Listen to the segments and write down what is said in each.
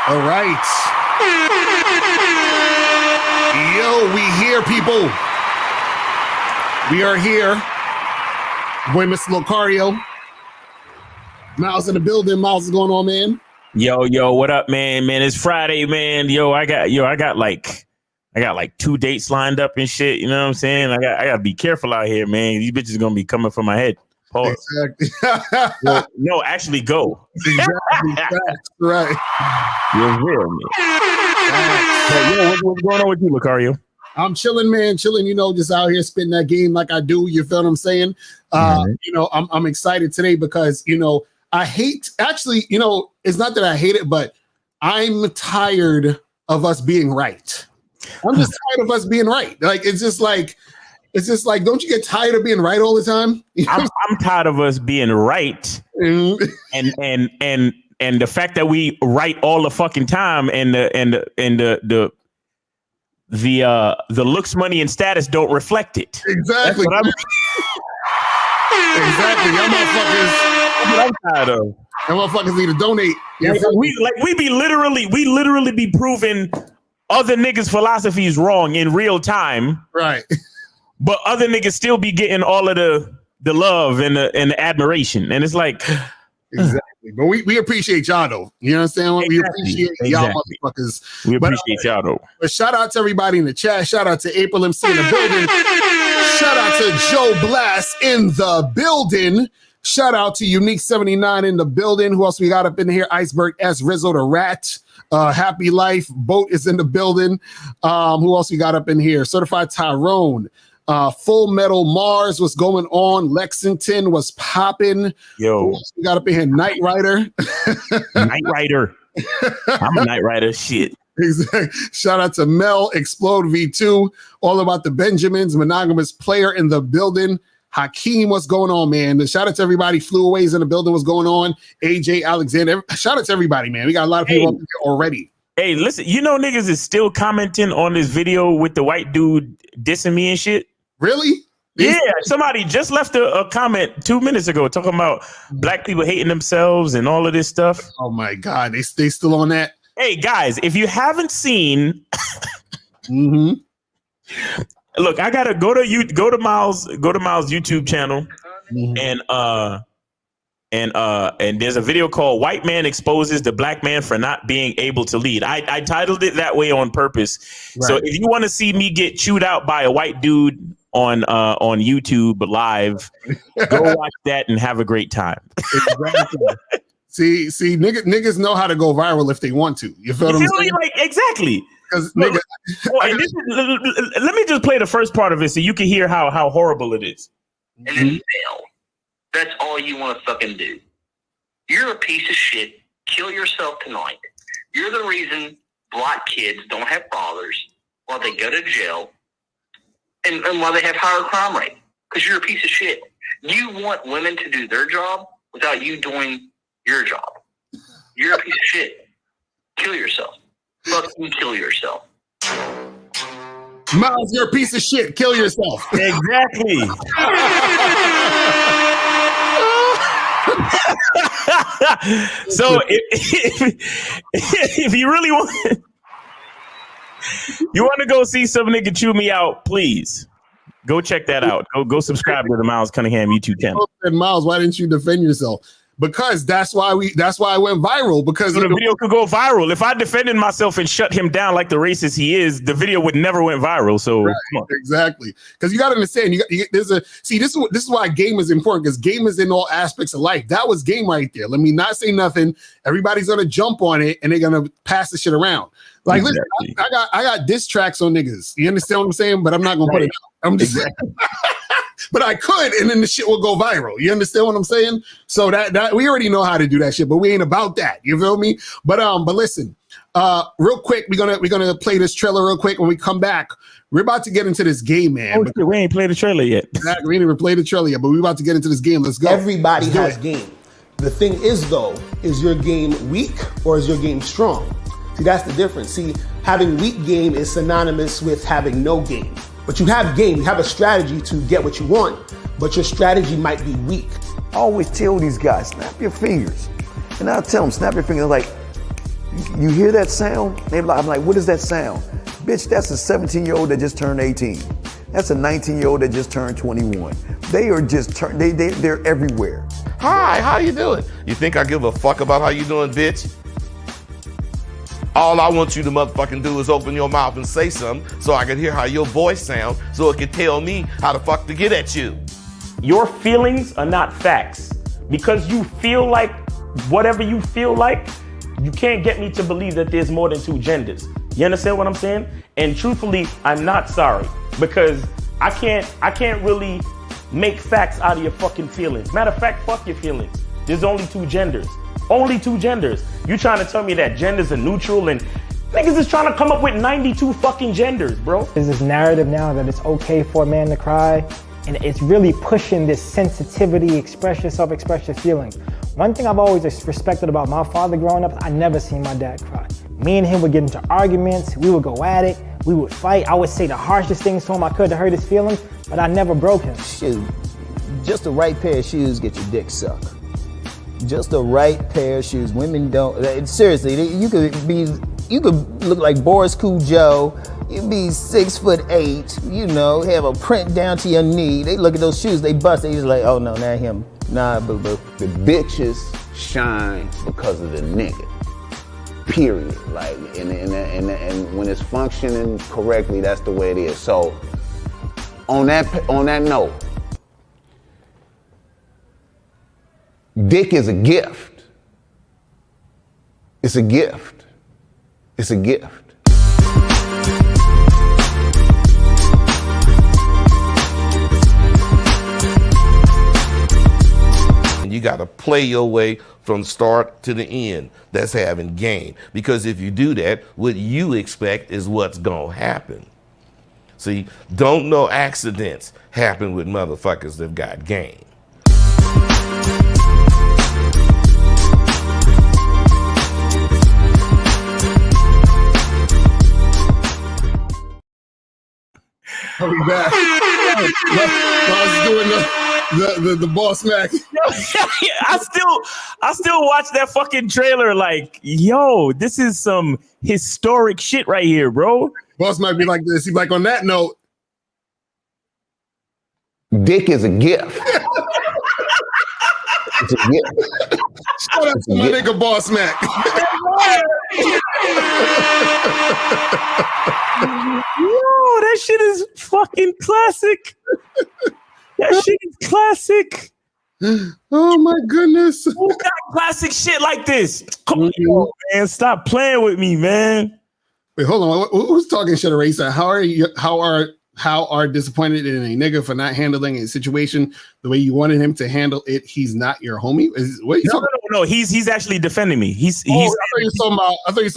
All right. Yo, we here, people. We are here. Boy, Mr. Locario. Miles in the building. Miles, what's going on, man? Yo, what up, man? Man, it's Friday, man. I got like 2 dates lined up and shit. You know what I'm saying? I gotta be careful out here, man. These bitches gonna be coming for my head. Pause. Exactly. No, actually go. Exactly. That's right. You're real, man. Yo, what's going on with you, Locario? I'm chilling, man. Chilling, just out here spitting that game like I do. You feel what I'm saying? I'm excited today because, I hate, actually, it's not that I hate it, but I'm tired of us being right. I'm just tired of us being right. Like, it's just like, don't you get tired of being right all the time? I'm tired of us being right, and the fact that we right all the fucking time, and the looks, money, and status don't reflect it. Exactly. Exactly. Y'all motherfuckers. That's what I'm tired of. Y'all motherfuckers need to donate. We literally be proving other niggas' philosophies wrong in real time. Right. But other niggas still be getting all of the love and the admiration. And it's like, exactly. But we appreciate y'all though. You know what I'm saying? We appreciate y'all motherfuckers. We appreciate y'all though. But shout out to everybody in the chat. Shout out to April MC in the building. Shout out to Joe Blast in the building. Shout out to Unique 79 in the building. Who else we got up in here? Iceberg S, Rizzo the Rat. Happy Life. Boat is in the building. Who else we got up in here? Certified Tyrone. Full Metal Mars was going on. Lexington was popping. Yo, we got up in here. Knight Rider. Knight Rider. I'm a Knight Rider. Shit. Exactly. Shout out to Mel, Explode V2, all about the Benjamins, monogamous player in the building. Hakeem, what's going on, man? Shout out to everybody. Flew Away's in the building. What's going on? AJ Alexander. Shout out to everybody, man. We got a lot of people up here already. Hey, listen, niggas is still commenting on this video with the white dude dissing me and shit. Really? Yeah, somebody just left a comment 2 minutes ago talking about black people hating themselves and all of this stuff. Oh my God, they still on that? Hey guys, if you haven't seen, look, I gotta go to Miles' YouTube channel, and there's a video called "White Man Exposes the Black Man for Not Being Able to Lead." I titled it that way on purpose. Right. So if you want to see me get chewed out by a white dude on YouTube live, go watch that and have a great time. Exactly. See, niggas know how to go viral if they want to. You feel what I'm saying? Like, exactly. Because let me just play the first part of it so you can hear how horrible it is. And then fail. That's all you want to fucking do. You're a piece of shit. Kill yourself tonight. You're the reason black kids don't have fathers while they go to jail and while they have higher crime rate. Because you're a piece of shit. You want women to do their job without you doing your job. You're a piece of shit. Kill yourself. Fucking kill yourself. Miles, you're a piece of shit. Kill yourself. Exactly. So if you really want to go see some nigga chew me out, please go check that out. Go subscribe to the Miles Cunningham YouTube channel. And Miles, why didn't you defend yourself? Because that's why I went viral. Because so the video could go viral. If I defended myself and shut him down like the racist he is, the video would never went viral. So right, exactly. Because you got to understand, this is why game is important. Because game is in all aspects of life. That was game right there. Let me not say nothing. Everybody's gonna jump on it and they're gonna pass the shit around. Like, exactly. Listen, I got diss tracks on niggas. You understand what I'm saying? But I'm not gonna put it out. I'm just saying. But I could, and then the shit will go viral. You understand what I'm saying? So that we already know how to do that shit, but we ain't about that. You feel me? But listen, real quick, we're gonna play this trailer real quick. When we come back, we're about to get into this game, man. Oh, shit, we ain't played the trailer yet. Exactly, we ain't even played the trailer yet, but we're about to get into this game. Let's go. Everybody has game. The thing is, though, is your game weak or is your game strong? See, that's the difference. See, having weak game is synonymous with having no game. But you have game, you have a strategy to get what you want, but your strategy might be weak. I always tell these guys, snap your fingers. And I'll tell them, snap your fingers. Like, You hear that sound? I'm like, what is that sound? Bitch, that's a 17-year-old that just turned 18. That's a 19-year-old that just turned 21. They are just they're everywhere. Hi, how you doing? You think I give a fuck about how you doing, bitch? All I want you to motherfucking do is open your mouth and say something so I can hear how your voice sounds so it can tell me how the fuck to get at you. Your feelings are not facts. Because you feel like whatever you feel like, you can't get me to believe that there's more than two genders. You understand what I'm saying? And truthfully, I'm not sorry because I can't really make facts out of your fucking feelings. Matter of fact, fuck your feelings. There's only two genders. Only two genders. You trying to tell me that genders are neutral and niggas is trying to come up with 92 fucking genders, bro. There's this narrative now that it's okay for a man to cry, and it's really pushing this sensitivity, express yourself, express your feelings. One thing I've always respected about my father growing up, I never seen my dad cry. Me and him would get into arguments, we would go at it, we would fight. I would say the harshest things to him I could to hurt his feelings, but I never broke him. Shoot, just the right pair of shoes get your dick sucked. Just the right pair of shoes. Women don't, seriously, you could look like Boris Cujo. You'd be 6'8", you know, have a print down to your knee. They look at those shoes, they bust. They just like, oh no, not him. Nah, boo boo. The bitches shine because of the nigga. Period. Like, and when it's functioning correctly, that's the way it is. So, on that note, dick is a gift. It's a gift. It's a gift. You got to play your way from start to the end. That's having game. Because if you do that, what you expect is what's going to happen. See, don't no accidents happen with motherfuckers that got game. Are we back? I was doing the boss smack. I still watch that fucking trailer like, yo, this is some historic shit right here, bro. Boss might be like this. He's like, on that note, dick is a gift. It's a gift. Shout out to my nigga Boss Mac. Yo, that shit is fucking classic. That shit is classic. Oh my goodness. Who got classic shit like this? Come on, man. Stop playing with me, man. Wait, hold on. Who's talking shit, Eraser? How are disappointed in a nigga for not handling a situation the way you wanted him to handle it? He's not your homie. No. He's actually defending me. I thought you were talking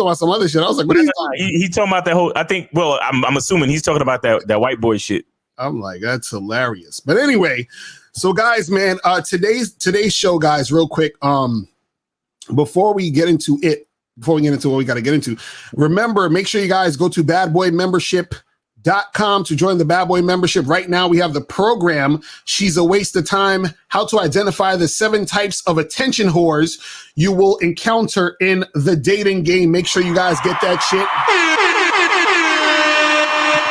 about some other shit. I was like, what are you talking? He's talking about that whole. I think. Well, I'm assuming he's talking about that white boy shit. I'm like, that's hilarious. But anyway, so guys, man, today's show, guys, real quick. Before we get into what we got to get into, remember, make sure you guys go to badboymembership.com to join the Bad Boy membership. Right now, we have the program, She's a Waste of Time, how to identify the 7 types of attention whores you will encounter in the dating game. Make sure you guys get that shit.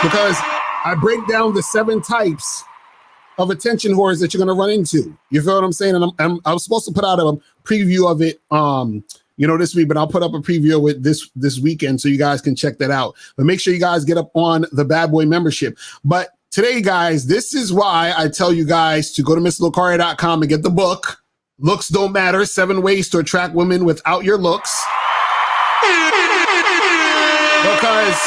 Because I break down the 7 types of attention whores that you're going to run into. You feel what I'm saying? And I was supposed to put out a preview of it, this week, but I'll put up a preview of it this weekend so you guys can check that out. But make sure you guys get up on the Bad Boy membership. But today, guys, this is why I tell you guys to go to MrLocario.com and get the book, Looks Don't Matter, 7 Ways to Attract Women Without Your Looks. Because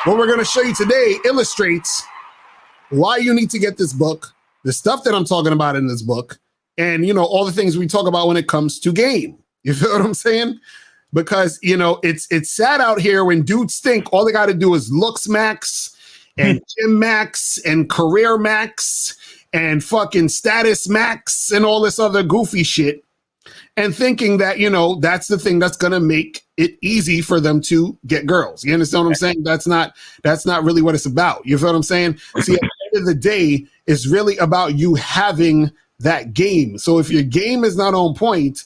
what we're going to show you today illustrates why you need to get this book, the stuff that I'm talking about in this book, and, all the things we talk about when it comes to game. You feel what I'm saying? Because, it's sad out here when dudes think all they got to do is looks max and gym max and career max and fucking status max and all this other goofy shit, and thinking that, that's the thing that's going to make it easy for them to get girls. You understand what I'm saying? That's not really what it's about. You feel what I'm saying? See, at the end of the day, it's really about you having that game. So if your game is not on point,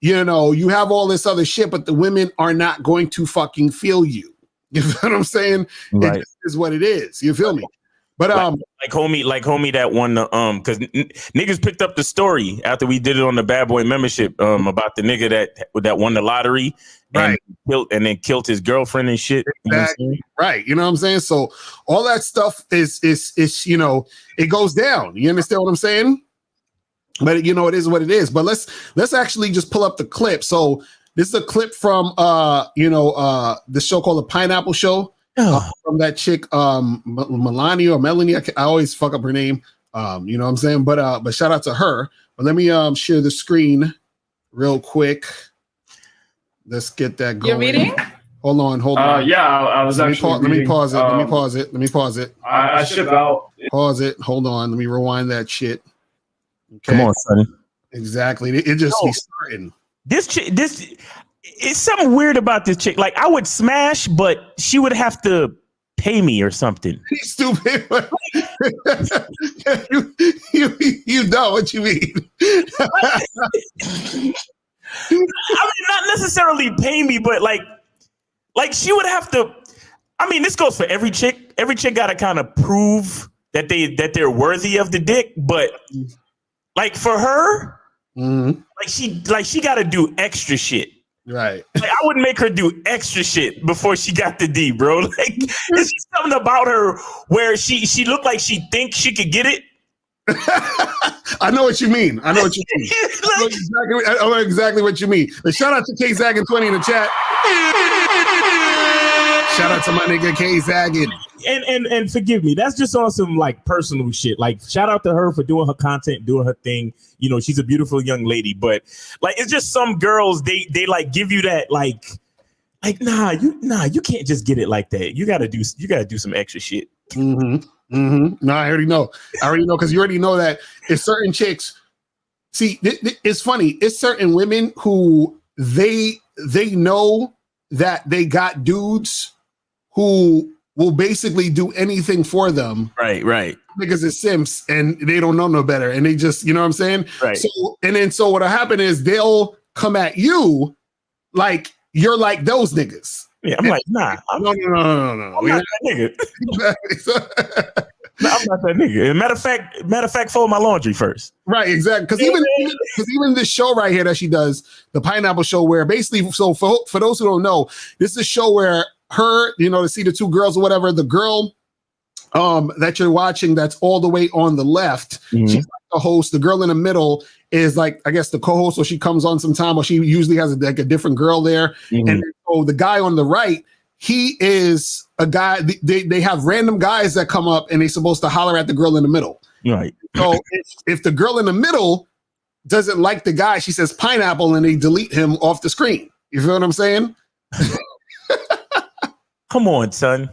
you know, you have all this other shit, but the women are not going to fucking feel you. You know what I'm saying? Right. It just is what it is. You feel me? But like homie that won the because niggas picked up the story after we did it on the Bad Boy membership about the nigga that won the lottery and killed his girlfriend and shit. Exactly. Right. You know what I'm saying? So all that stuff is you know, it goes down. You understand what I'm saying? But you know, it is what it is. But let's actually just pull up the clip. So this is a clip from the show called The Pineapple Show. From that chick, Melania or Melanie. I always fuck up her name. You know what I'm saying? But shout out to her. But let me share the screen real quick. Let's get that going. You're reading? Hold on. Yeah, I was actually let me pause it. Let me pause it. I ship out. Pause it. Hold on. Let me rewind that shit. Okay. Come on, sonny. Exactly. It just be starting. This it's something weird about this chick. Like I would smash, but she would have to pay me or something. He's stupid. you know what you mean. I mean, not necessarily pay me, but like she would have to. I mean, this goes for every chick. Every chick got to kind of prove that they're worthy of the dick. But like for her, like she got to do extra shit. Right. Like, I would make her do extra shit before she got the D, bro. Like it's just something about her where she looked like she thinks she could get it. I know what you mean. I know exactly what you mean. But shout out to K Zaggin 20 in the chat. Shout out to my nigga K Zaggin. And forgive me, that's just on some like personal shit. Like shout out to her for doing her content, doing her thing. You know, she's a beautiful young lady, but like it's just some girls they like give you that like you can't just get it like that. You gotta do some extra shit. No, I already know because you already know that it's certain chicks. See, it's funny. It's certain women who they know that they got dudes who will basically do anything for them. Right. Because it's simps and they don't know no better. And they just, you know what I'm saying? Right. So what'll happen is they'll come at you like you're like those niggas. Yeah, I'm like, nah. No. I'm not that nigga. No, I'm not that nigga. Matter of fact, fold my laundry first. Right, exactly. Because even this show right here that she does, the Pineapple Show, where basically, so for those who don't know, this is a show where her, you know, to see the two girls or whatever, the girl that you're watching that's all the way on the left, she's like the host. The girl in the middle is like, I guess, the co-host, or she comes on sometime, or she usually has a different girl there. And so the guy on the right, he is a guy. They have random guys that come up and they're supposed to holler at the girl in the middle. Right. So if the girl in the middle doesn't like the guy, she says pineapple, and they delete him off the screen. You feel what I'm saying? Come on, son.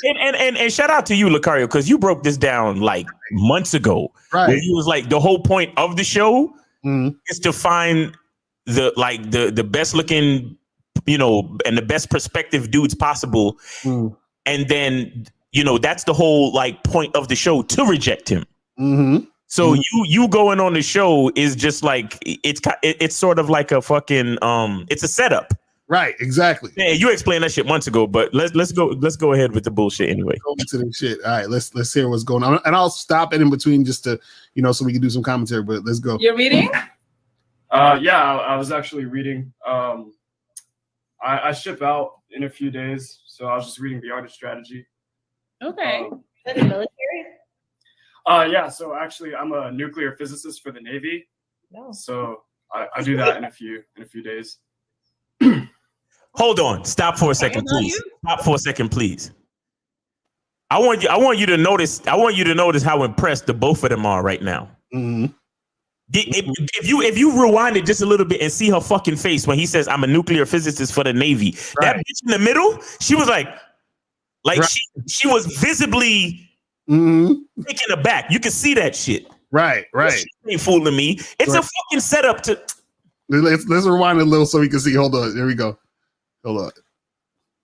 And shout out to you, Locario, because you broke this down like months ago. Right. Where you was like, the whole point of the show is to find the best looking, you know, and the best perspective dudes possible. And then, you know, that's the whole like point of the show, to reject him. So you going on the show is just like, it's sort of like a fucking it's a setup. Right, exactly. Yeah, you explained that shit months ago, but let's go ahead with the bullshit anyway. Go into the shit. All right, let's hear what's going on, and I'll stop it in between just to, you know, so we can do some commentary. But let's go. You're reading? Yeah, I was actually reading. I ship out in a few days, so I was just reading the artist strategy. Okay. Is that the military? Yeah. So actually, I'm a nuclear physicist for the Navy. No. So I do that in a few days. Hold on. Stop for a second, please. Stop for a second, please. I want you to notice how impressed the both of them are right now. If you rewind it just a little bit and see her fucking face when he says, "I'm a nuclear physicist for the Navy," that bitch in the middle, she was like she was visibly taken aback. You can see that shit. Right. She ain't fooling me. It's a fucking setup to. Let's rewind a little so we can see. Hold on. There we go. Hold on.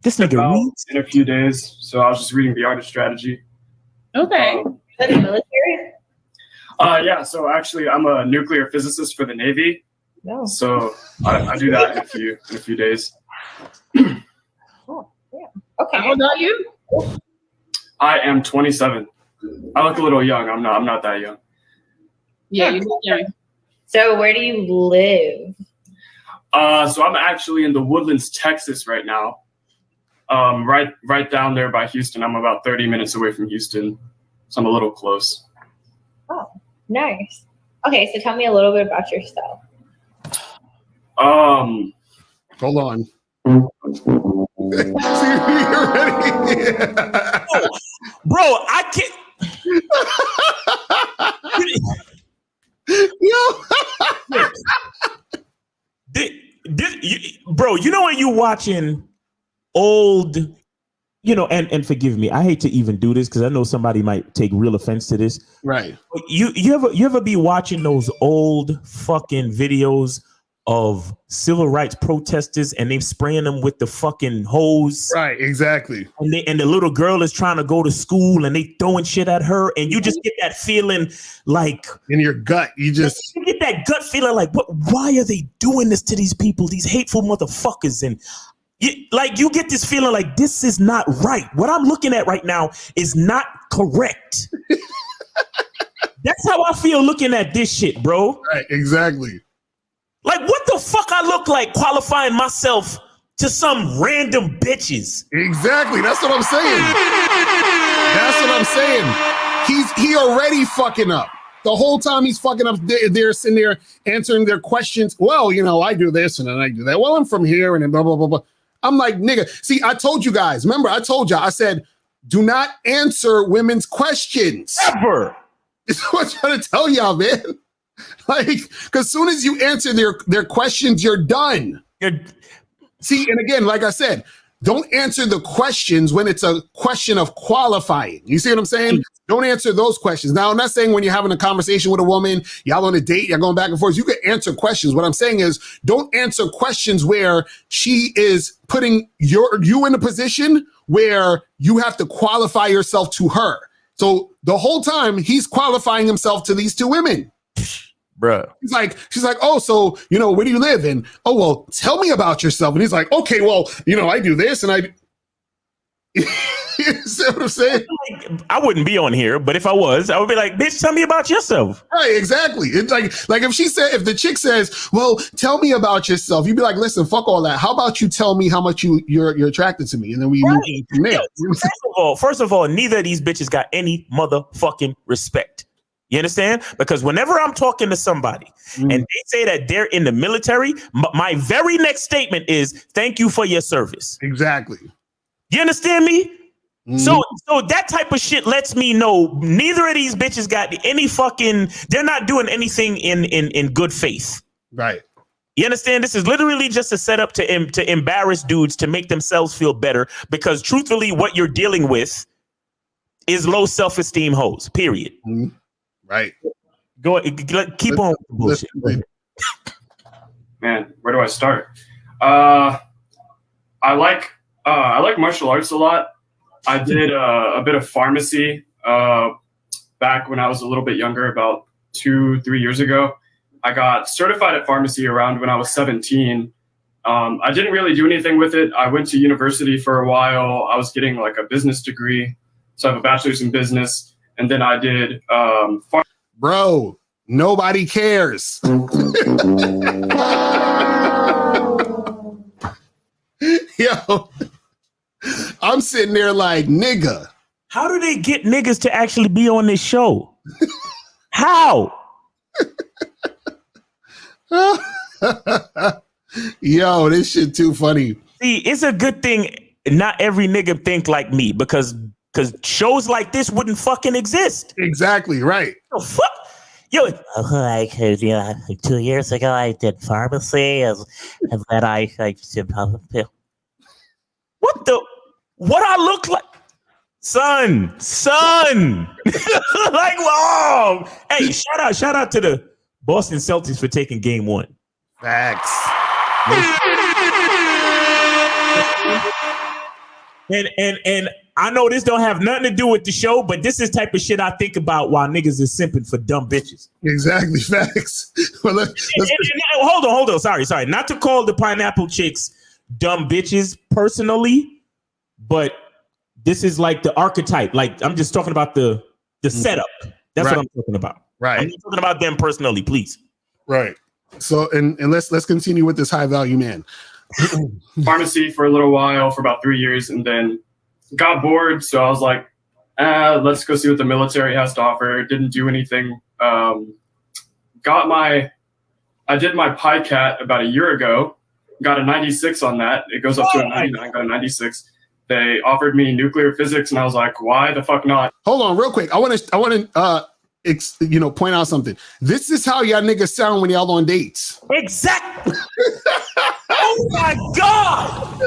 This nigga reads in a few days, so I was just reading the artist strategy. Okay. Is that the military? Yeah, so actually I'm a nuclear physicist for the Navy. No. So I do that in a few days. Oh, yeah. Okay. How old are you? I am 27. I look a little young. I'm not that young. Yeah, you look young. So where do you live? So I'm actually in the Woodlands, Texas right now. Right down there by Houston. I'm about 30 minutes away from Houston. So I'm a little close. Oh, nice. Okay, so tell me a little bit about yourself. Hold on. You're ready. Bro, I can't. Bro, you know when you watching old, and forgive me, I hate to even do this because I know somebody might take real offense to this. Right. You ever be watching those old fucking videos of civil rights protesters and they spraying them with the fucking hose? Right, exactly. And the little girl is trying to go to school and they throwing shit at her, and you just get that feeling like in your gut, you get that gut feeling like, why are they doing this to these people, these hateful motherfuckers? And you get this feeling like this is not right. What I'm looking at right now is not correct. That's how I feel looking at this shit, bro. Right, exactly. Like, what the fuck I look like qualifying myself to some random bitches? Exactly. That's what I'm saying. That's what I'm saying. He already fucking up. The whole time he's fucking up, they're sitting there answering their questions. Well, I do this and then I do that. Well, I'm from here and then blah, blah, blah, blah. I'm like, nigga. See, I told you guys. Remember, I told y'all. I said, do not answer women's questions. Ever. It's what I'm trying to tell y'all, man. Like, because soon as you answer their questions, you're done. See, and again, like I said, don't answer the questions when it's a question of qualifying. You see what I'm saying? Don't answer those questions. Now, I'm not saying when you're having a conversation with a woman, y'all on a date, you're going back and forth, you can answer questions. What I'm saying is don't answer questions where she is putting you in a position where you have to qualify yourself to her. So the whole time he's qualifying himself to these two women. Bruh. She's like, oh, so, where do you live? And, oh, well, tell me about yourself. And he's like, okay, well, I do this and I. You see what I'm saying? I wouldn't be on here, but if I was, I would be like, bitch, tell me about yourself. Right, exactly. It's like if the chick says, well, tell me about yourself, you'd be like, listen, fuck all that. How about you tell me how much you're attracted to me? And then we move from there. First of all, neither of these bitches got any motherfucking respect. You understand? Because whenever I'm talking to somebody and they say that they're in the military, my very next statement is thank you for your service. Exactly. You understand me? So that type of shit lets me know neither of these bitches got any fucking, they're not doing anything in good faith. Right. You understand? This is literally just a setup to embarrass dudes to make themselves feel better, because truthfully what you're dealing with is low self-esteem hoes, period. Right. Go keep on with the bullshit. Man, where do I start? I like martial arts a lot. I did a bit of pharmacy back when I was a little bit younger, about 2-3 years ago. I got certified at pharmacy around when I was 17. I didn't really do anything with it. I went to university for a while. I was getting like a business degree. So I have a bachelor's in business. And then I did Bro, nobody cares. Yo, I'm sitting there like, nigga. How do they get niggas to actually be on this show? How? Yo, this shit too funny. See, it's a good thing not every nigga think like me, because shows like this wouldn't fucking exist. Exactly, right. Oh, fuck. Yo, like 2 years ago, I did pharmacy, and then I what I look like? Son. Like, whoa. Hey, shout out to the Boston Celtics for taking game 1. Facts. And I know this don't have nothing to do with the show, but this is type of shit I think about while niggas is simping for dumb bitches. Exactly, facts. Well, hold on. Sorry. Not to call the pineapple chicks dumb bitches personally, but this is like the archetype. Like I'm just talking about the setup. That's what I'm talking about. Right. I'm not talking about them personally, please. Right. So and let's continue with this high value man. Pharmacy for a little while, for about 3 years, and then got bored. So I was like, let's go see what the military has to offer. Didn't do anything. I did my PICAT about a year ago. Got a 96 on that. It goes up to a 99. Got a 96. They offered me nuclear physics, and I was like, why the fuck not? Hold on, real quick. I want to point out something. This is how y'all niggas sound when y'all on dates. Exactly. Oh my God.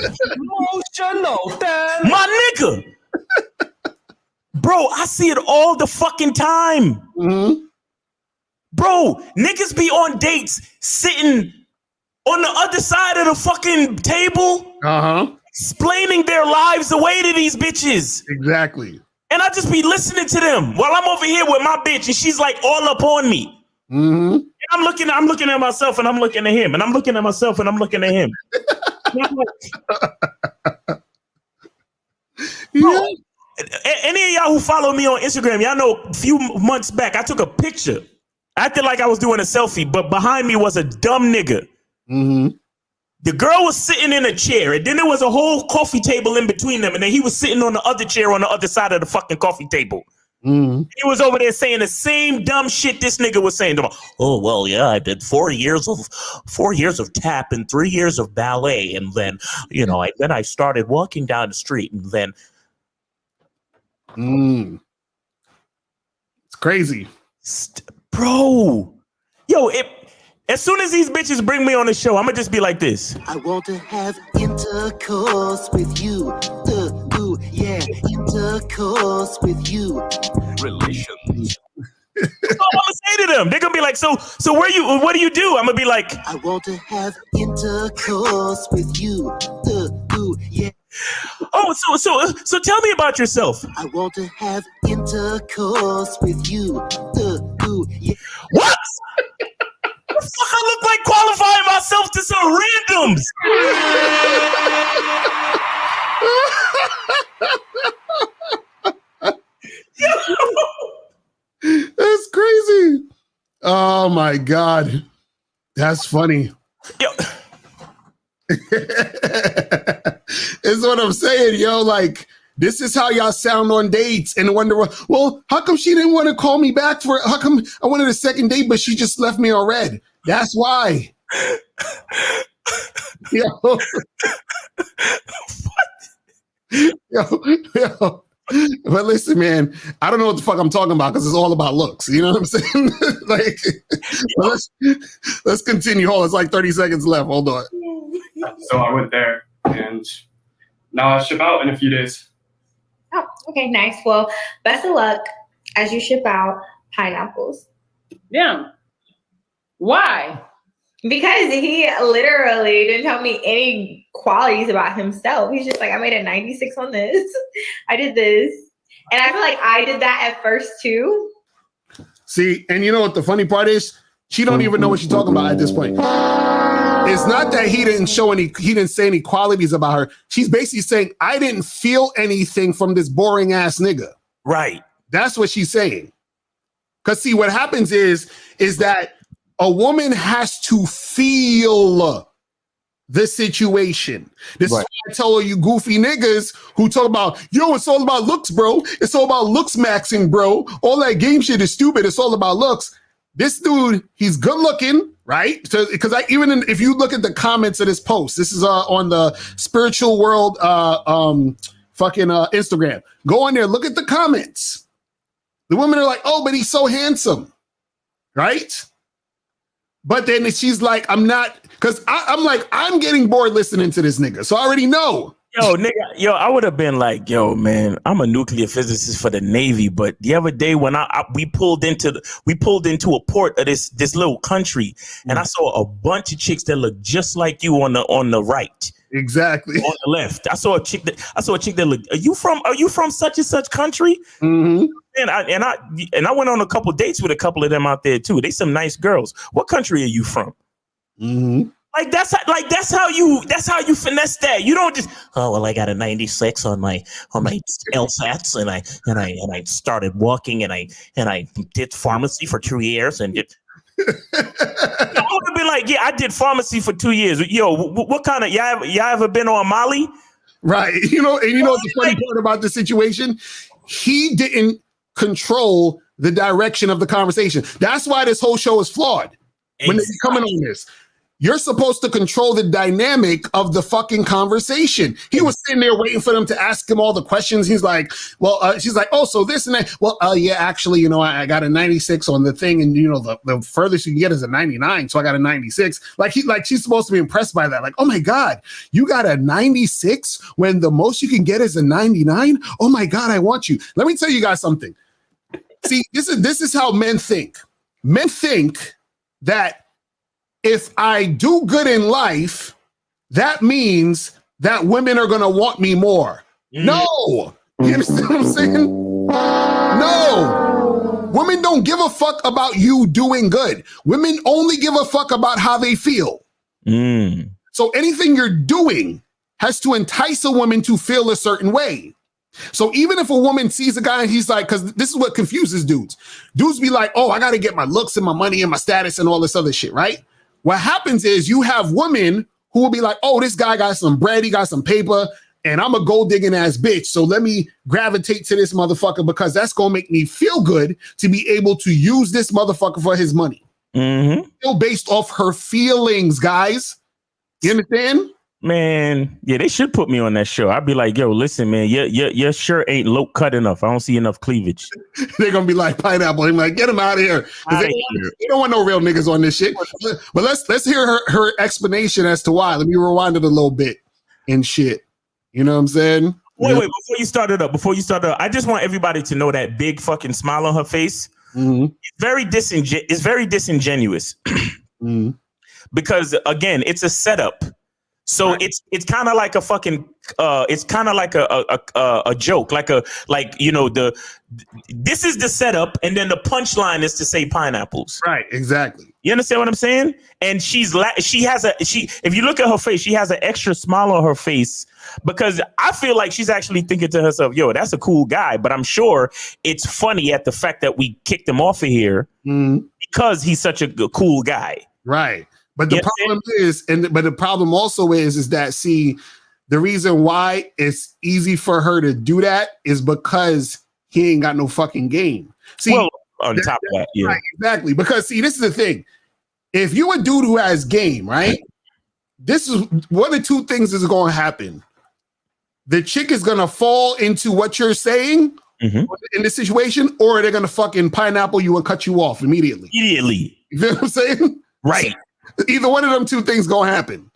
My nigga. Bro, I see it all the fucking time. Mm-hmm. Bro, niggas be on dates sitting on the other side of the fucking table. Explaining their lives away to these bitches. Exactly. And I just be listening to them while I'm over here with my bitch and she's like all up on me. Mm-hmm. And I'm looking at myself and I'm looking at him and I'm looking at myself and I'm looking at him. Bro, any of y'all who follow me on Instagram, y'all know a few months back I took a picture. I acted like I was doing a selfie, but behind me was a dumb nigga. Mm-hmm. The girl was sitting in a chair, and then there was a whole coffee table in between them, and then he was sitting on the other chair on the other side of the fucking coffee table. Mm-hmm. He was over there saying the same dumb shit this nigga was saying to him. Oh, well, yeah, I did 4 years of tap and 3 years of ballet, and then, then I started walking down the street, and then... It's crazy. Bro. Yo, as soon as these bitches bring me on the show, I'm going to just be like this. I want to have intercourse with you. Yeah, intercourse with you. Relations. That's all I'm going to say to them. They're going to be like, so what do you do? I'm going to be like, I want to have intercourse with you. Yeah. Oh, so tell me about yourself. I want to have intercourse with you. Yeah. What? The fuck I look like qualifying myself to some randoms? That's crazy. Oh my God. That's funny. Yo. It's what I'm saying, yo. Like, this is how y'all sound on dates and wonder, well, how come she didn't want to call me back how come I wanted a second date, but she just left me on red? That's why. Yo. Yo. But listen, man, I don't know what the fuck I'm talking about because it's all about looks. You know what I'm saying? Like, let's continue. Hold on, it's like 30 seconds left. Hold on. So I went there, and now I ship out in a few days. Oh, okay, nice. Well, best of luck as you ship out pineapples. Yeah. Why? Because he literally didn't tell me any qualities about himself. He's just like, I made a 96 on this. I did this. And I feel like I did that at first too. See, and you know what the funny part is? She don't even know what she's talking about at this point. It's not that he didn't say any qualities about her. She's basically saying, I didn't feel anything from this boring ass nigga. Right. That's what she's saying. Because see, what happens is that a woman has to feel the situation. This is why I tell all you goofy niggas who talk about, yo, it's all about looks, bro. It's all about looks maxing, bro. All that game shit is stupid. It's all about looks. This dude, he's good looking, right? Because if you look at the comments of this post, this is on the Spiritual World Instagram. Go on there, look at the comments. The women are like, oh, but he's so handsome, right? But then she's like, I'm not, because I'm like, I'm getting bored listening to this nigga. So I already know. Yo, I would have been like, yo, man, I'm a nuclear physicist for the Navy. But the other day when we pulled into a port of this little country, and I saw a bunch of chicks that look just like you on the right. Exactly. On the left. I saw a chick that looked, are you from such and such country? Mm-hmm. And I went on a couple dates with a couple of them out there too. They some nice girls. What country are you from? Mm-hmm. Like that's how you finesse that. You don't just, oh well, I got a 96 on my LSATs, and I started walking, and I did pharmacy for 2 years, and I would have been like, yeah, I did pharmacy for 2 years. Yo, what kind of y'all ever been on Molly? Right. You know what the funny part about the situation? He didn't control the direction of the conversation. That's why this whole show is flawed. When they're coming on this. You're supposed to control the dynamic of the fucking conversation. He was sitting there waiting for them to ask him all the questions. He's like, well, she's like, oh, so this and that. Well, yeah, actually, I got a 96 on the thing. And, the furthest you can get is a 99. So I got a 96. She's supposed to be impressed by that. Like, oh my God, you got a 96 when the most you can get is a 99? Oh my God, I want you. Let me tell you guys something. See, this is how men think. Men think that if I do good in life, that means that women are going to want me more. No. You understand what I'm saying? No. Women don't give a fuck about you doing good. Women only give a fuck about how they feel. So anything you're doing has to entice a woman to feel a certain way. So even if a woman sees a guy and he's like, because this is what confuses dudes. Dudes be like, oh, I got to get my looks and my money and my status and all this other shit, right? What happens is you have women who will be like, oh, this guy got some bread, he got some paper, and I'm a gold digging ass bitch. So let me gravitate to this motherfucker because that's going to make me feel good to be able to use this motherfucker for his money. Still based off her feelings, guys. You understand? Man, yeah, they should put me on that show. I'd be like, yo, listen, man, your shirt ain't low cut enough. I don't see enough cleavage. They're gonna be like Pineapple. I'm like, get him out of here. They don't want no real niggas on this shit. But let's hear her explanation as to why. Let me rewind it a little bit and shit. You know what I'm saying? Wait, before you start it up, I just want everybody to know that big fucking smile on her face. It's very disingenuous. Because again, it's a setup. So it's kind of like a fucking it's kind of like a joke, this is the setup, and then the punchline is to say pineapples. Right, exactly. You understand what I'm saying? And if you look at her face, she has an extra smile on her face because I feel like she's actually thinking to herself, yo, that's a cool guy. But I'm sure it's funny at the fact that we kicked him off of here because he's such a cool guy. Right. But the problem is, but the problem also is that, see, the reason why it's easy for her to do that is because he ain't got no fucking game. See, well, on top of that, yeah. Right, exactly. Because, see, this is the thing. If you a dude who has game, right, this is one of two things is going to happen. The chick is going to fall into what you're saying in this situation, or they're going to fucking pineapple you and cut you off immediately. You know what I'm saying? Right. Either one of them two things gonna happen.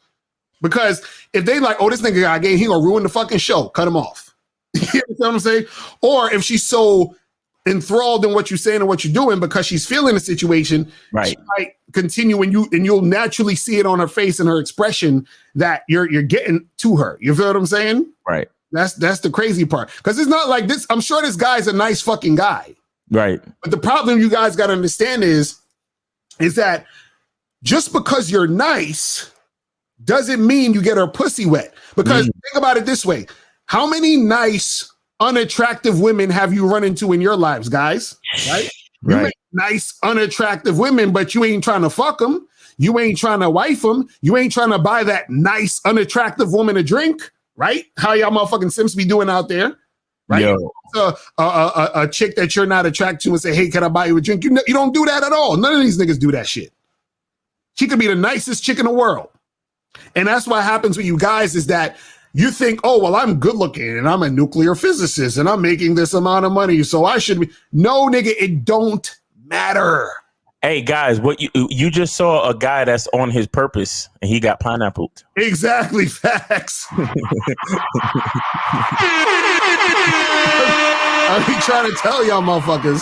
Because if they like, oh, this nigga got game, he gonna ruin the fucking show. Cut him off. You know what I'm saying? Or if she's so enthralled in what you're saying and what you're doing because she's feeling the situation, right, she might continue and you'll naturally see it on her face and her expression that you're getting to her. You feel what I'm saying? Right. That's the crazy part. Because it's not like this. I'm sure this guy's a nice fucking guy. Right. But the problem you guys gotta understand is that just because you're nice doesn't mean you get her pussy wet. Because think about it this way. How many nice, unattractive women have you run into in your lives, guys? Right? You make nice, unattractive women, but you ain't trying to fuck them. You ain't trying to wife them. You ain't trying to buy that nice, unattractive woman a drink, right? How y'all motherfucking simps be doing out there, right? Yo. So, a chick that you're not attracted to and say, hey, can I buy you a drink? You don't do that at all. None of these niggas do that shit. She could be the nicest chick in the world. And that's what happens with you guys is that you think, oh, well, I'm good looking and I'm a nuclear physicist and I'm making this amount of money, so I should be. No, nigga, it don't matter. Hey, guys, what you just saw a guy that's on his purpose and he got pineappled. Exactly. Facts. I be trying to tell y'all motherfuckers.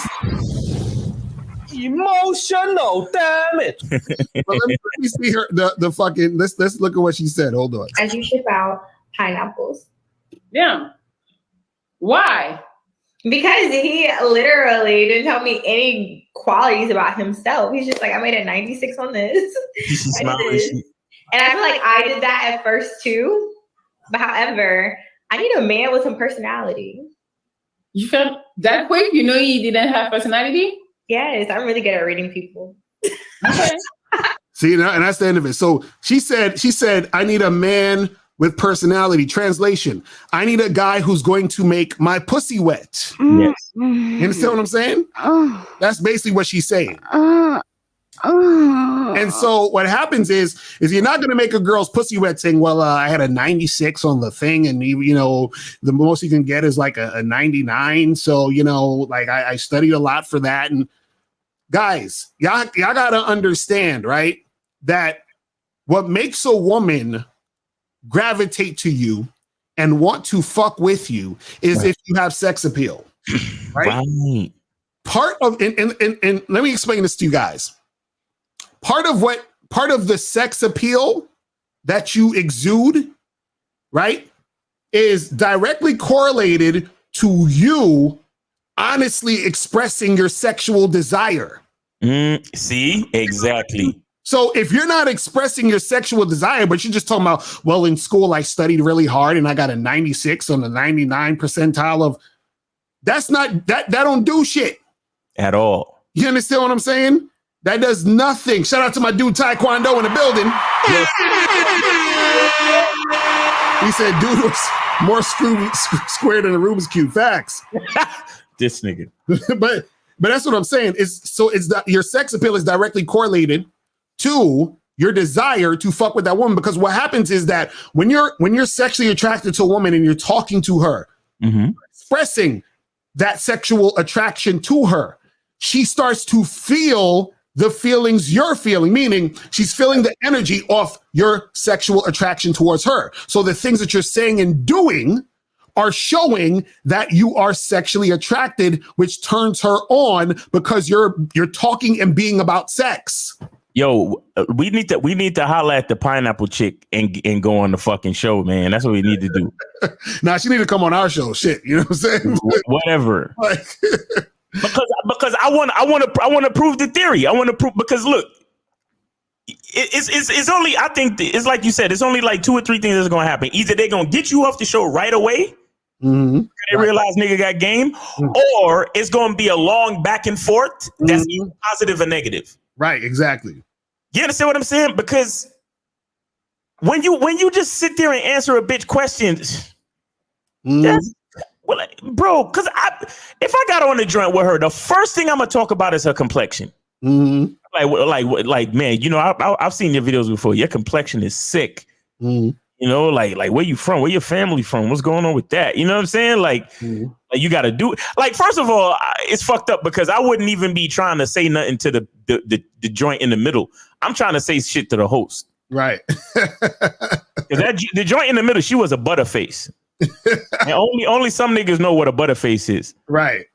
Emotional damage. But let me see her the fucking let's look at what she said. Hold on. As you ship out pineapples. Yeah. Why? Because he literally didn't tell me any qualities about himself. He's just like, I made a 96 on this. And I feel like I did that at first too. But however, I need a man with some personality. You felt that quick? You know you didn't have personality? Yes, I'm really good at reading people. Okay. See, and that's the end of it. So she said, I need a man with personality. Translation, I need a guy who's going to make my pussy wet. Yes. You understand what I'm saying? That's basically what she's saying. And so what happens is you're not going to make a girl's pussy wet saying, well, I had a 96 on the thing. And, you know, the most you can get is like a 99. So, you know, like I studied a lot for that. And guys, y'all got to understand, right, that what makes a woman gravitate to you and want to fuck with you is if you have sex appeal, right? Part of, and let me explain this to you guys. Part of the sex appeal that you exude, right, is directly correlated to you honestly expressing your sexual desire. See, exactly. So if you're not expressing your sexual desire, but you're just talking about, well, in school, I studied really hard and I got a 96 on the 99 percentile of, that's not, that don't do shit. At all. You understand what I'm saying? That does nothing. Shout out to my dude Taekwondo in the building. He said, dude was more square than a Rubik's Cube. Facts. This nigga. but that's what I'm saying. It's that your sex appeal is directly correlated to your desire to fuck with that woman. Because what happens is that when you're sexually attracted to a woman and you're talking to her, expressing that sexual attraction to her, she starts to feel the feelings you're feeling, meaning she's feeling the energy off your sexual attraction towards her. So the things that you're saying and doing are showing that you are sexually attracted, which turns her on because you're talking and being about sex. Yo, we need to holler at the pineapple chick and go on the fucking show, man. That's what we need to do. Nah, she need to come on our show. Shit, you know what I'm saying? Whatever. Like, because I want to prove the theory. I want to prove, because look, it's only, I think it's like you said, it's only like 2 or 3 things that's gonna happen. Either they're gonna get you off the show right away. They realize nigga got game, or it's gonna be a long back and forth that's either positive or negative. Right, exactly. You understand what I'm saying? Because when you just sit there and answer a bitch questions, well, bro, because if I got on the joint with her, the first thing I'm gonna talk about is her complexion. Like, man, you know, I've seen your videos before. Your complexion is sick. You know, like where you from? Where your family from? What's going on with that? You know what I'm saying? Like you got to do it. Like, first of all, it's fucked up because I wouldn't even be trying to say nothing to the joint in the middle. I'm trying to say shit to the host. Right. The joint in the middle, she was a butterface. And only some niggas know what a butterface is. Right.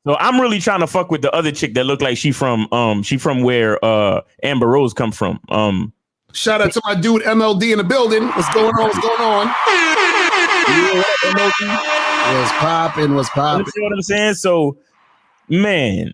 So I'm really trying to fuck with the other chick that looked like she from where Amber Rose come from. Shout out to my dude MLD in the building. What's going on? What's popping? You see what I'm saying? So, man,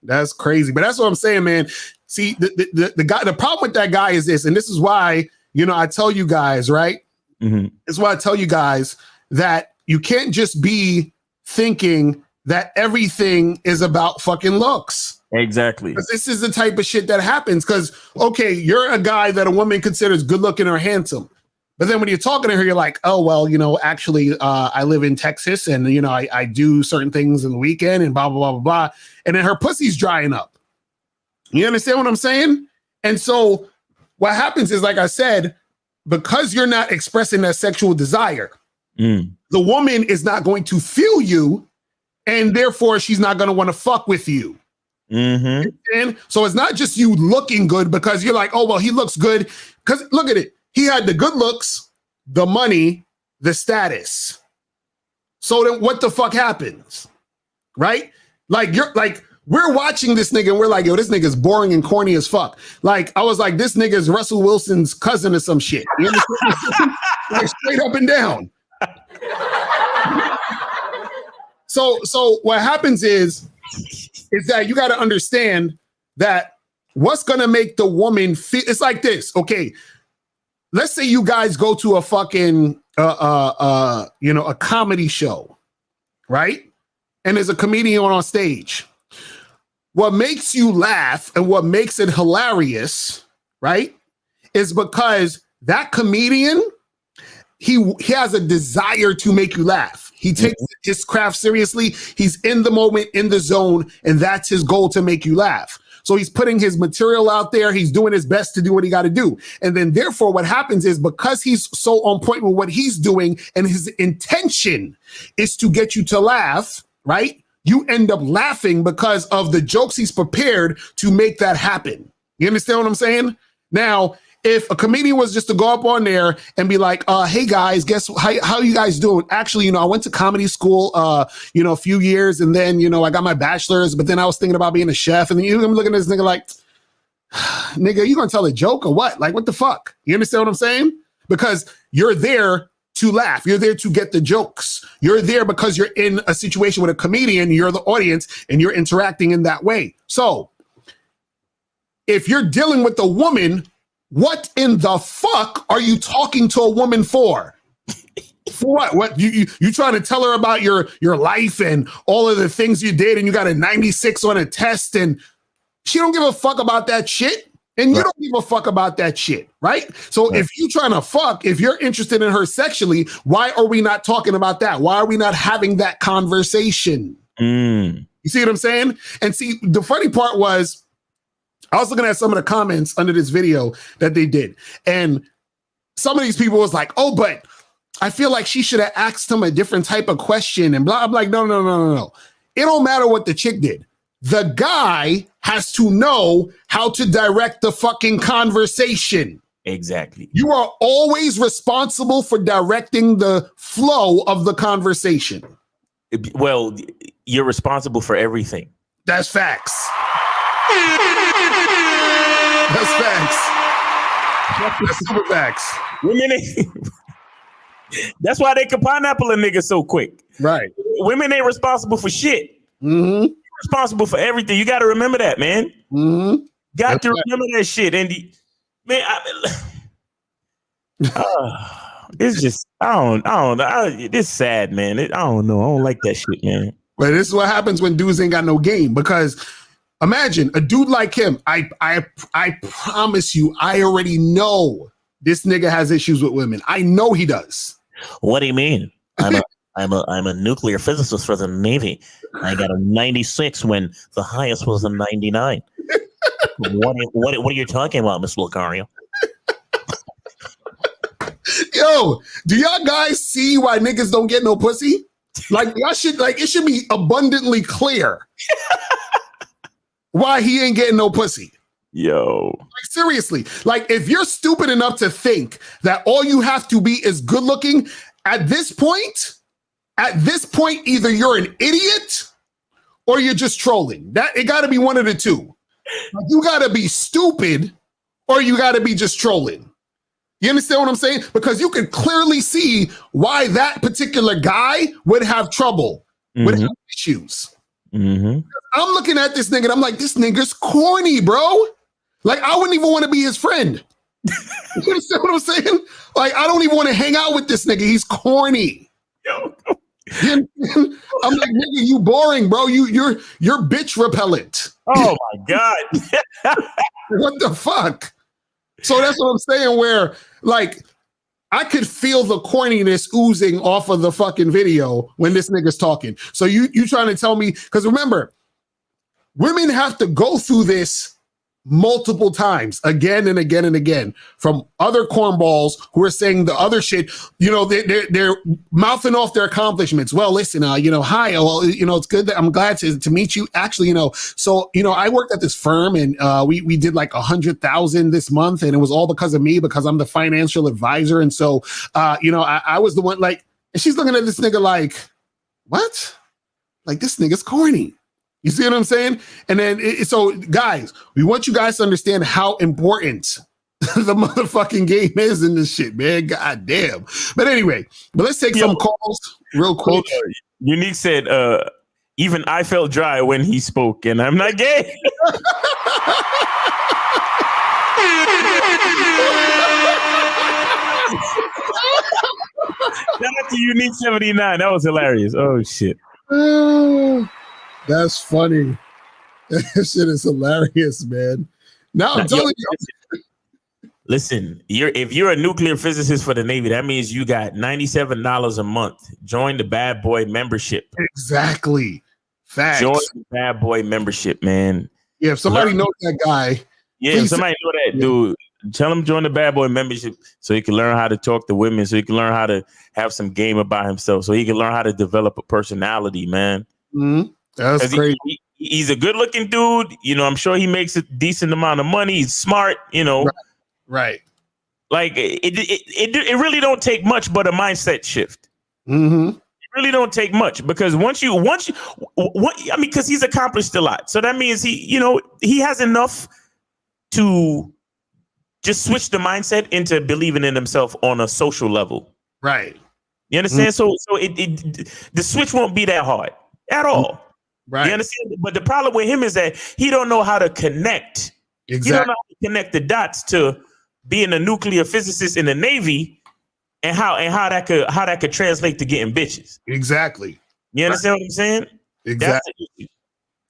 that's crazy. But that's what I'm saying, man. See, the guy. The problem with that guy is this, and this is why, you know, I tell you guys, right? It's why I tell you guys that you can't just be thinking that everything is about fucking looks. Exactly. Because this is the type of shit that happens. Because, okay, you're a guy that a woman considers good looking or handsome. But then when you're talking to her, you're like, oh, well, you know, actually, I live in Texas and, you know, I do certain things in the weekend and blah, blah, blah, blah, blah. And then her pussy's drying up. You understand what I'm saying? And so what happens is, like I said, because you're not expressing that sexual desire, the woman is not going to feel you, and therefore she's not going to want to fuck with you. And so it's not just you looking good because you're like, oh, well, he looks good. Because look at it. He had the good looks, the money, the status. So then what the fuck happens? Right? Like, you're like, we're watching this nigga and we're like, yo, this nigga's boring and corny as fuck. Like, I was like, this nigga's Russell Wilson's cousin or some shit. You understand? Like, straight up and down. So what happens is that you got to understand that what's going to make the woman feel, it's like this. Okay. Let's say you guys go to a fucking, a comedy show, right? And there's a comedian on stage. What makes you laugh and what makes it hilarious, right, is because that comedian, he has a desire to make you laugh. He takes his craft seriously. He's in the moment, in the zone, and that's his goal, to make you laugh. So he's putting his material out there. He's doing his best to do what he got to do. And then therefore what happens is, because he's so on point with what he's doing and his intention is to get you to laugh, right? You end up laughing because of the jokes he's prepared to make that happen. You understand what I'm saying? Now, if a comedian was just to go up on there and be like, hey guys, guess how you guys doing? Actually, I went to comedy school, a few years, and then, I got my bachelor's, but then I was thinking about being a chef. And then you're looking at this nigga like, nigga, you gonna tell a joke or what? Like, what the fuck? You understand what I'm saying? Because you're there to laugh. You're there to get the jokes. You're there because you're in a situation with a comedian, you're the audience, and you're interacting in that way. So if you're dealing with a woman, what in the fuck are you talking to a woman for? For what? What you trying to tell her about your life and all of the things you did, and you got a 96 on a test, and she don't give a fuck about that shit, and you don't give a fuck about that shit, right? So if you trying to fuck, if you're interested in her sexually, why are we not talking about that? Why are we not having that conversation? You see what I'm saying? And see, the funny part was, I was looking at some of the comments under this video that they did, and some of these people was like, oh, but I feel like she should have asked him a different type of question and blah. I'm like, no. It don't matter what the chick did. The guy has to know how to direct the fucking conversation. Exactly. You are always responsible for directing the flow of the conversation. Well, you're responsible for everything. That's facts. That's facts. That's super facts. That's why they can pineapple a nigga so quick. Right. Women ain't responsible for shit. Mm-hmm. You're responsible for everything. You got to remember that, man. Mm-hmm. Got to remember that shit. And it's just, I don't know. It's sad, man. I don't know. I don't like that shit, man. But this is what happens when dudes ain't got no game, because imagine a dude like him. I promise you, I already know this nigga has issues with women. I know he does. What do you mean? I'm a nuclear physicist for the Navy. I got a 96 when the highest was a 99. What are you talking about, Miss Locario? Yo, do y'all guys see why niggas don't get no pussy? Like, it should be abundantly clear why he ain't getting no pussy. Yo. Like, seriously. Like, if you're stupid enough to think that all you have to be is good looking, at this point, either you're an idiot or you're just trolling. It gotta be one of the two. Like, you gotta be stupid or you gotta be just trolling. You understand what I'm saying? Because you can clearly see why that particular guy would have trouble, would have issues. Mm-hmm. I'm looking at this nigga and I'm like, this nigga's corny, bro. Like, I wouldn't even want to be his friend. You understand what I'm saying? Like, I don't even want to hang out with this nigga. He's corny. Yo. I'm like, nigga, you boring, bro. You're bitch repellent. Oh my God. What the fuck? So that's what I'm saying, where, like, I could feel the corniness oozing off of the fucking video when this nigga's talking. So you trying to tell me, because remember, women have to go through this multiple times, again and again and again, from other cornballs who are saying the other shit. They're mouthing off their accomplishments. Well, listen, hi, well, it's good that I'm glad to meet you. Actually, so I worked at this firm and we did like 100,000 this month, and it was all because of me, because I'm the financial advisor. And so I was the one, like, and she's looking at this nigga like, what? Like, this nigga's corny. You see what I'm saying? And then, so guys, we want you guys to understand how important the motherfucking game is in this shit, man. God damn. But anyway, let's take some calls real quick. Unique said, even I felt dry when he spoke, and I'm not gay. Shout out to Unique 79. That was hilarious. Oh shit. That's funny. That shit is hilarious, man. Now I'm telling you. Listen, if you're a nuclear physicist for the Navy, that means you got $97 a month. Join the Bad Boy membership. Exactly. Facts. Join the Bad Boy membership, man. Yeah, if somebody knows that guy. Yeah, if somebody know that dude, tell him join the Bad Boy membership so he can learn how to talk to women, so he can learn how to have some game about himself, so he can learn how to develop a personality, man. Mm-hmm. That's crazy. He's a good-looking dude. You know, I'm sure he makes a decent amount of money. He's smart, you know. Right. Like it really don't take much but a mindset shift. Mm-hmm. It really don't take much because once you because he's accomplished a lot. So that means he has enough to just switch the mindset into believing in himself on a social level. Right. You understand? So the switch won't be that hard at all. Right. You understand? But the problem with him is that he don't know how to connect. Exactly. He don't know how to connect the dots to being a nuclear physicist in the Navy and how that could translate to getting bitches. Exactly. You understand what I'm saying?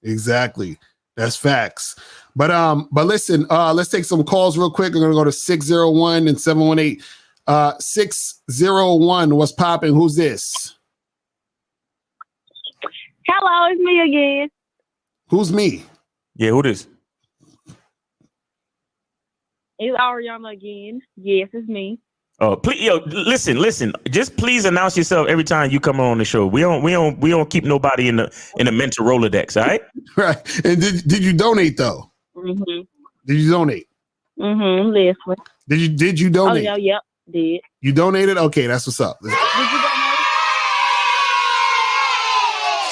Exactly. That's facts. But listen, let's take some calls real quick. We're gonna go to 601 and 718. 601, what's popping? Who's this? Hello, it's me again. Who's me? Yeah, who this? It's Ariana again. Yes, it's me. Oh, please, listen. Just please announce yourself every time you come on the show. We don't keep nobody in the mental Rolodex, all right? Right. And did you donate though? Mm-hmm. Did you donate? Mm-hmm. Listen. Did you donate? Oh, yeah, yep, did. You donated? Okay, that's what's up. Did you donate?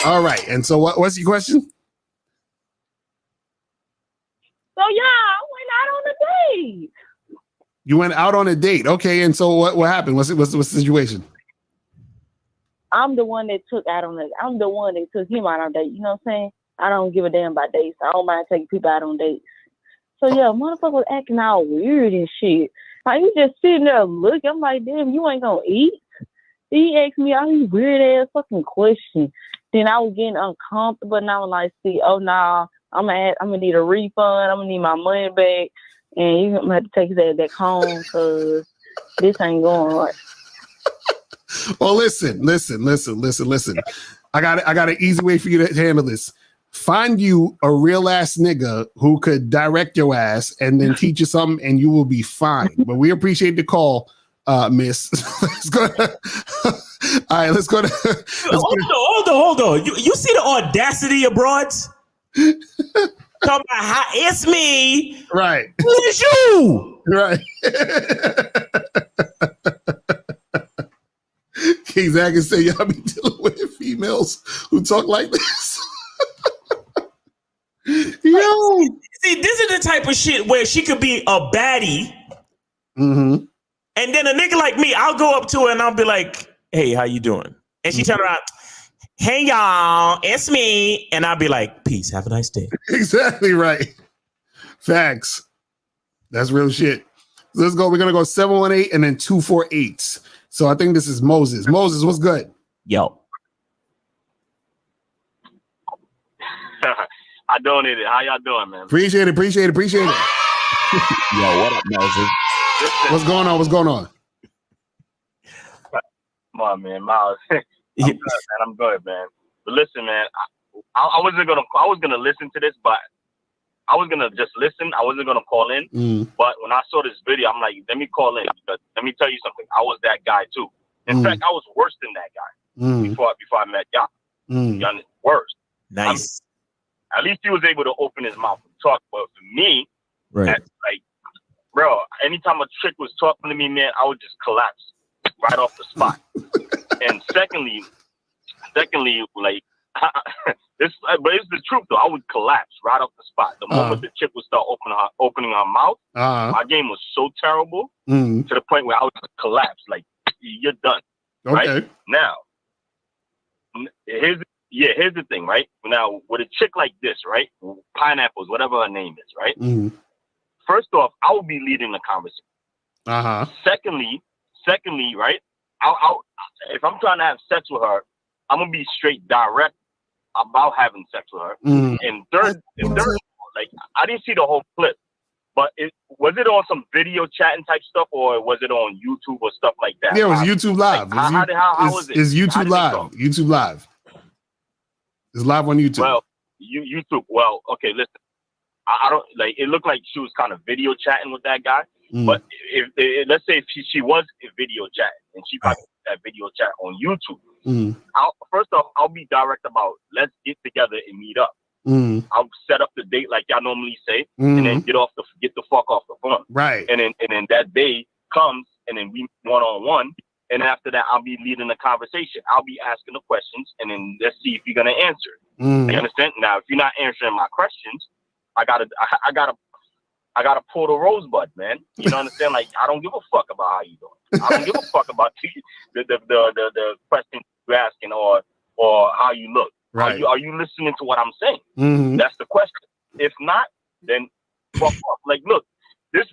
All right. And so what's your question? So yeah, I went out on a date. You went out on a date. Okay, and so what happened? What's the situation? I'm the one that took him out on a date. You know what I'm saying? I don't give a damn about dates. I don't mind taking people out on dates. So yeah, motherfucker was acting all weird and shit. Like, you just sitting there looking. I'm like, damn, you ain't gonna eat? He asked me all these weird ass fucking questions. Then I was getting uncomfortable, and I was like, nah, I'm gonna need a refund. I'm gonna need my money back, and you're gonna have to take his ass back home because this ain't going right. Well, listen. I got an easy way for you to handle this. Find you a real ass nigga who could direct your ass and then teach you something, and you will be fine. But we appreciate the call, miss. Let's go. All right, let's go to. Hold on. You see the audacity of broads? Talking about how it's me. Right. It's you. Right. King Zach can say y'all be dealing with females who talk like this. Yo. See, this is the type of shit where she could be a baddie. Mm-hmm. And then a nigga like me, I'll go up to her and I'll be like, hey, how you doing? And she turn around, hey, y'all, it's me. And I'll be like, peace, have a nice day. Exactly right. Facts. That's real shit. So let's go. We're going to go 718 and then 248. So I think this is Moses. Moses, what's good? Yo. I donated. How y'all doing, man? Appreciate it. Yo, what up, Moses? What's going on? Come on, man, Miles. I'm good, man. But listen, man, I was gonna listen to this, but I was gonna just listen. I wasn't gonna call in. But when I saw this video, I'm like, let me call in. Because let me tell you something. I was that guy too. In fact, I was worse than that guy before I met y'all. Worse. Nice. At least he was able to open his mouth and talk. But for me, right, like, bro, anytime a chick was talking to me, man, I would just collapse right off the spot. And secondly, like, but it's the truth though. I would collapse right off the spot. The moment the chick would start opening her mouth, my game was so terrible to the point where I would just collapse. Like, you're done. Okay. Right? Now, here's the thing, right? Now, with a chick like this, right? Pineapples, whatever her name is, right? First off, I will be leading the conversation. Secondly, right? If I'm trying to have sex with her, I'm gonna be straight direct about having sex with her. And third, like, I didn't see the whole clip, but was it on some video chatting type stuff, or was it on YouTube or stuff like that? Yeah, it was YouTube Live. Like, how was it? It's YouTube Live. YouTube Live. It's live on YouTube. Well, YouTube. Well, okay, listen. I don't like. It looked like she was kind of video chatting with that guy. But if let's say if she was video chatting and she probably put that video chat on YouTube, first off, I'll be direct about let's get together and meet up. I'll set up the date like y'all normally say, and then get the fuck off the phone. Right. And then that day comes, and then we one-on-one, and after that, I'll be leading the conversation. I'll be asking the questions, and then let's see if you're gonna answer. You understand? Now, if you're not answering my questions, I gotta pull the rosebud, man. You know what I'm saying? Like, I don't give a fuck about how you doing. I don't give a fuck about the questions you're asking or how you look. Right. Are you listening to what I'm saying? That's the question. If not, then fuck off. Like, look, this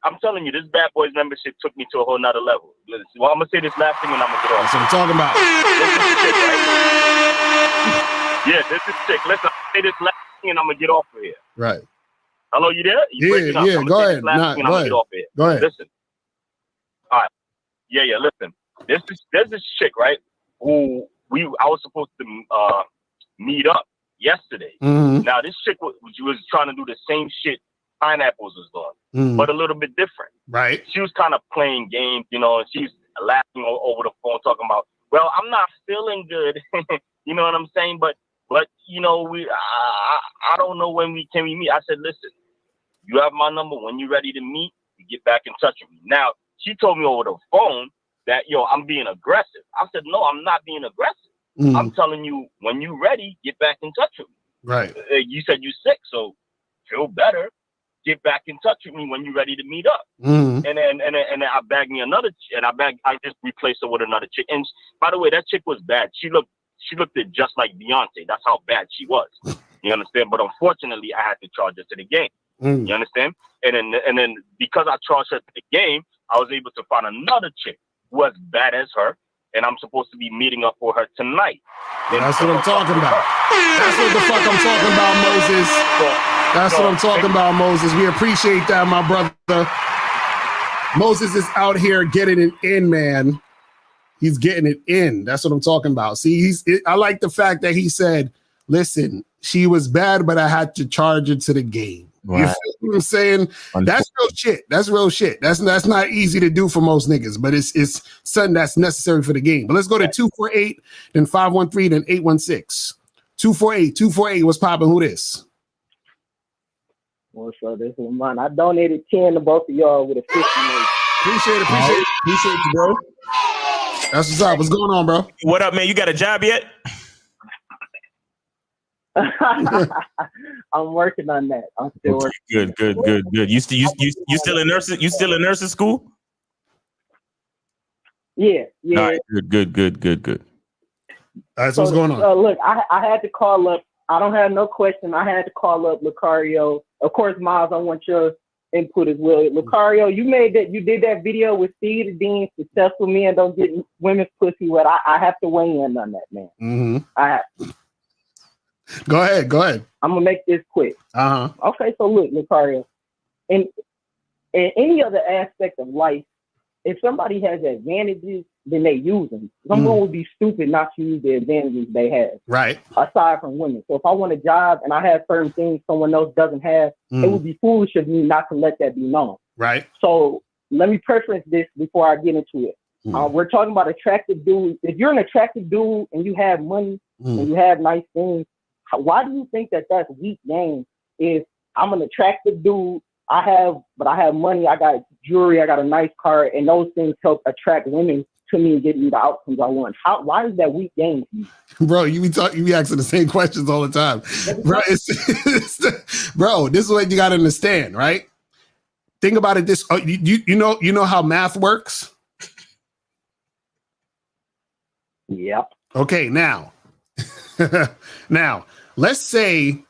I'm telling you, this Bad Boys membership took me to a whole nother level. Well, I'm gonna say this last thing and I'm gonna get off. That's what I'm talking about. This is chick, right? Yeah, this is chick. Listen, I'm gonna say this last thing and I'm gonna get off of here. Right. Hello, you there? Yeah, go ahead. Go ahead. Go ahead. Listen. All right. Yeah, listen. There's this chick, right? Who I was supposed to meet up yesterday. Now, this chick was trying to do the same shit Pineapples was doing, but a little bit different. Right. She was kind of playing games, you know, and she's laughing over the phone, talking about, well, I'm not feeling good. You know what I'm saying? But you know, I don't know when we meet. I said, listen, you have my number. When you're ready to meet, you get back in touch with me. Now, she told me over the phone that, I'm being aggressive. I said, no, I'm not being aggressive. I'm telling you, when you're ready, get back in touch with me. Right. You said you're sick, so feel better. Get back in touch with me when you're ready to meet up. And then I bagged me another, and I just replaced her with another chick. And by the way, that chick was bad. She looked at just like Beyonce. That's how bad she was. You understand? But unfortunately, I had to charge her to the game. You understand? And then because I charged her to the game, I was able to find another chick who was bad as her, and I'm supposed to be meeting up for her tonight. That's what I'm talking about. That's what the fuck I'm talking about, Moses. That's what I'm talking about, Moses. We appreciate that, my brother. Moses is out here getting it in, man. He's getting it in. That's what I'm talking about. See, I like the fact that he said, listen, she was bad, but I had to charge her to the game. Right. You feel what I'm saying? That's real shit. That's real shit. That's not easy to do for most niggas, but it's something that's necessary for the game. But let's go to 248, then 513, then 816. 248. What's popping? Who this? What's up? This is mine. I donated 10 to both of y'all with a 50. Appreciate you, bro. That's what's up. What's going on, bro? What up, man? You got a job yet? I'm working on that. I'm still working. Good. You still in nursing? You still in nursing school? Yeah. All right, good. All right, so what's going on? Look, I had to call up. I don't have no question. I had to call up Locario. Of course, Miles, I want your input as well. Locario, you did that video with Steve the Dean, successful men don't get women's pussy wet. I have to weigh in on that, man. I have to. Go ahead. I'm gonna make this quick. Okay, so look, Locario, in any other aspect of life, if somebody has advantages, then they use them. Someone would be stupid not to use the advantages they have. Right. Aside from women. So if I want a job and I have certain things someone else doesn't have, it would be foolish of me not to let that be known. Right. So let me preference this before I get into it. We're talking about attractive dudes. If you're an attractive dude and you have money and you have nice things, why do you think that that's weak game? If I'm an attractive dude, I have money, I got jewelry, I got a nice car, and those things help attract women to me and get me the outcomes I want. Why is that weak game? Bro, you be asking the same questions all the time. Bro, bro, this is what you got to understand, right? Think about it this, you know how math works? Yep. Okay, now, let's say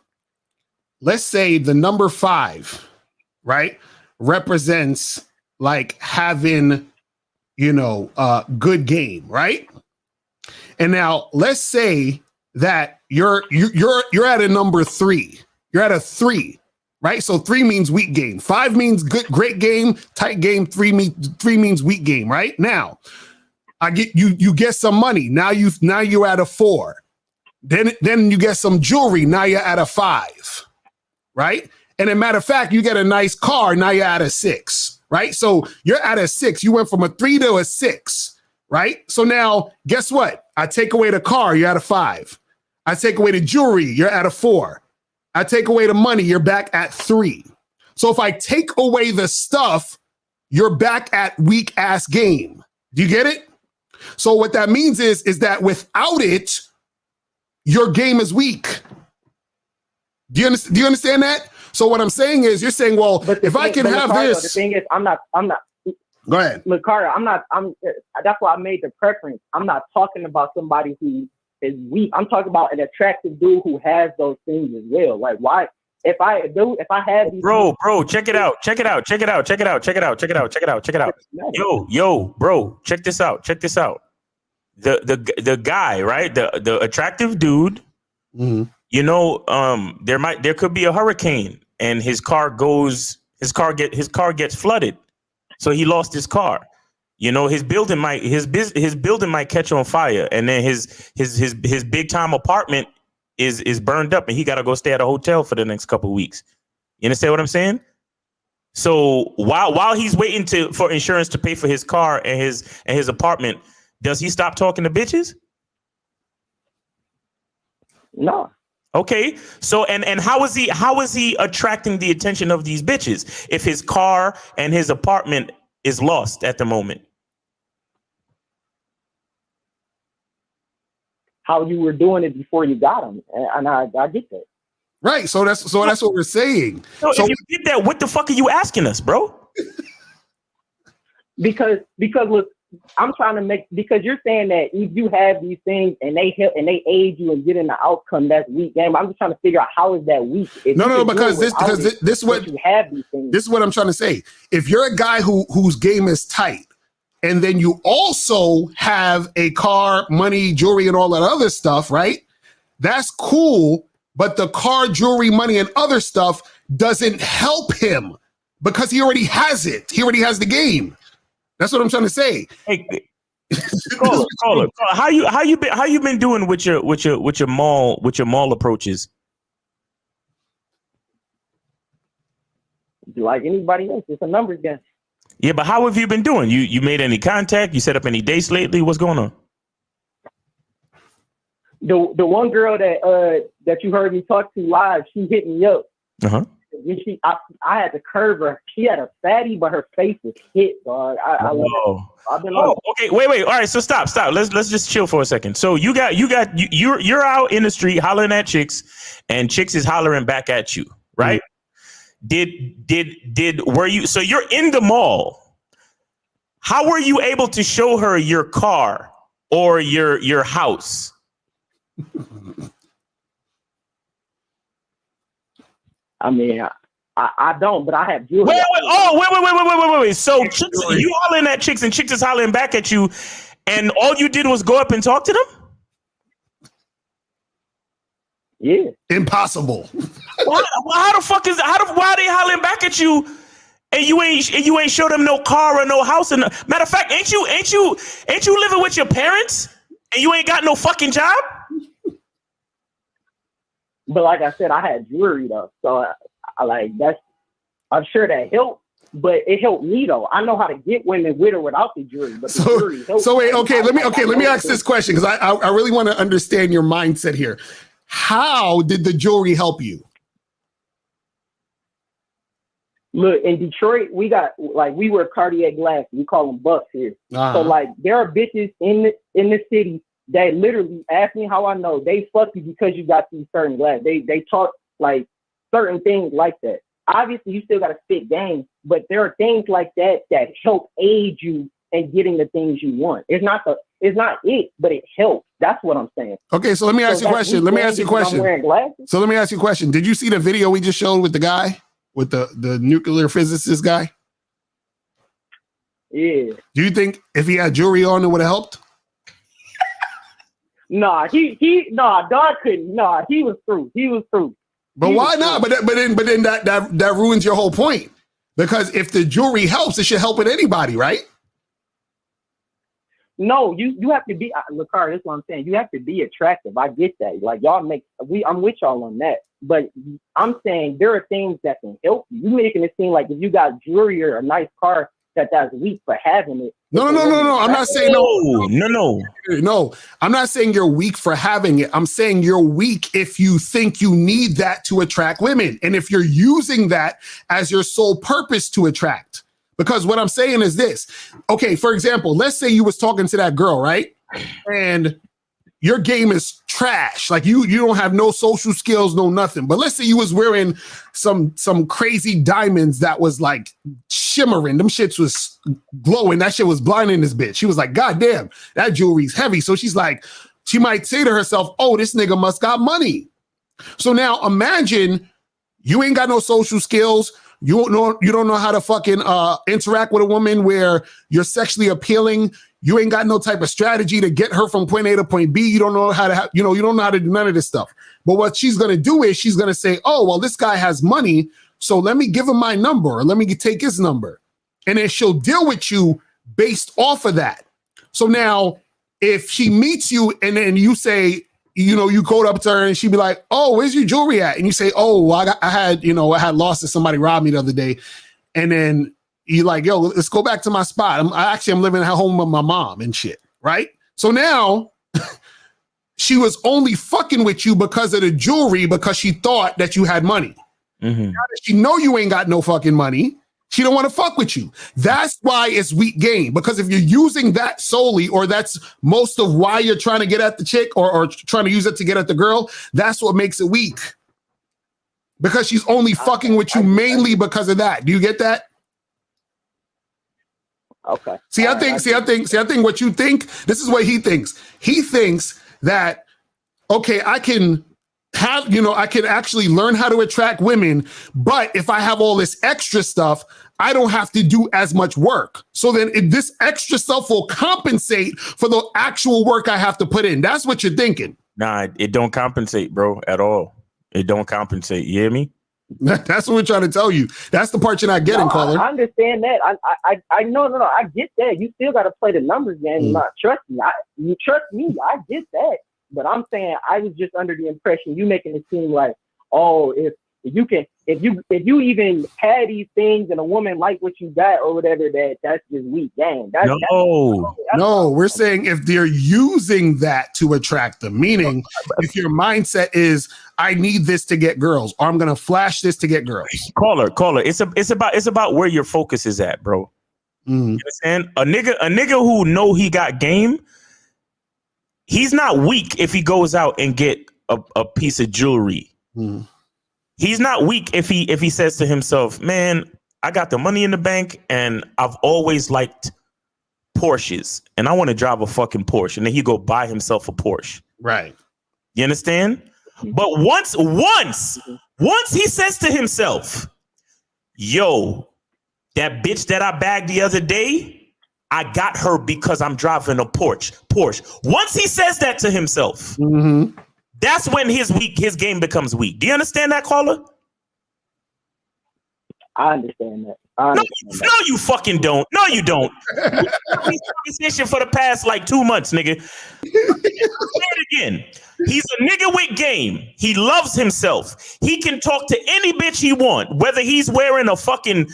the number 5, right, represents like having, good game, right? And now let's say that you're at a number 3. You're at a 3, right? So 3 means weak game. 5 means good, great game, tight game. 3 means weak game, right? Now, I get you get some money. Now you're at a 4. Then you get some jewelry. Now you're at a 5, right? And a matter of fact, you get a nice car. Now you're at a 6, right? So you're at a 6. You went from a 3 to a 6, right? So now guess what? I take away the car. You're at a 5. I take away the jewelry. You're at a 4. I take away the money. You're back at 3. So if I take away the stuff, you're back at weak ass game. Do you get it? So what that means is that without it, your game is weak. Do you understand that? So what I'm saying is, you're saying, well, if I can have this. The thing is, I'm not. Go ahead, Locario. That's why I made the preference. I'm not talking about somebody who is weak. I'm talking about an attractive dude who has those things as well. Like, why? If I had these, bro, check it out. Yo, bro, check this out. The guy, right? The attractive dude. Mm-hmm. There could be a hurricane and his car gets flooded, so he lost his car. His building might catch on fire, and then his big time apartment is burned up, and he got to go stay at a hotel for the next couple of weeks. You understand what I'm saying? So while he's waiting for insurance to pay for his car and his apartment, does he stop talking to bitches? No. Okay. So and how is he attracting the attention of these bitches if his car and his apartment is lost at the moment? How you were doing it before you got him, and I get that. Right. So that's what we're saying. So if you did that, what the fuck are you asking us, bro? Because look, I'm trying to because you're saying that if you have these things and they help and they aid you in getting the outcome, that's weak game. I'm just trying to figure out how is that weak. Because this is what you have these things. This is what I'm trying to say. If you're a guy whose game is tight, and then you also have a car, money, jewelry, and all that other stuff, right? That's cool, but the car, jewelry, money, and other stuff doesn't help him because he already has it. He already has the game. That's what I'm trying to say. Hey, caller, how you been doing with your mall approaches? Like anybody else, it's a numbers game. Yeah, but how have you been doing? You made any contact? You set up any dates lately? What's going on? The one girl that you heard me talk to live, she hit me up. Uh-huh. I had to curve her. She had a fatty, but her face was hit, dog. Okay. Wait. All right. So stop. Let's just chill for a second. So you're out in the street hollering at chicks, and chicks is hollering back at you, right? Mm-hmm. So you're in the mall. How were you able to show her your car or your house? I mean, I don't, but I have jewelry. Wait. So chicks, you hollering at chicks and chicks is hollering back at you, and all you did was go up and talk to them? Yeah. Impossible. Why are they hollering back at you and you ain't show them no car or no house? And matter of fact, ain't you living with your parents and you ain't got no fucking job? But like I said, I had jewelry though, so I'm sure that helped. But it helped me though. I know how to get women with or without the jewelry. But the jewelry helped. So wait, let me ask this question because I really want to understand your mindset here. How did the jewelry help you? Look, in Detroit, we wear cardiac glasses. We call them bucks here. So like, there are bitches in the city that literally ask me how I know. They fuck you because you got these certain glasses. They talk like certain things like that. Obviously, you still got to spit game, but there are things like that that help aid you in getting the things you want. It's not it, but it helps. That's what I'm saying. Okay, so let me ask you a question. Let me ask you a question. So let me ask you a question. Did you see the video we just showed with the guy, with the nuclear physicist guy? Yeah. Do you think if he had jewelry on, it would have helped? Dog couldn't. Nah, he was through. But why not? But then that ruins your whole point. Because if the jewelry helps, it should help with anybody, right? No, you have to be, Locario, that's what I'm saying. You have to be attractive. I get that. Like, I'm with y'all on that. But I'm saying there are things that can help you. You making it seem like if you got jewelry or a nice car, that's weak for having it. No. I'm not saying no. I'm not saying you're weak for having it. I'm saying you're weak if you think you need that to attract women. And if you're using that as your sole purpose to attract. Because what I'm saying is this. Okay, for example, let's say you was talking to that girl, right? And your game is trash. Like you don't have no social skills, no nothing. But let's say you was wearing some crazy diamonds that was like shimmering. Them shits was glowing. That shit was blinding this bitch. She was like, God damn, that jewelry's heavy. So she's like, she might say to herself, oh, this nigga must got money. So now imagine you ain't got no social skills. You don't know how to fucking interact with a woman where you're sexually appealing. You ain't got no type of strategy to get her from point A to point B. You don't know how to, you don't know how to do none of this stuff. But what she's going to do is she's going to say, oh, well, this guy has money. So let me give him my number or let me take his number. And then she'll deal with you based off of that. So now if she meets you and then you say, you go up to her and she'd be like, oh, where's your jewelry at? And you say, oh, well, I had lost it. Somebody robbed me the other day. And then you're like, yo, let's go back to my spot. I'm living at home with my mom and shit. Right. So now she was only fucking with you because of the jewelry, because she thought that you had money. Mm-hmm. Now that she know you ain't got no fucking money, she don't want to fuck with you. That's why it's weak game. Because if you're using that solely, or that's most of why you're trying to get at the chick or trying to use it to get at the girl, that's what makes it weak. Because she's only fucking with you mainly because of that. Do you get that? Okay. I think what you think, this is what he thinks. He thinks that, okay, I can actually learn how to attract women, but if I have all this extra stuff, I don't have to do as much work. So then this extra stuff will compensate for the actual work I have to put in. That's what you're thinking. Nah, it don't compensate, bro, at all. It don't compensate. You hear me? That's what we're trying to tell you. That's the part you're not getting, caller. I understand that. I no. I get that. You still got to play the numbers game. Not trust me. You trust me. I get that. But I'm saying I was just under the impression you making it seem like, oh, if you even had these things and a woman like what you got or whatever, that's just weak game. No, we're saying if they're using that to attract them, meaning if your mindset is I need this to get girls, or I'm gonna flash this to get girls. Caller. It's about where your focus is at, bro. You understand? A nigga who know he got game. He's not weak if he goes out and get a piece of jewelry. He's not weak if he says to himself, man, I got the money in the bank and I've always liked Porsches and I want to drive a fucking Porsche. And then he go buy himself a Porsche. Right. You understand? But once he says to himself, yo, that bitch that I bagged the other day, I got her because I'm driving a Porsche. Once he says that to himself, that's when his game becomes weak. Do you understand that, caller? I understand that. No, you fucking don't. No, you don't. This conversation for the past 2 months, nigga. Say it again. He's a nigga with game. He loves himself. He can talk to any bitch he want, whether he's wearing a fucking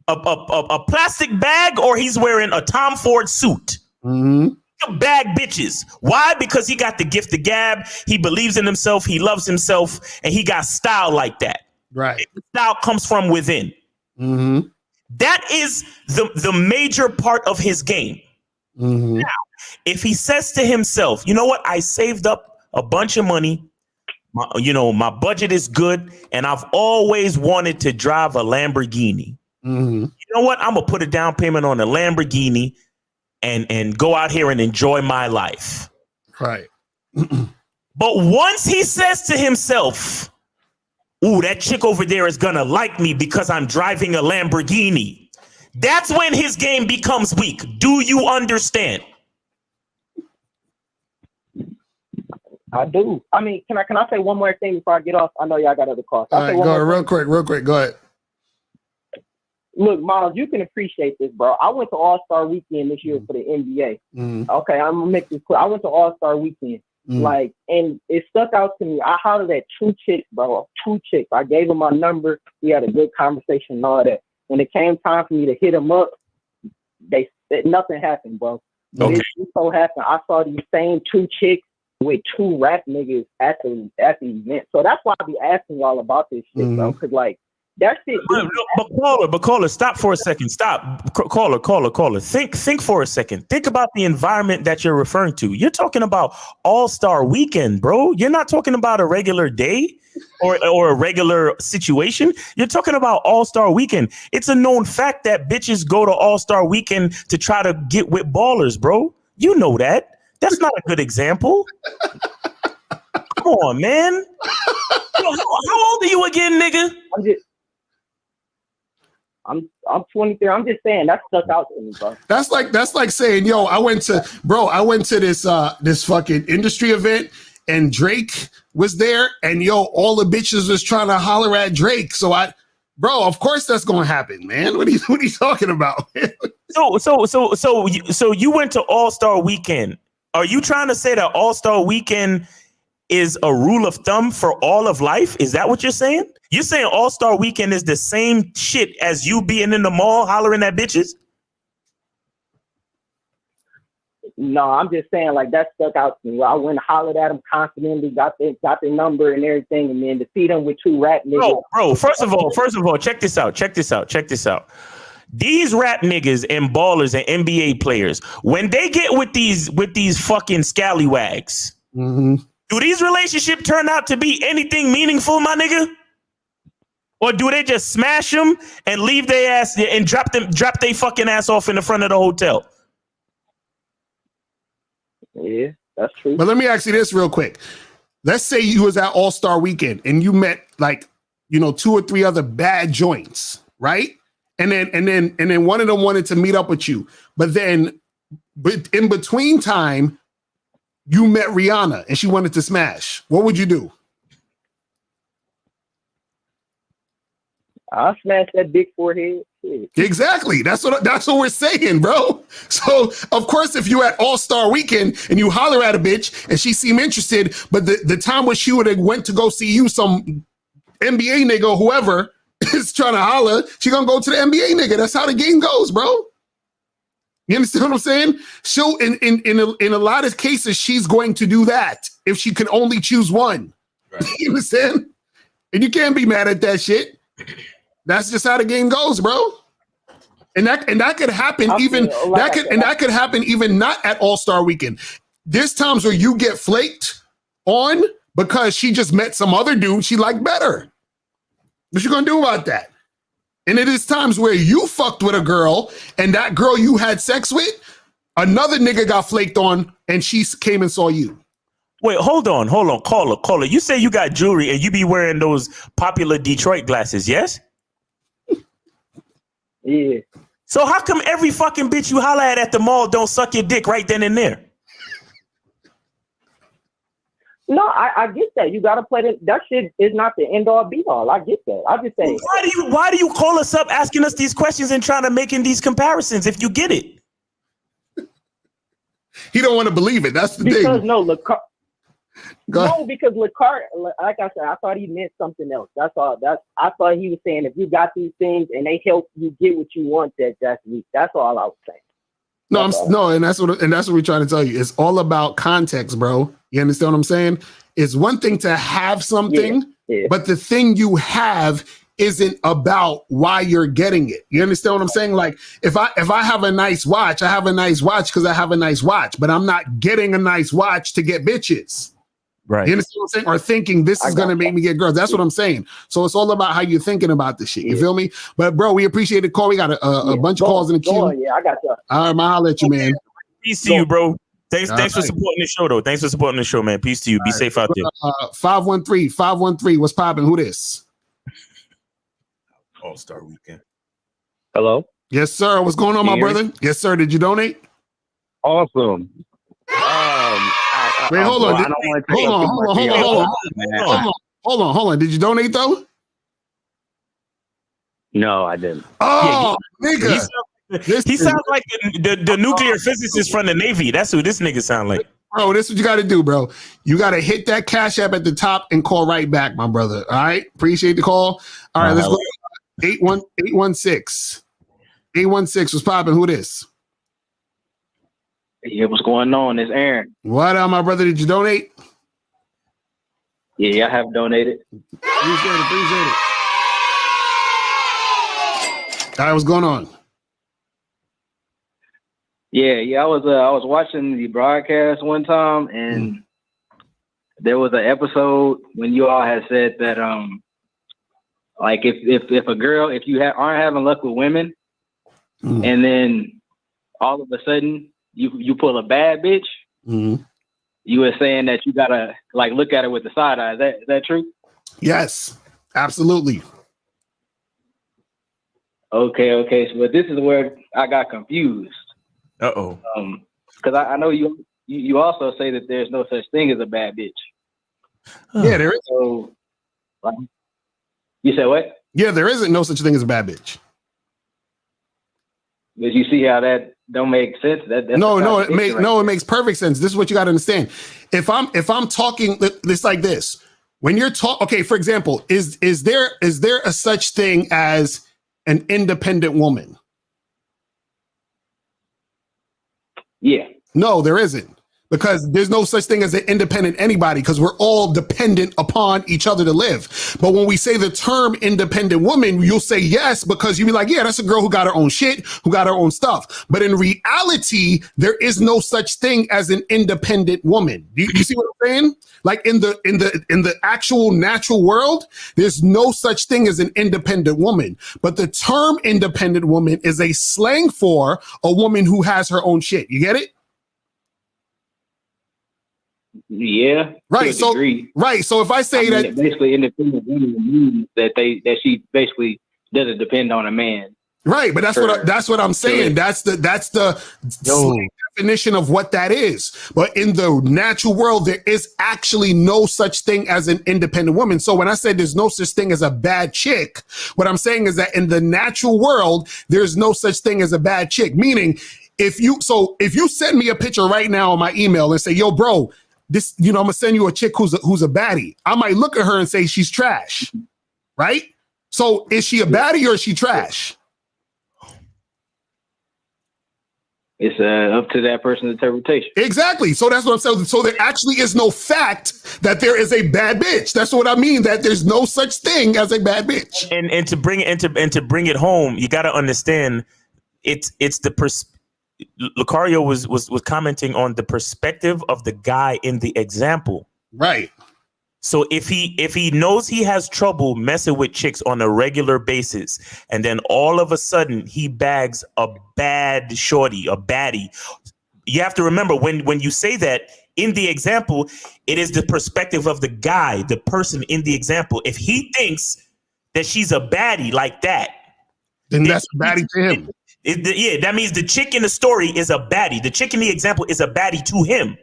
a plastic bag or he's wearing a Tom Ford suit. Bag bitches. Why? Because he got the gift of gab. He believes in himself. He loves himself, and he got style like that. Right. The style comes from within. Mm-hmm. That is the major part of his game. Mm-hmm. Now, if he says to himself, you know what, I saved up a bunch of money, my budget is good, and I've always wanted to drive a Lamborghini. Mm-hmm. You know what, I'm gonna put a down payment on a Lamborghini and go out here and enjoy my life. Right. But once he says to himself, ooh, that chick over there is gonna like me because I'm driving a Lamborghini, that's when his game becomes weak. Do you understand? I do. I mean, can I say one more thing before I get off? I know y'all got other calls. All right, go ahead, real quick. Go ahead. Look, Miles, you can appreciate this, bro. I went to All-Star Weekend this year for the NBA. Mm-hmm. Okay, I'm gonna make this clear. I went to All-Star Weekend. Mm. And it stuck out to me. I hollered at 2 chicks, bro. 2 chicks. I gave them my number. We had a good conversation and all that. When it came time for me to hit them up, nothing happened, bro. Okay. It just so happened I saw these same 2 chicks with 2 rap niggas at the event. So that's why I be asking y'all about this shit, bro. Because that shit. But caller, stop for a second. Stop. Caller. Think for a second. Think about the environment that you're referring to. You're talking about All-Star Weekend, bro. You're not talking about a regular day or a regular situation. You're talking about All-Star Weekend. It's a known fact that bitches go to All-Star Weekend to try to get with ballers, bro. You know that. That's not a good example. Come on, man. How old are you again, nigga? I'm 23. I'm just saying that stuck out to me, bro. That's like saying, yo, I went to this fucking industry event and Drake was there, and yo, all the bitches was trying to holler at Drake. So bro, of course that's gonna happen, man. What are you talking about? So you went to All-Star Weekend. Are you trying to say that All-Star Weekend is a rule of thumb for all of life? Is that what you're saying? You're saying All-Star Weekend is the same shit as you being in the mall hollering at bitches? No, I'm just saying that stuck out to me. I went and hollered at them constantly, got their number and everything, and then to see them with 2 rap niggas. Bro, first of all, check this out. These rap niggas and ballers and NBA players, when they get with these fucking scallywags, do these relationships turn out to be anything meaningful, my nigga? Or do they just smash them and leave their ass and drop their fucking ass off in the front of the hotel? Yeah, that's true. But let me ask you this real quick. Let's say you was at All-Star Weekend and you met 2 or 3 other bad joints, right? And then one of them wanted to meet up with you. But in between time, you met Rihanna and she wanted to smash. What would you do? I'll smash that big forehead. Shit. Exactly. That's what we're saying, bro. So of course, if you at All-Star Weekend and you holler at a bitch and she seem interested, but the time when she would have went to go see you, some NBA nigga or whoever is trying to holler, she gonna go to the NBA nigga. That's how the game goes, bro. You understand what I'm saying? So in a lot of cases, she's going to do that if she can only choose one. Right. You understand? And you can't be mad at that shit. That's just how the game goes, bro. And that could happen that could happen even not at All-Star Weekend. There's times where you get flaked on because she just met some other dude she liked better. What you gonna do about that? And it is times where you fucked with a girl and that girl you had sex with, another nigga got flaked on and she came and saw you. Wait, hold on. Caller. You say you got jewelry and you be wearing those popular Detroit glasses, yes? Yeah. So how come every fucking bitch you holler at the mall don't suck your dick right then and there? No, I get that. You gotta play that shit is not the end all be all. I get that. I just say why do you call us up asking us these questions and trying to making these comparisons if you get it? He don't want to believe it. That's the thing. Because Locario, like I said, I thought he meant something else. That's all. I thought he was saying if you got these things and they help you get what you want, that's weak. That's all I was saying. And that's what we're trying to tell you. It's all about context, bro. You understand what I'm saying? It's one thing to have something, but the thing you have isn't about why you're getting it. You understand what I'm saying? Like if I have a nice watch, I have a nice watch because I have a nice watch, but I'm not getting a nice watch to get bitches. Right. You understand what I'm saying? Or thinking this is going to make me get girls. That's what I'm saying. So it's all about how you're thinking about this shit. You feel me? But bro, we appreciate the call. We got a bunch of calls in the queue. Yeah, I got you. All right, man, I'll let you, man. Peace to you, bro. Thanks All for right. supporting the show, though. Thanks for supporting the show, man. Peace to you. Be safe out there. 513. What's popping? Who this? All-Star Weekend. Hello? Yes, sir. What's going on, my brother? Yes, sir. Did you donate? Awesome. Wait, hold on. Hold on. Did you donate though? No, I didn't. Oh, nigga. He sounds like the nuclear physicist from the Navy. That's who this nigga sound like. Bro, this is what you got to do, bro. You got to hit that Cash App at the top and call right back, my brother. All right? Appreciate the call. All right, let's go. 816. 816 was popping. Who this? Yeah, what's going on? It's Aaron. What up, my brother? Did you donate? Yeah, I have donated. Appreciate it. All right, what's going on? Yeah, I was watching the broadcast one time, and there was an episode when you all had said that like if a girl, if you aren't having luck with women, and then all of a sudden you pull a bad bitch, you were saying that you gotta like look at her with the side eye. Is that true? Yes, absolutely. Okay. So, but this is where I got confused. Uh-oh. Because I know you also say that there's no such thing as a bad bitch. Yeah, there is. So, like, you said what? Yeah, there isn't no such thing as a bad bitch. Did you see how that don't make sense? It makes perfect sense. This is what you got to understand. If I'm talking, it's like this. When you're talking, okay, for example, is there a such thing as an independent woman? Yeah. No, there isn't. Because there's no such thing as an independent anybody, because we're all dependent upon each other to live. But when we say the term independent woman, you'll say yes, because you'll be like, yeah, that's a girl who got her own shit, who got her own stuff. But in reality, there is no such thing as an independent woman. You see what I'm saying? Like in the actual natural world, there's no such thing as an independent woman. But the term independent woman is a slang for a woman who has her own shit. You get it? Yeah. Right. So if I say that basically independent women means that she basically doesn't depend on a man. Right, but that's what I'm saying. That's the definition of what that is. But in the natural world, there is actually no such thing as an independent woman. So when I said there's no such thing as a bad chick, what I'm saying is that in the natural world, there's no such thing as a bad chick. Meaning, if you send me a picture right now on my email and say, yo, bro, this, I'm gonna send you a chick who's a baddie. I might look at her and say she's trash, right? So is she a baddie or is she trash? It's up to that person's interpretation. Exactly. So that's what I'm saying. So there actually is no fact that there is a bad bitch. That's what I mean. That there's no such thing as a bad bitch. And to bring it home, you got to understand it's the Locario was commenting on the perspective of the guy in the example. Right. So if he knows he has trouble messing with chicks on a regular basis, and then all of a sudden he bags a bad shorty, a baddie, you have to remember when you say that in the example, it is the perspective of the guy, the person in the example. If he thinks that she's a baddie like that, then that's a baddie to him. That means the chick in the story is a baddie. The chick in the example is a baddie to him.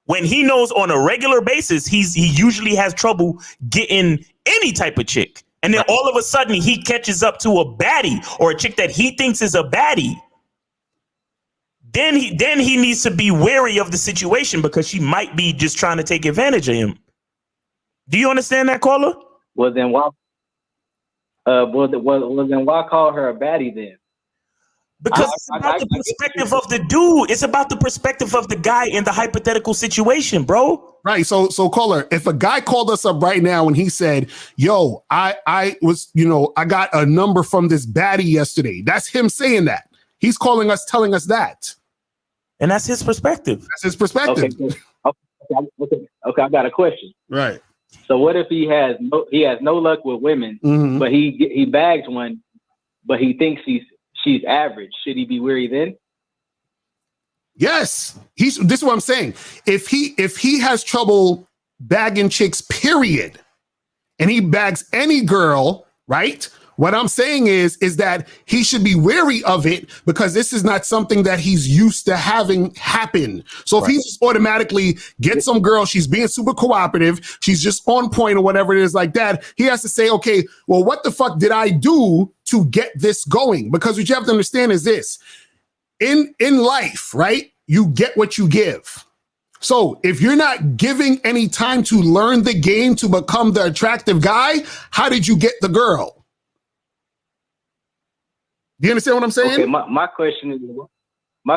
When he knows on a regular basis, he usually has trouble getting any type of chick. And then all of a sudden he catches up to a baddie or a chick that he thinks is a baddie. Then he needs to be wary of the situation because she might be just trying to take advantage of him. Do you understand that, caller? Well, then why call her a baddie then? Because it's about the perspective of the dude. It's about the perspective of the guy in the hypothetical situation, bro. Right. So caller, if a guy called us up right now and he said, yo, I was, I got a number from this baddie yesterday. That's him saying that. He's calling us, telling us that. And that's his perspective. That's his perspective. Okay, I got a question. Right. So what if he has no luck with women, but he bags one, but he thinks she's average? Should he be weary then? Yes. This is what I'm saying. If he has trouble bagging chicks, period, and he bags any girl, right? What I'm saying is that he should be wary of it because this is not something that he's used to having happen. So if he just automatically gets some girl, she's being super cooperative, she's just on point or whatever it is like that, he has to say, okay, well, what the fuck did I do to get this going? Because what you have to understand is this. In life, right? You get what you give. So if you're not giving any time to learn the game to become the attractive guy, how did you get the girl? Do you understand what I'm saying? Okay, my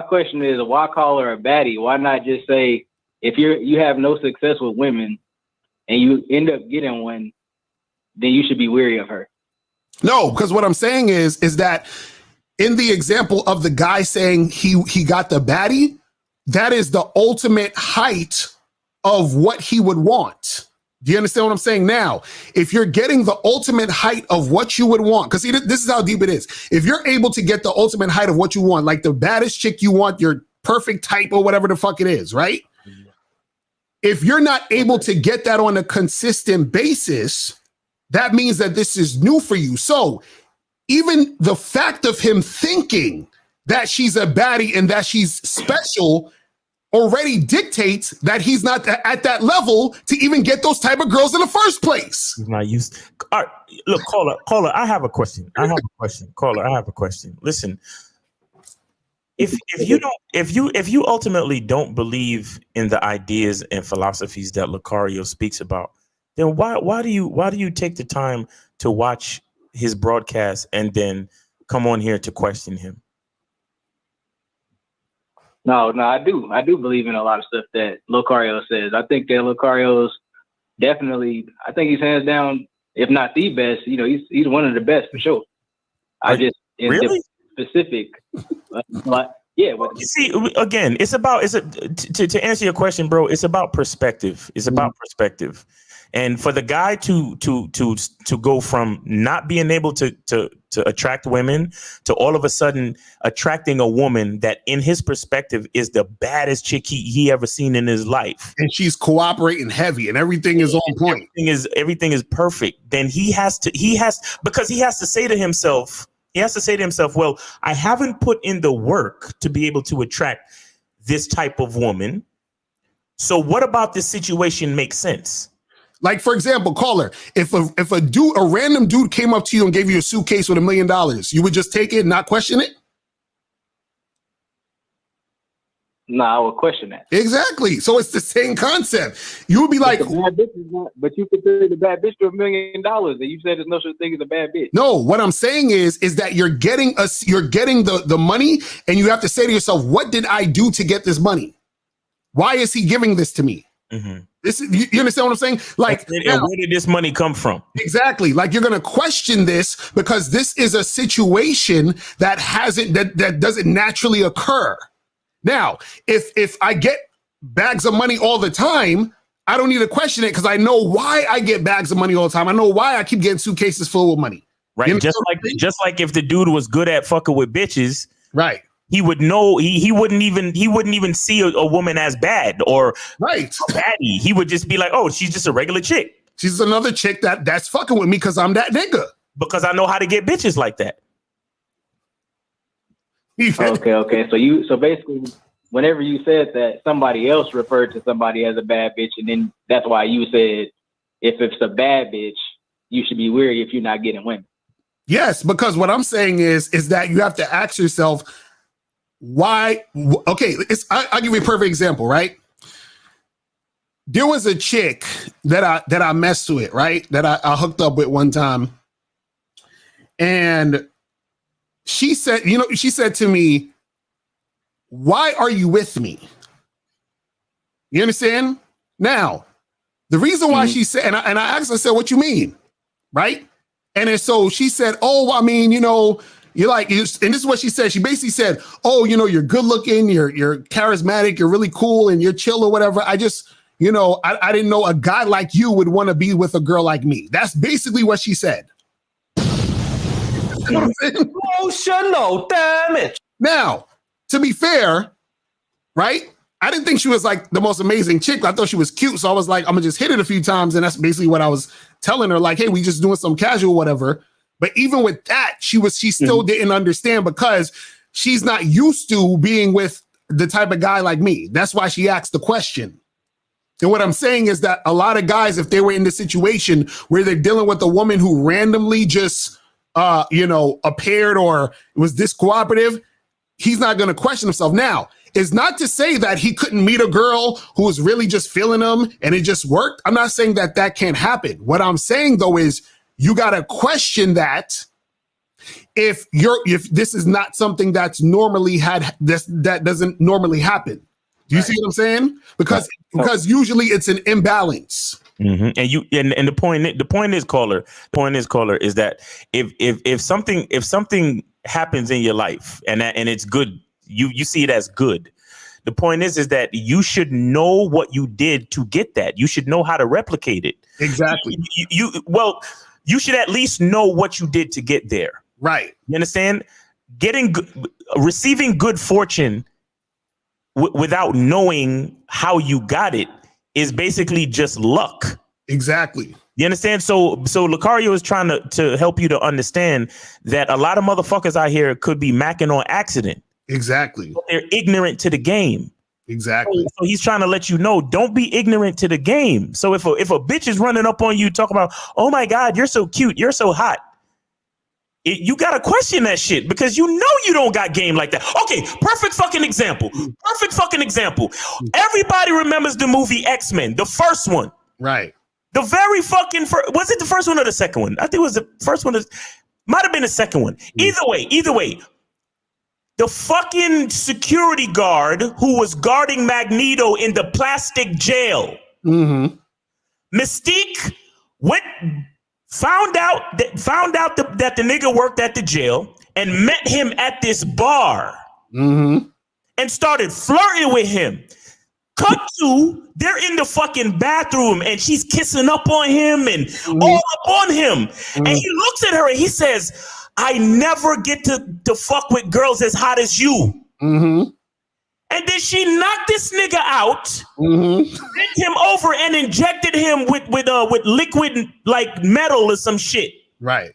question is why call her a baddie? Why not just say if you have no success with women and you end up getting one, then you should be wary of her? No, because what I'm saying is that in the example of the guy saying he got the baddie, that is the ultimate height of what he would want. Do you understand what I'm saying? Now, if you're getting the ultimate height of what you would want, because see, this is how deep it is. If you're able to get the ultimate height of what you want, like the baddest chick you want, your perfect type or whatever the fuck it is, right? If you're not able to get that on a consistent basis, that means that this is new for you. So even the fact of him thinking that she's a baddie and that she's special already dictates that he's not at that level to even get those type of girls in the first place. He's not used. All right, look, caller, I have a question. Caller, I have a question. Listen, if you ultimately don't believe in the ideas and philosophies that Locario speaks about, then why do you take the time to watch his broadcast and then come on here to question him? No, I do believe in a lot of stuff that Locario says. I think that Locario's definitely, I think he's hands down, if not the best, he's one of the best for sure. Really? Specific, but yeah. But you see, again, to answer your question, bro. It's about perspective. It's about perspective. And for the guy to go from not being able to attract women to all of a sudden attracting a woman that in his perspective is the baddest chick he ever seen in his life. And she's cooperating heavy and everything is on point. Everything is perfect. Then he has to say to himself, well, I haven't put in the work to be able to attract this type of woman. So what about this situation makes sense? Like, for example, caller, if a random dude came up to you and gave you a suitcase with $1 million, you would just take it and not question it? No, I would question that. Exactly. So it's the same concept. You would be like, but you consider the bad bitch to $1 million, and you said there's no such thing as a bad bitch. No, what I'm saying is that you're getting the money, and you have to say to yourself, what did I do to get this money? Why is he giving this to me? Mm-hmm. You understand what I'm saying? Like, and where did this money come from? Exactly. Like, you're going to question this because this is a situation that doesn't naturally occur. Now, if I get bags of money all the time, I don't need to question it because I know why I get bags of money all the time. I know why I keep getting suitcases full of money. Right. Just like if the dude was good at fucking with bitches, right? He would know. He wouldn't even see a woman as bad or right a baddie. He would just be like, oh, she's just a regular chick. She's another chick that's fucking with me because I'm that nigga. Because I know how to get bitches like that. Okay. So basically, whenever you said that, somebody else referred to somebody as a bad bitch, and then that's why you said if it's a bad bitch, you should be wary if you're not getting women. Yes, because what I'm saying is that you have to ask yourself why. Okay, I'll give you a perfect example, right? There was a chick that I messed with, right? That I hooked up with one time, and she said, she said to me, why are you with me? You understand? Now, the reason why she said, and I asked her, I said, what you mean? Right? And then so she said, oh, I mean, you're like, and this is what she said. She basically said, oh, you're good looking, you're charismatic, you're really cool, and you're chill or whatever. I just, I didn't know a guy like you would want to be with a girl like me. That's basically what she said. Emotional damage. Now, to be fair, right? I didn't think she was like the most amazing chick. I thought she was cute. So I was like, I'm gonna just hit it a few times. And that's basically what I was telling her. Like, hey, we just doing some casual, whatever. But even with that, she still didn't understand because she's not used to being with the type of guy like me. That's why she asked the question. And what I'm saying is that a lot of guys, if they were in the situation where they're dealing with a woman who randomly just, appeared or was this cooperative, he's not going to question himself. Now, it's not to say that he couldn't meet a girl who was really just feeling him and it just worked. I'm not saying that can't happen. What I'm saying, though, is you got to question that if this is not something that's normally that doesn't normally happen. Do you see what I'm saying? Because usually it's an imbalance. Mm-hmm. And the point is, caller, is that if something happens in your life and it's good, you see it as good. The point is that you should know what you did to get that. You should know how to replicate it. Exactly. You should at least know what you did to get there. Right. You understand? Receiving good fortune without knowing how you got it is basically just luck. Exactly. You understand? So Locario is trying to help you to understand that a lot of motherfuckers out here could be macking on accident. Exactly. But they're ignorant to the game. Exactly. So he's trying to let you know, don't be ignorant to the game. So if a bitch is running up on you talking about, oh my God, you're so cute, you're so hot, you got to question that shit because you don't got game like that. Okay, perfect fucking example. Everybody remembers the movie X-Men, the first one. Right. The very fucking first. Was it the first one or the second one? I think it was the first one. Might have been the second one. Either way. The fucking security guard who was guarding Magneto in the plastic jail. Mm-hmm. Mystique found out that the nigga worked at the jail and met him at this bar and started flirting with him. Cut to, they're in the fucking bathroom and she's kissing up on him and all up on him. And he looks at her and he says, I never get to fuck with girls as hot as you. And then she knocked this nigga out, bent him over and injected him with liquid like metal or some shit. Right.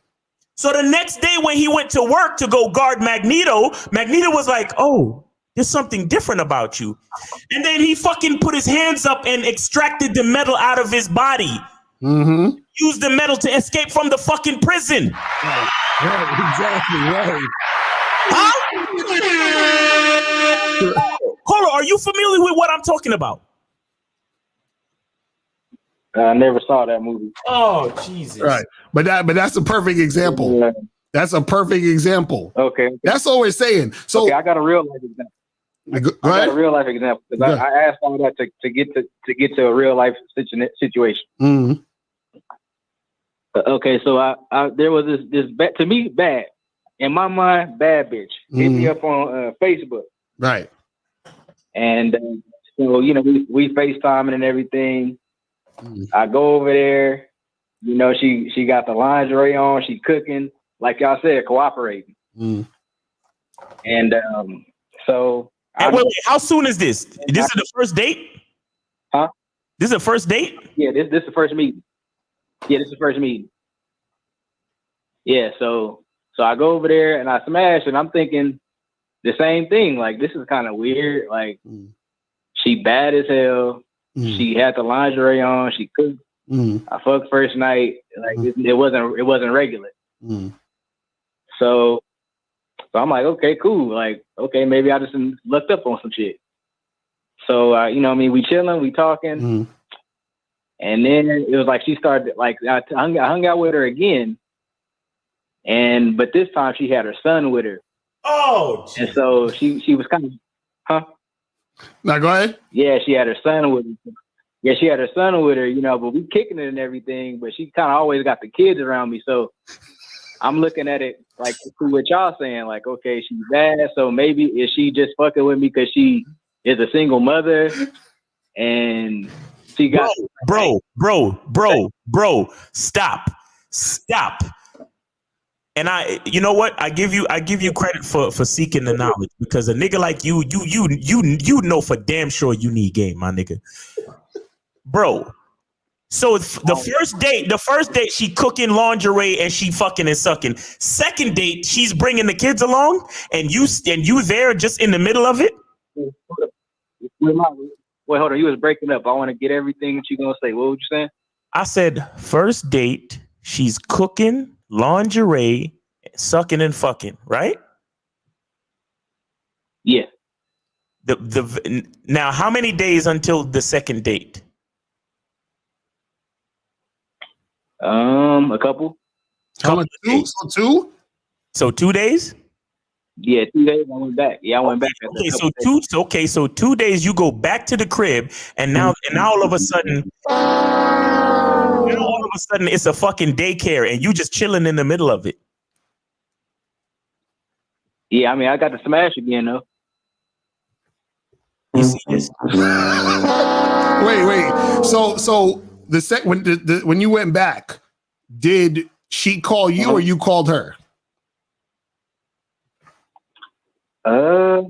So the next day when he went to work to go guard Magneto was like, oh, there's something different about you. And then he fucking put his hands up and extracted the metal out of his body. Used the metal to escape from the fucking prison. Right, exactly, right. Huh? Caller, are you familiar with what I'm talking about? I never saw that movie. Oh, Jesus. Right. But that's a perfect example. Yeah. That's a perfect example. Okay. That's all we're saying. So okay, I got a real life example. I got a real life example because I asked all that to get to a real life situation. Okay, so I there was this to me bad in my mind bad bitch hit me up on Facebook. Right. And so we FaceTiming and everything. I go over there. She got the lingerie on. She cooking, like y'all said, cooperating. And so. Wait, how soon is this? This is the first date? Huh? This is the first date? Yeah, this is the first meeting. Yeah, this is the first meeting. Yeah, so I go over there and I smash, and I'm thinking the same thing. Like, this is kind of weird. Like, she bad as hell. She had the lingerie on. She cooked. I fucked first night. Like, it wasn't regular. So I'm like, okay, cool. Like, okay, maybe I just looked up on some shit. So, we chilling, we talking. And then it was like she started, like, I hung out with her again. but this time she had her son with her. Oh, and so she was kind of, Now go ahead. Yeah, she had her son with her. Yeah, she had her son with her, you know, but we kicking it and everything, but she kind of always got the kids around me. So I'm looking at it like what y'all saying, like, okay, she's bad. So maybe is she just fucking with me because she is a single mother and she got bro, stop. And you know what? I give you credit for seeking the knowledge, because a nigga like you know for damn sure you need game, my nigga. Bro. So the first date she cooking lingerie and she fucking and sucking. Second date she's bringing the kids along and you there just in the middle of it. Wait, hold on. You was breaking up. I want to get everything that you're gonna say. What were you saying? I said first date she's cooking lingerie, sucking and fucking, right? Yeah. Now how many days until the second date? A couple. How much? Two? So 2 days? Yeah, 2 days. I went back. Yeah, I went back. So 2 days you go back to the crib, and now all of a sudden it's a fucking daycare, and you just chilling in the middle of it. Yeah, I mean I got to smash again though. You see this? Wait. So when you went back, did she call you or you called her? I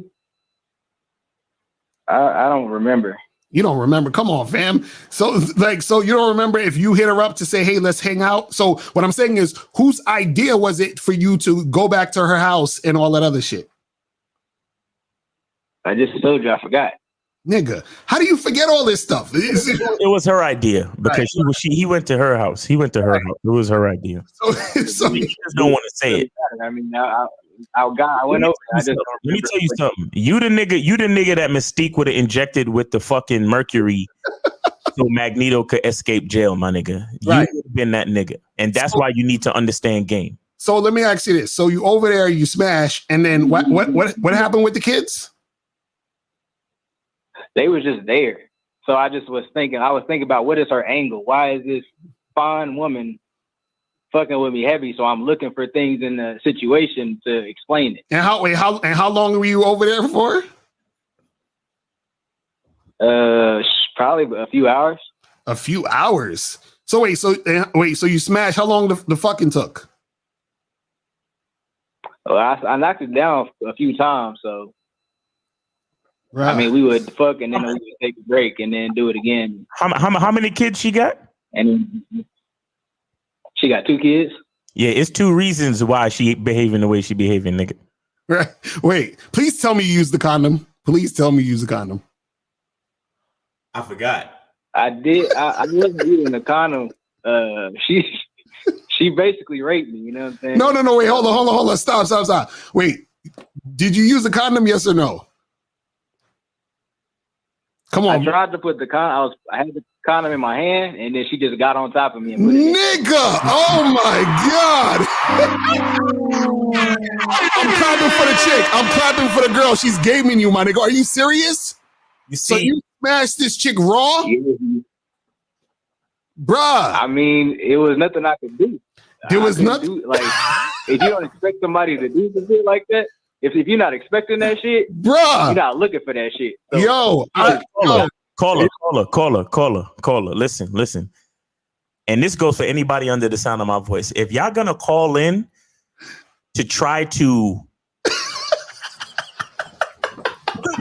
don't remember. You don't remember? Come on, fam. So you don't remember if you hit her up to say, hey, let's hang out? So what I'm saying is, whose idea was it for you to go back to her house and all that other shit? I just told you I forgot. Nigga, how do you forget all this stuff? It was her idea because he went to her house. He went to her house. It was her idea. So you just don't want to say it. I mean, I went over. Let me tell you something. You the nigga that Mystique would have injected with the fucking mercury so Magneto could escape jail, my nigga. You would have been that nigga. And that's why you need to understand game. So let me ask you this. So you over there, you smash, and then what happened with the kids? They was just there. So I was thinking about what is her angle? Why is this fine woman fucking with me heavy? So I'm looking for things in the situation to explain it. And how long were you over there for? Probably a few hours. A few hours. So so you smashed. How long the fucking took? Well, I knocked it down a few times. So right. I mean, we would fuck and then we would take a break and then do it again. How many kids she got? And she got 2 kids. Yeah, it's 2 reasons why she behaving the way she behaving, nigga. Right. Wait, please tell me you use the condom. Please tell me you use the condom. I forgot. I did. I wasn't using the condom. She basically raped me. You know what I'm saying? No. Wait, hold on. Stop. Wait, did you use the condom? Yes or no? Come on. I tried to put the condom. I had the condom in my hand, and then she just got on top of me and put it in. Nigga! Oh my god! I'm clapping for the chick. I'm clapping for the girl. She's gaming you, my nigga. Are you serious? So you smashed this chick raw? Bruh. I mean, it was nothing I could do. There was nothing. Like, if you don't expect somebody to do some shit like that, if you're not expecting that shit, bruh, you're not looking for that shit. So, caller. Listen. And this goes for anybody under the sound of my voice. If y'all gonna call in to try to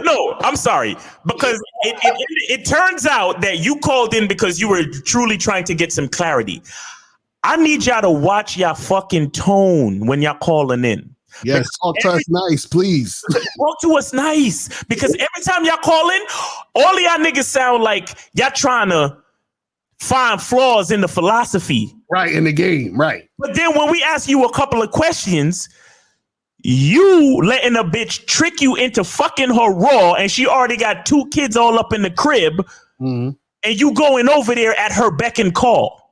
no, I'm sorry, because it turns out that you called in because you were truly trying to get some clarity. I need y'all to watch y'all fucking tone when y'all calling in. Yes, talk to us nice, please. Talk to us nice, because every time y'all call in, all of y'all niggas sound like y'all trying to find flaws in the philosophy. Right, in the game, right. But then when we ask you a couple of questions, you letting a bitch trick you into fucking her raw, and she already got 2 kids all up in the crib, and you going over there at her beck and call.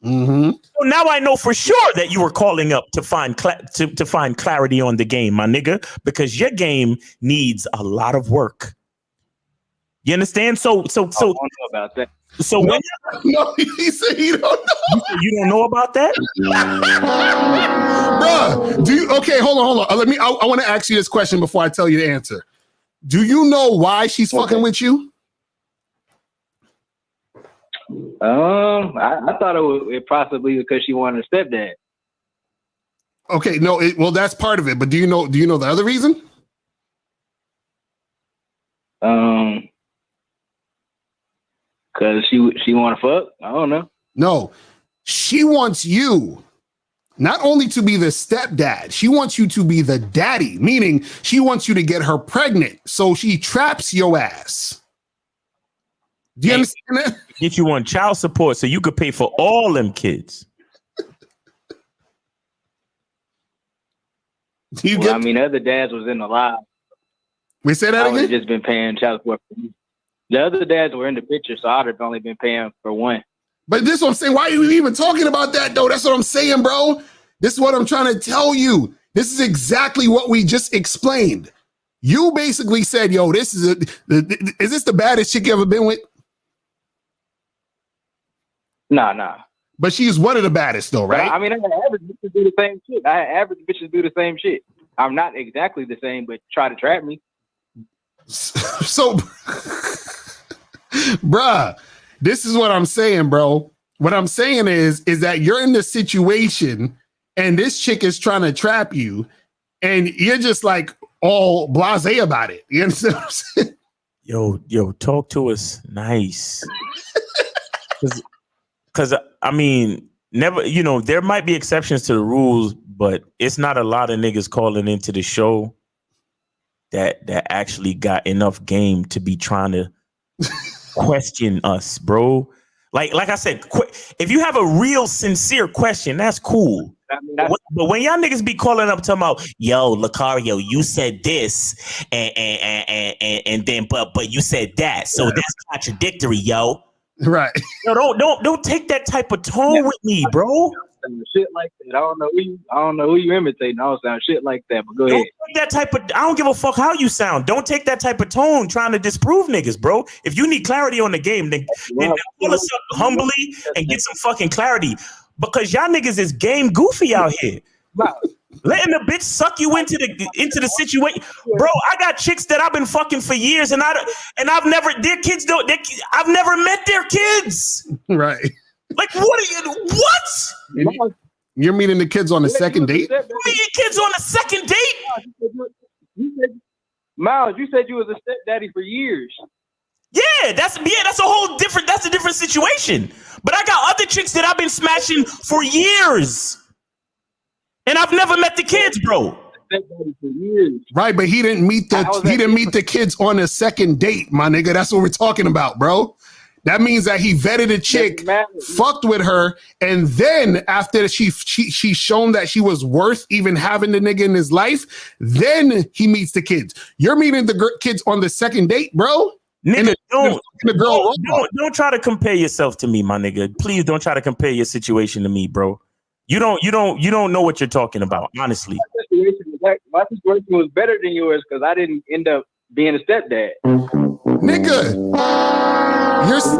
Mm-hmm. So now I know for sure that you were calling up to find to find clarity on the game, my nigga, because your game needs a lot of work. You understand? So I don't know about that. So when no, he said he don't know. You don't know about that, bruh? Do you? Okay, hold on. Let me. I want to ask you this question before I tell you the answer. Do you know why she's fucking with you? I thought it possibly because she wanted a stepdad. Okay, no. Well, that's part of it. But do you know the other reason? Because she want to fuck. I don't know. No, she wants you not only to be the stepdad, she wants you to be the daddy, meaning she wants you to get her pregnant. So she traps your ass. Do you understand that? Get you on child support so you could pay for all them kids. I mean, other dads was in the live. We say that I would again? have just been paying child support for me. The other dads were in the picture, so I'd have only been paying for one. But this is what I'm saying. Why are you even talking about that, though? That's what I'm saying, bro. This is what I'm trying to tell you. This is exactly what we just explained. You basically said, yo, is this the baddest chick you ever been with? Nah. But she's one of the baddest, though, right? I mean, I had average bitches do the same shit. I'm not exactly the same, but try to trap me. So, bruh, this is what I'm saying, bro. What I'm saying is that you're in this situation and this chick is trying to trap you and you're just like all blasé about it. You understand what I'm saying? Yo, talk to us nice. Because I mean, never, there might be exceptions to the rules, but it's not a lot of niggas calling into the show that actually got enough game to be trying to question us, bro. Like I said, if you have a real sincere question, that's cool. But when y'all niggas be calling up talking about, yo, Locario, you said this, and then but you said that, so that's contradictory, yo. Right. No, don't take that type of tone with me, bro. Shit like that. I don't know who you imitating. I don't sound shit like that. But go ahead. I don't give a fuck how you sound. Don't take that type of tone trying to disprove niggas, bro. If you need clarity on the game, then pull us up humbly and get some fucking clarity. Because y'all niggas is game goofy out here. Letting the bitch suck you into the situation, bro. I got chicks that I've been fucking for years, and I've never I've never met their kids. Right. Like, what? You're meeting the kids on the second date? Meeting kids on the second date? Miles, you said you was a stepdaddy for years. Yeah, that's a whole different. That's a different situation. But I got other chicks that I've been smashing for years. And I've never met the kids, bro. Right, but he didn't meet the kids on a second date, my nigga. That's what we're talking about, bro. That means that he vetted a chick, fucked with her, and then after she shown that she was worth even having the nigga in his life, then he meets the kids. You're meeting the kids on the second date, bro. Nigga, don't try to compare yourself to me, my nigga. Please don't try to compare your situation to me, bro. You don't know what you're talking about, honestly. My situation was better than yours because I didn't end up being a stepdad. Nigga,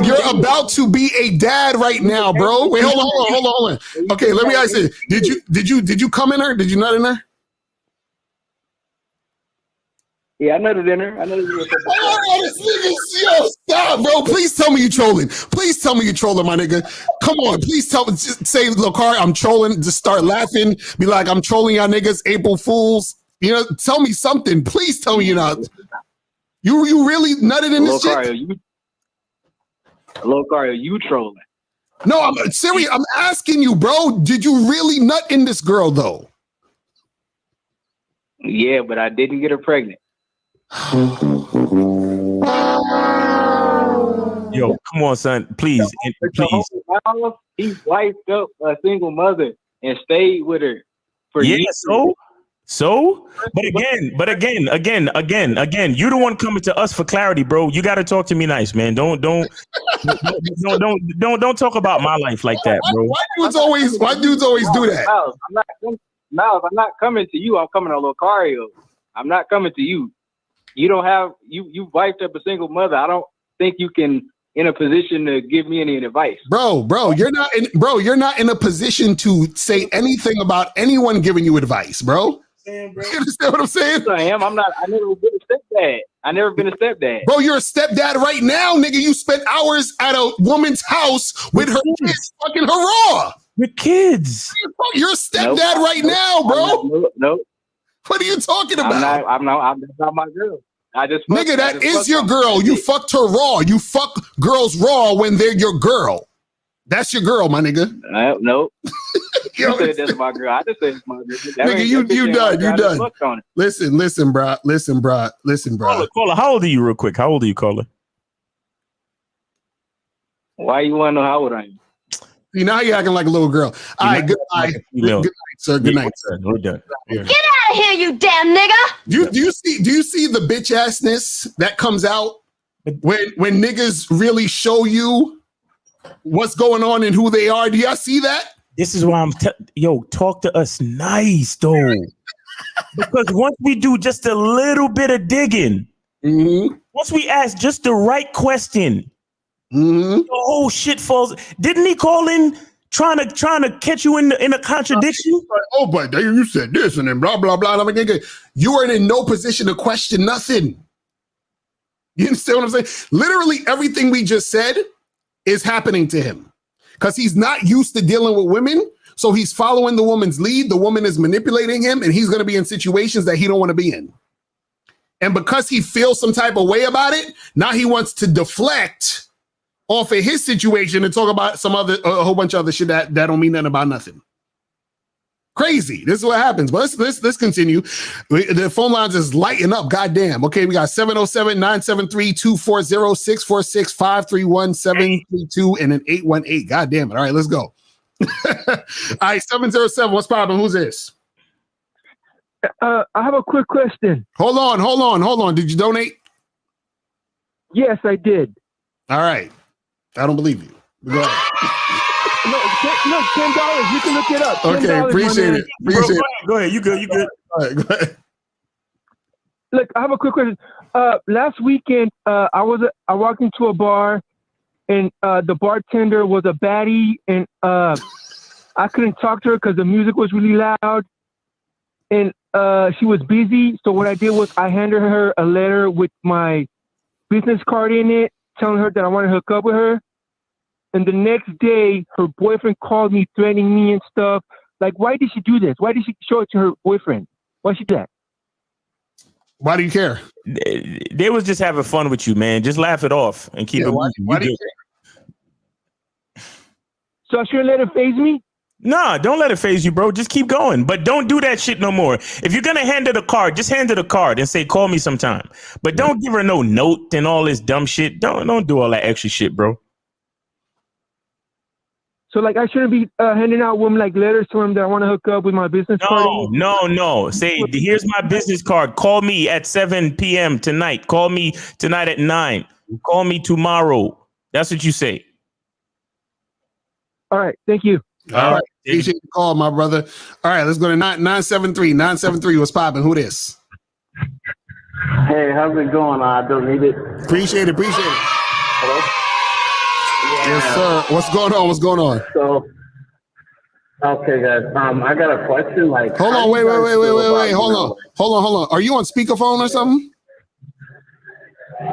you're about to be a dad right now, bro. Wait, hold on. Okay, let me ask you. Did you come in her? Did you nut in her? Yeah, I nutted in her. Oh, this nigga, yo, stop, bro. Please tell me you trolling. Please tell me you trolling, my nigga. Come on, please tell me. Say, Locario, I'm trolling. Just start laughing. Be like, I'm trolling y'all niggas, April Fools. Tell me something. Please tell me you're not. You really nutted in this shit? Locario, you trolling. No, I'm serious. I'm asking you, bro. Did you really nut in this girl, though? Yeah, but I didn't get her pregnant. Yo, come on, son. Please. He wiped up a single mother and stayed with her for years. So, but again, you the one coming to us for clarity, bro. You got to talk to me nice, man. Don't Don't talk about my life like that, bro. Why dudes always do that? Miles, I'm not coming to you. I'm coming to Locario. I'm not coming to you. You don't have you wiped up a single mother. I don't think you can in a position to give me any advice. Bro, you're not in a position to say anything about anyone giving you advice, bro. You understand what I'm saying? I am. I'm not. I never been a stepdad. I never been a stepdad. Bro, you're a stepdad right now, nigga. You spent hours at a woman's house with her kids, fucking hurrah. With kids. You're a stepdad right now, bro. Nope. What are you talking about? I'm not my girl. Nigga, that is your girl. You fucked her raw. You fuck girls raw when they're your girl. That's your girl, my nigga. Nope. You said that's my girl. I just said it's my girl. Nigga, you done. You done. Listen, bro. Caller, how old are you real quick? How old are you, caller? Why you want to know how old I am? You know how you acting like a little girl. All right, good night. Good night, sir. Good night, sir. We're done. Yeah. Get out of here, you damn nigga! Do you see the bitch assness that comes out when niggas really show you what's going on and who they are? Do y'all see that? This is why talk to us nice though. Because once we do just a little bit of digging, once we ask just the right question, the whole shit falls. Didn't he call in trying to catch you in a contradiction? Oh, but you said this and then blah blah blah. I'm like, nigga, you are in no position to question nothing. You understand what I'm saying? Literally everything we just said is happening to him because he's not used to dealing with women. So he's following the woman's lead. The woman is manipulating him, and he's going to be in situations that he don't want to be in. And because he feels some type of way about it, now he wants to deflect off of his situation and talk about a whole bunch of other shit that don't mean nothing about nothing. Crazy. This is what happens. But let's continue. The phone lines is lighting up. Goddamn. Okay, we got 707-973-2406-46-531-732 and an 818. Goddamn it. All right, let's go. All right, 707. What's poppin'? Who's this? I have a quick question. Hold on. Did you donate? Yes, I did. All right. I don't believe you. Go ahead. No, $10. You can look it up. Okay, appreciate it. Go ahead. You good. All right, go ahead. Look, I have a quick question. Last weekend, I walked into a bar, and the bartender was a baddie, and I couldn't talk to her because the music was really loud, and she was busy. So what I did was I handed her a letter with my business card in it, telling her that I want to hook up with her. And the next day, her boyfriend called me, threatening me and stuff. Like, why did she do this? Why did she show it to her boyfriend? Why did she do that? Why do you care? They was just having fun with you, man. Just laugh it off and keep it moving. Why do you care? So I should let it faze me? Nah, don't let it faze you, bro. Just keep going. But don't do that shit no more. If you're going to hand her the card, just hand her the card and say, call me sometime. But don't give her no note and all this dumb shit. Don't do all that extra shit, bro. So, like, I shouldn't be handing out women, like, letters to them that I want to hook up with my business card? No. Say, here's my business card. Call me at 7 p.m. tonight. Call me tonight at 9. Call me tomorrow. That's what you say. All right. Thank you. All right. Appreciate the call, my brother. All right, let's go to 973. 973, what's popping? Who this? Hey, how's it going? I don't need it. Appreciate it. Hello? Yes, sir. What's going on? So, okay, guys. I got a question. Like, hold on, wait. Hold on. Are you on speakerphone or something?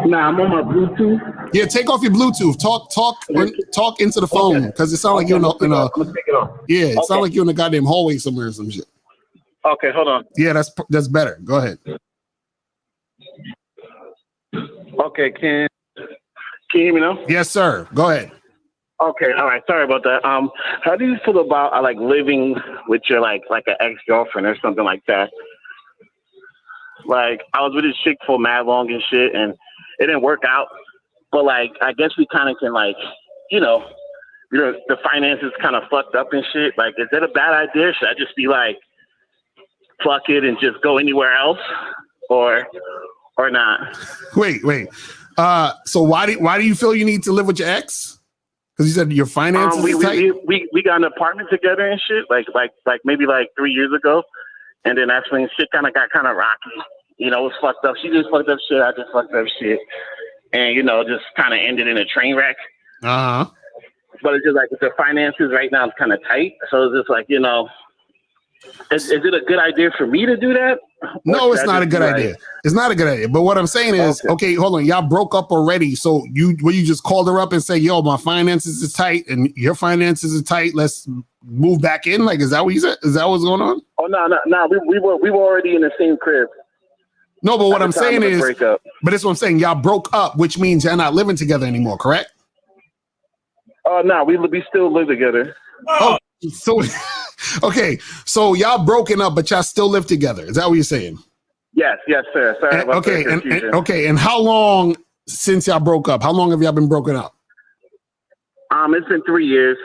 Nah, I'm on my Bluetooth. Yeah, take off your Bluetooth. Talk into the phone because it sounds like you're in a. I'm gonna take it off. Yeah, it sounds like you're in a goddamn hallway somewhere or some shit. Okay, hold on. Yeah, that's better. Go ahead. Okay, can you hear me now? Yes, sir. Go ahead. Okay, all right. Sorry about that. How do you feel about like living with your like an ex-girlfriend or something like that? Like, I was with this chick for mad long and shit, and it didn't work out. But like, I guess we kind of can like, the finances kind of fucked up and shit. Like, is that a bad idea? Should I just be like, fuck it and just go anywhere else, or not? Wait. So why do you feel you need to live with your ex? Because you said your finances we, is tight? we got an apartment together and shit, like maybe like 3 years ago, and then that's when shit got kind of rocky. You know, it was fucked up. She just fucked up shit. I just fucked up shit, and just kind of ended in a train wreck. Uh huh. But it's just like the finances right now is kind of tight, so it's just like is it a good idea for me to do that? No, it's not a good idea. It's not a good idea. But what I'm saying is, okay, hold on. Y'all broke up already. So you just called her up and say, yo, my finances is tight and your finances are tight. Let's move back in. Like, is that what you said? Is that what's going on? Oh, no. We were already in the same crib. No, but what I'm saying is, but that's what I'm saying. Y'all broke up, which means y'all not living together anymore, correct? No, we still live together. Oh, so okay, so y'all broken up, but y'all still live together. Is that what you're saying? Yes, sir. Sorry about okay, the confusion. and how long since y'all broke up? How long have y'all been broken up? It's been 3 years.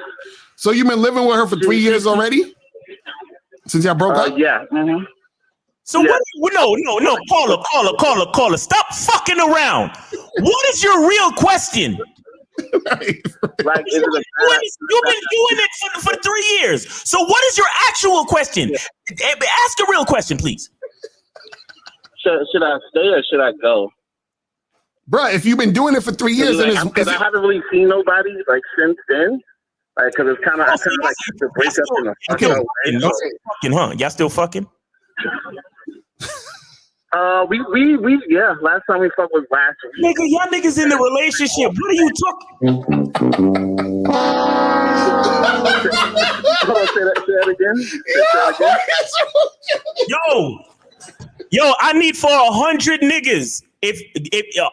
So you've been living with her for 3 years already? Since y'all broke up? Yeah. Mm-hmm. So what? No, caller. Stop fucking around. What is your real question? Like, you've been doing it for 3 years. So what is your actual question? Ask a real question, please. Should I stay or should I go? Bro, if you've been doing it for 3 years, I haven't really seen nobody like since then. Like, because it's kind of like to break up in a fucking huh? Y'all still fucking? We last time we fucked was last week. Nigga, y'all niggas in the relationship. What are you talking? Say that again. Yo, I need for 100 niggas. If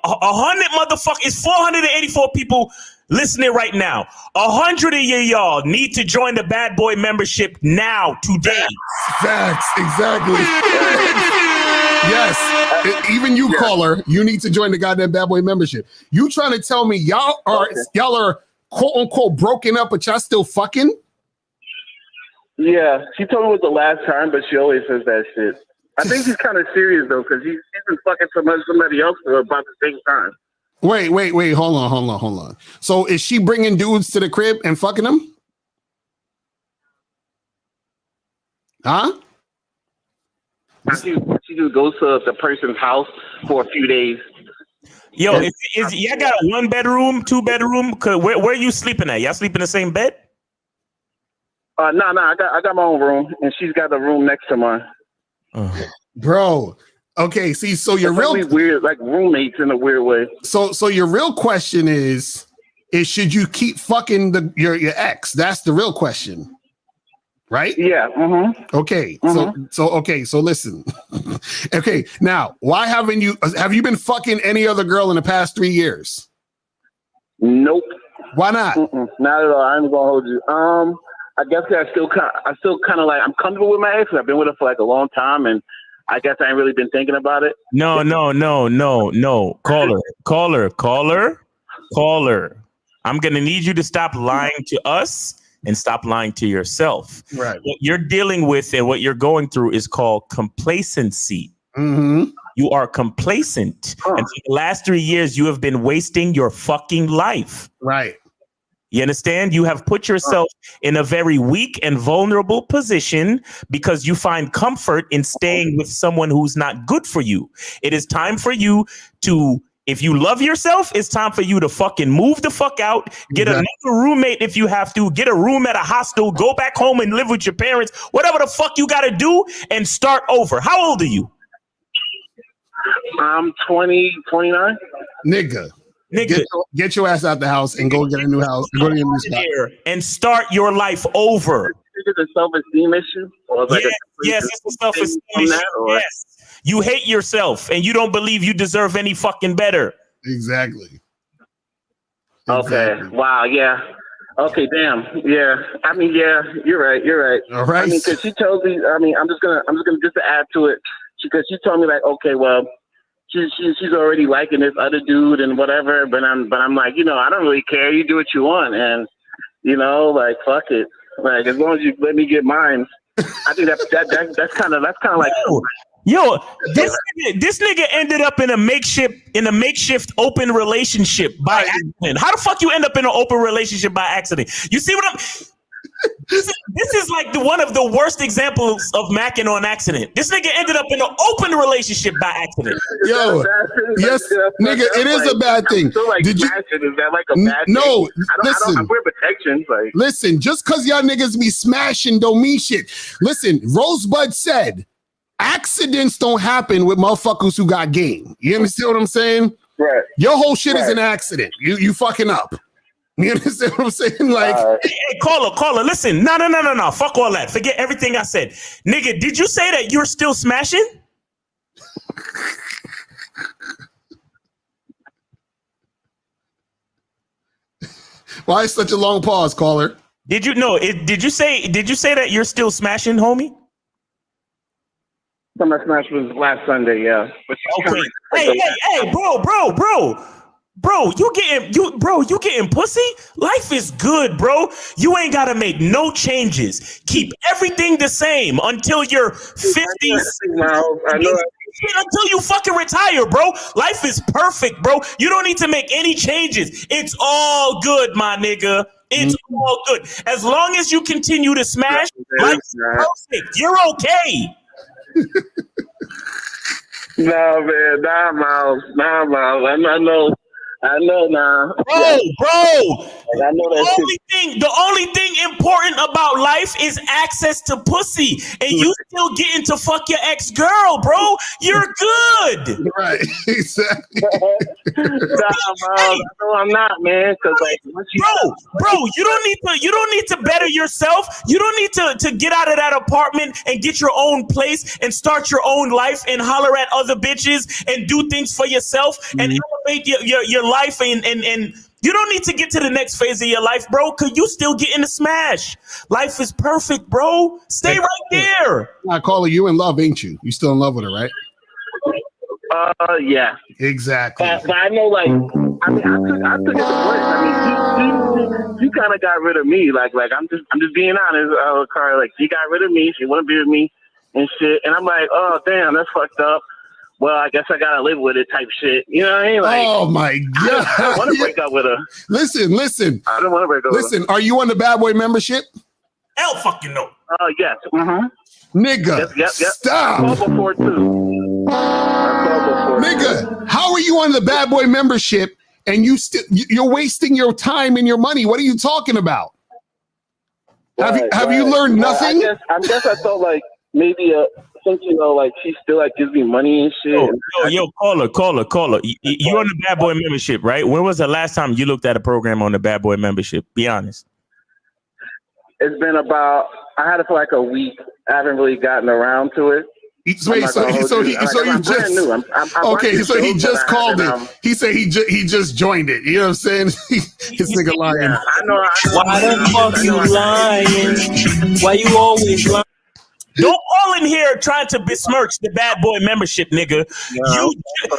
100 motherfuckers, it's 484 people listening right now. 100 of y'all need to join the Bad Boy membership now, today. Facts, exactly. Yes, even you, caller, you need to join the goddamn Bad Boy membership. You trying to tell me y'all are quote unquote broken up, but y'all still fucking? Yeah, she told me it was the last time, but she always says that shit. I think she's kind of serious though, because she's been fucking somebody else for about the same time. Wait, hold on. So is she bringing dudes to the crib and fucking them? Huh? She just goes to the person's house for a few days. Yo, y'all got a 1 bedroom, 2 bedroom? Where are you sleeping at? Y'all sleep in the same bed? No, I got my own room, and she's got the room next to mine. Bro, okay. See, so your real weird, like roommates in a weird way. So your real question is should you keep fucking your ex? That's the real question. Right? Yeah. Mm-hmm. Okay. Mm-hmm. So listen. Okay. Now, why have you been fucking any other girl in the past 3 years? Nope. Why not? Not at all. I ain't gonna hold you. I guess I still kind of like I'm comfortable with my ex. I've been with her for like a long time, and I guess I ain't really been thinking about it. No. Caller. I'm gonna need you to stop lying to us and stop lying to yourself. Right. What you're dealing with and what you're going through is called complacency. Mm-hmm. You are complacent. And for the last 3 years, you have been wasting your fucking life. Right. You understand? You have put yourself in a very weak and vulnerable position because you find comfort in staying with someone who's not good for you. It is time for you to, if you love yourself, it's time for you to fucking move the fuck out, get another roommate if you have to, get a room at a hostel, go back home and live with your parents, whatever the fuck you got to do, and start over. How old are you? I'm 29. Nigga. Get your ass out the house and go get a new house. Go to your new spot. And start your life over. Is it a self-esteem issue? Or Yes, it's a self-esteem issue. Yes. You hate yourself and you don't believe you deserve any fucking better. Exactly. Okay. Wow. Yeah. Okay. Damn. Yeah. I mean, yeah. You're right. All right. I mean, because she told me. I mean, I'm just gonna just to add to it because she told me like, okay, well. She's already liking this other dude and whatever, but I'm like, I don't really care. You do what you want, and like fuck it. Like as long as you let me get mine, I think that's kind of like. Yo, this nigga ended up in a makeshift open relationship by accident. How the fuck you end up in an open relationship by accident? You see what I'm? This is like one of the worst examples of macking on accident. This nigga ended up in an open relationship by accident. Yo, yes, nigga, it is a bad thing. Did you? Is that like a bad thing? No, listen. I wear protections. Like, listen, just because y'all niggas be smashing don't mean shit. Listen, Rosebud said, accidents don't happen with motherfuckers who got game. You understand what I'm saying? Right. Your whole shit is an accident. You fucking up. You understand what I'm saying? Like, hey, caller, listen. No. Fuck all that. Forget everything I said. Nigga, did you say that you're still smashing? Why is such a long pause, caller? Did you say that you're still smashing, homie? Summer Smash was last Sunday, yeah. Okay. Hey, bro, you getting pussy? Life is good, bro. You ain't gotta make no changes. Keep everything the same until you're 50s. Until you fucking retire, bro. Life is perfect, bro. You don't need to make any changes. It's all good, my nigga. It's all good. As long as you continue to smash, life is perfect. You're okay. No, man, nah, Miles. I know now. Bro. I know that the only thing important about life is access to pussy. And you still getting to fuck your ex-girl, bro. You're good. Right. Exactly. Nah, Miles, no, I'm not, man. Cause like, bro, you don't need to better yourself. You don't need to get out of that apartment and get your own place and start your own life and holler at other bitches and do things for yourself and elevate your life and you don't need to get to the next phase of your life, bro, because you still getting the smash. Life is perfect, bro. Stay right there. I call you in love, ain't you? You still in love with her, right? Yeah. Exactly. But I know, like, I took it to work. I mean, she kind of got rid of me. Like I'm just being honest, Carl. Like, she got rid of me. She wouldn't be with me and shit. And I'm like, oh damn, that's fucked up. Well, I guess I gotta live with it type shit. You know what I mean? Like, oh my god! I don't want to break up with her. Listen. I don't want to break up with her. Listen, are you on the Bad Boy membership? Hell fucking no. Yes. Nigga, Yep. stop. I called before too. Nigga, how are you on the Bad Boy membership and you're wasting your time and your money? What are you talking about? Have you learned nothing? I guess I felt like maybe since like she still like gives me money and shit. Yo, caller. You on the Bad Boy membership, right? When was the last time you looked at a program on the Bad Boy membership? Be honest. It's been I had it for like a week. I haven't really gotten around to it. He just called it. He said he just joined it. You know what I'm saying? His nigga lying. Yeah, I know. Why the fuck you lying? Why you always lying? Don't call in here trying to besmirch the Bad Boy membership, nigga. No.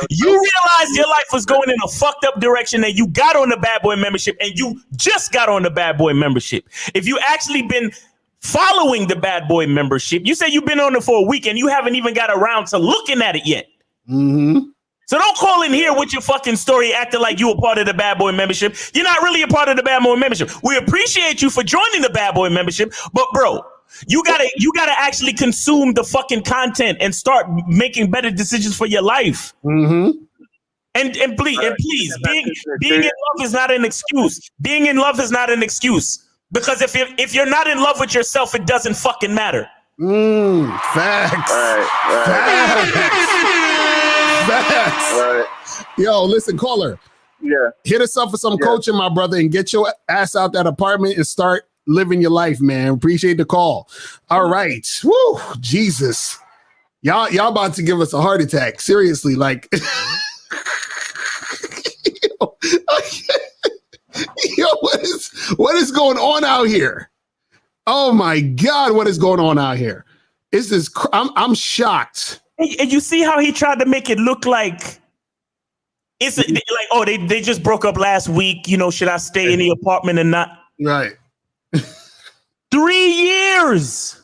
You realized your life was going in a fucked up direction and you got on the Bad Boy membership and you just got on the Bad Boy membership. If you actually been following the Bad Boy membership, you say you've been on it for a week and you haven't even got around to looking at it yet. So don't call in here with your fucking story acting like you a part of the Bad Boy membership. You're not really a part of the Bad Boy membership. We appreciate you for joining the Bad Boy membership, but bro, you gotta actually consume the fucking content and start making better decisions for your life. And please, being in love is not an excuse. Being in love is not an excuse. Because if you're not in love with yourself, it doesn't fucking matter. Facts. Right. Yo, listen, caller. Yeah. Hit us up for some coaching, my brother, and get your ass out that apartment and start living your life, man. Appreciate the call. All right. Woo, Jesus. Y'all about to give us a heart attack. Seriously, like yo, what is going on out here? Oh my God, what is going on out here? I'm shocked. And you see how he tried to make it look like it's like, oh, they just broke up last week. You know, should I stay in the apartment or not? Right. 3 years.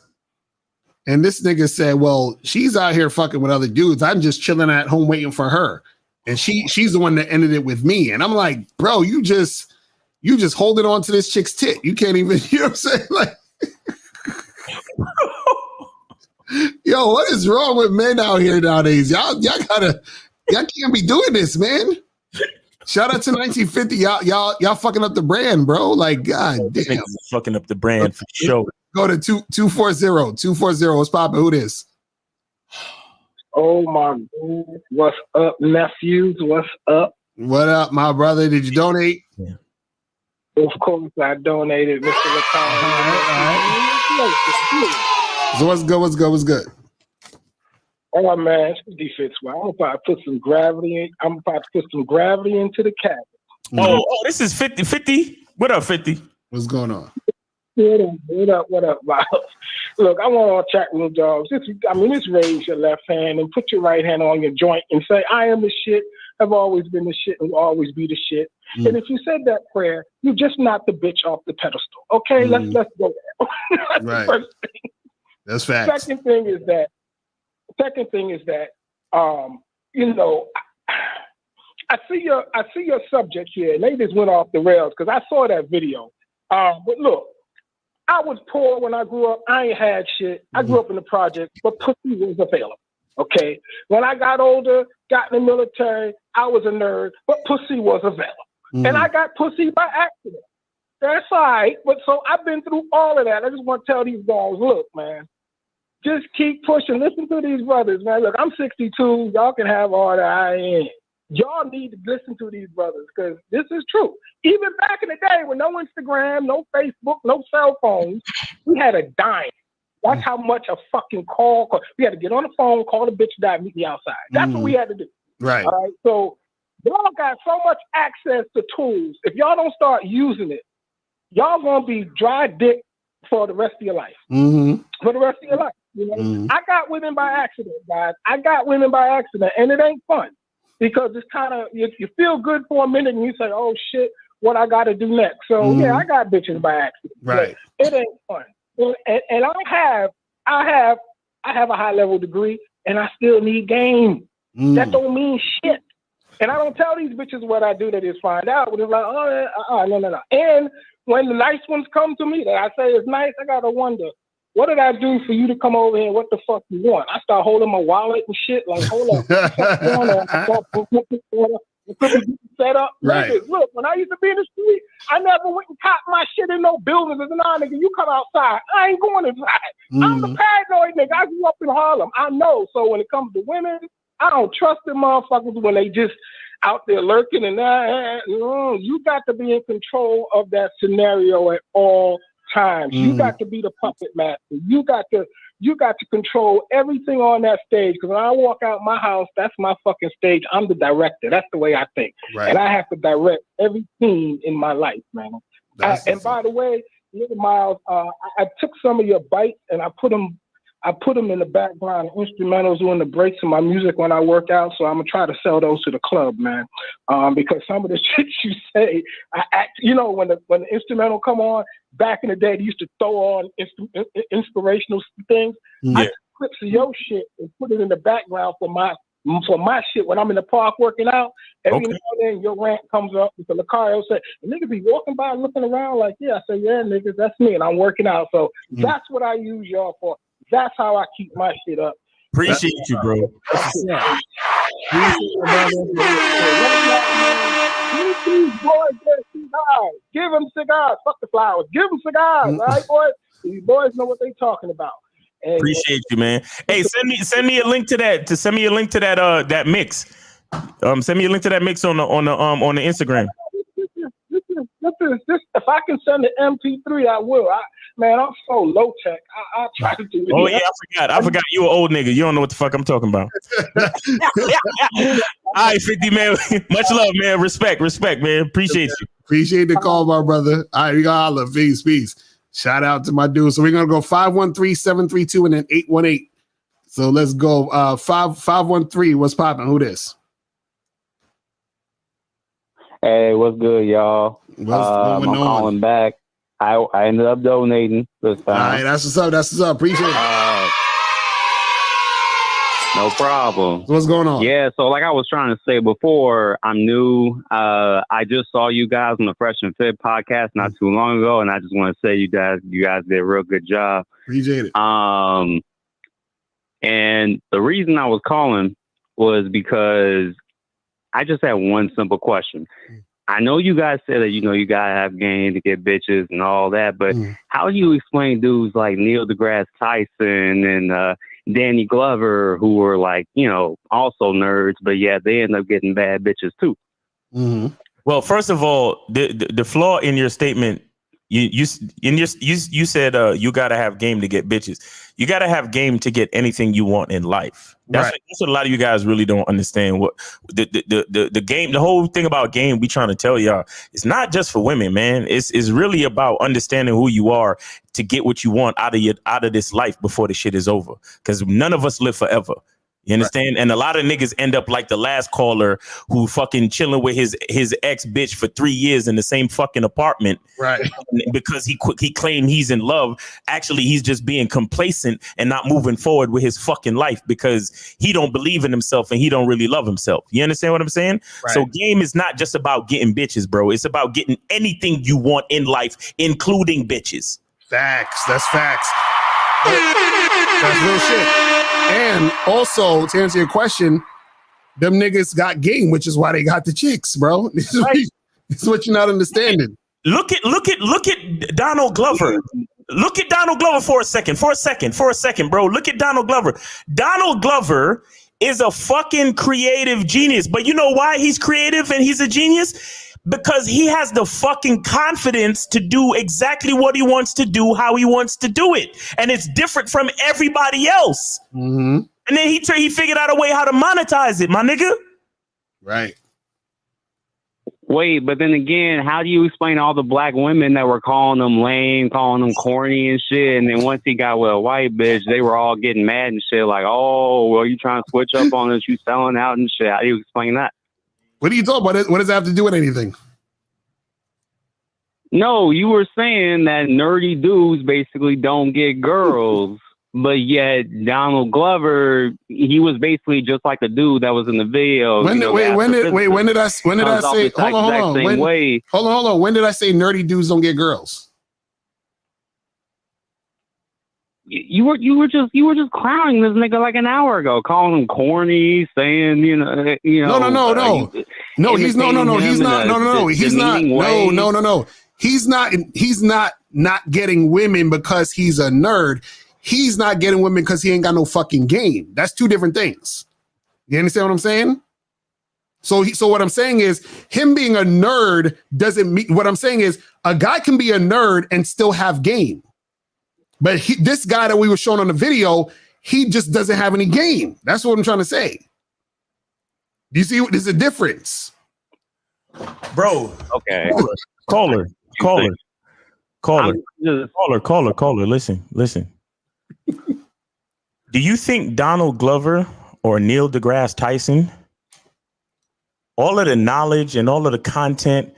And this nigga said, well, she's out here fucking with other dudes. I'm just chilling at home waiting for her. And she's the one that ended it with me. And I'm like, bro, you just holding on to this chick's tit. You can't even, you know what I'm saying? Like, yo, what is wrong with men out here nowadays? Y'all can't be doing this, man. Shout out to 1950. Y'all fucking up the brand, bro. Like, god damn. Fucking up the brand for sure. Go to 240. What's poppin'? Who this? Oh my God. What's up, nephews? What's up? What up, my brother? Did you donate? Yeah. Of course I donated, Mr. Locario. So what's good? Oh man, it's defense. Well, I'm about to put some gravity into the cabinet. Oh, this is 50. What up, 50? What's going on? What up, Miles? Look, I want all chat room dogs. Just raise your left hand and put your right hand on your joint and say, I am the shit, have always been the shit, and will always be the shit. And if you said that prayer, you just knocked the bitch off the pedestal. Okay, let's go there. That's right. The first thing. That's facts. Second thing is that, I see your subject here, and they just went off the rails because I saw that video. But look, I was poor when I grew up. I ain't had shit. I grew up in the project, but pussy was available. Okay. When I got older, got in the military, I was a nerd, but pussy was available. And I got pussy by accident. That's all right. But so I've been through all of that. I just want to tell these guys, look, man, just keep pushing. Listen to these brothers, man. Look, I'm 62. Y'all can have all that I am. Y'all need to listen to these brothers because this is true. Even back in the day with no Instagram, no Facebook, no cell phones, we had a dime. That's how much a fucking call. We had to get on the phone, call the bitch that meet me outside. That's what we had to do. Right. All right. So y'all got so much access to tools. If y'all don't start using it, y'all gonna be dry dick for the rest of your life. For the rest of your life. You know? I got women by accident, guys. I got women by accident, and it ain't fun. Because it's kind of, you feel good for a minute and you say, oh shit, what I got to do next. So yeah, I got bitches by accident. Right. It ain't fun. And I have a high level degree and I still need game. That don't mean shit. And I don't tell these bitches what I do. They just find out. But it's like, no. And when the nice ones come to me that I say is nice, I got to wonder, what did I do for you to come over here? What the fuck you want? I start holding my wallet and shit. Like, hold up. Set up. Right. Niggas, look, when I used to be in the street, I never went and caught my shit in no buildings. I said, nah, nigga, you come outside. I ain't going inside. I'm the paranoid nigga. I grew up in Harlem. I know. So when it comes to women, I don't trust them motherfuckers when they just out there lurking and that. You got to be in control of that scenario at all times. You got to be the puppet master. You got to control everything on that stage. Because when I walk out my house, that's my fucking stage. I'm the director. That's the way I think. Right. And I have to direct every scene in my life, man. And by the way, Miles, I took some of your bites and I put them in the background, instrumentals doing the breaks in my music when I work out. So I'm gonna try to sell those to the club, man. Because some of the shit you say, when the instrumental come on, back in the day, they used to throw on inspirational things. Yeah. I took clips of your shit and put it in the background for my shit when I'm in the park working out. Every now and then your rant comes up because Locario said, niggas be walking by looking around like, yeah. I say, yeah, niggas, that's me, and I'm working out. So that's what I use y'all for. That's how I keep my shit up. Appreciate you, bro. Give them cigars. Fuck the flowers. Give them cigars. All right, boys? These boys know what they talking about. And, appreciate you, man. Hey, send me a link to that. Send me a link to that mix. Send me a link to that mix on the Instagram. This, if I can send the MP3, I will. I'm so low tech. I try to do it. Oh yeah, I forgot. You an old nigga. You don't know what the fuck I'm talking about. All right, 50 man. Much love, man. Respect, man. Appreciate you. Appreciate the call, my brother. All right, we got all of peace. Shout out to my dude. So we're gonna go 513-732 and then 818. So let's go. 513. What's popping? Who this? Hey, what's good, y'all? I'm calling back. I ended up donating this time. All right, that's what's up. Appreciate it. No problem. So what's going on? Yeah, so like I was trying to say before, I'm new. I just saw you guys on the Fresh and Fit podcast not too long ago, and I just want to say you guys did a real good job. Appreciate it. And the reason I was calling was because I just had one simple question. I know you guys said that, you gotta have game to get bitches and all that, but how do you explain dudes like Neil deGrasse Tyson and Danny Glover, who were like, also nerds, but yeah, they end up getting bad bitches too? Mm-hmm. Well, first of all, the flaw in your statement, you said you gotta have game to get bitches. You gotta have game to get anything you want in life. That's what a lot of you guys really don't understand. What the game, the whole thing about game, we trying to tell y'all, it's not just for women, man. It's really about understanding who you are to get what you want out of this life before the shit is over. Because none of us live forever. You understand? And a lot of niggas end up like the last caller who fucking chilling with his ex bitch for 3 years in the same fucking apartment. Right. Because he claimed he's in love. Actually, he's just being complacent and not moving forward with his fucking life because he don't believe in himself and he don't really love himself. You understand what I'm saying? Right. So game is not just about getting bitches, bro. It's about getting anything you want in life, including bitches. Facts. That's facts. That's real shit. And also, to answer your question, them niggas got game, which is why they got the chicks, bro. This is what you're not understanding. Look at Donald Glover. Look at Donald Glover for a second, bro. Look at Donald Glover. Donald Glover is a fucking creative genius. But you know why he's creative and he's a genius? Because he has the fucking confidence to do exactly what he wants to do, how he wants to do it. And it's different from everybody else. Mm-hmm. And then he figured out a way how to monetize it, my nigga. Right. Wait, but then again, how do you explain all the black women that were calling them lame, calling them corny and shit? And then once he got with a white bitch, they were all getting mad and shit like, oh, well, you trying to switch up on us, you selling out and shit. How do you explain that? What are you talking about? What does that have to do with anything? No, you were saying that nerdy dudes basically don't get girls, but yet Donald Glover, he was basically just like the dude that was in the video. When did I say? Hold on. When did I say nerdy dudes don't get girls? You were just clowning this nigga like an hour ago, calling him corny, saying no. He's not getting women because he's a nerd. He's not getting women because he ain't got no fucking game. That's two different things. You understand what I'm saying? So what I'm saying is him being a nerd doesn't mean. What I'm saying is a guy can be a nerd and still have game. But this guy that we were showing on the video, he just doesn't have any game. That's what I'm trying to say. Do you see there's a difference? Bro. Okay. Caller. Listen. Do you think Donald Glover or Neil deGrasse Tyson, all of the knowledge and all of the content,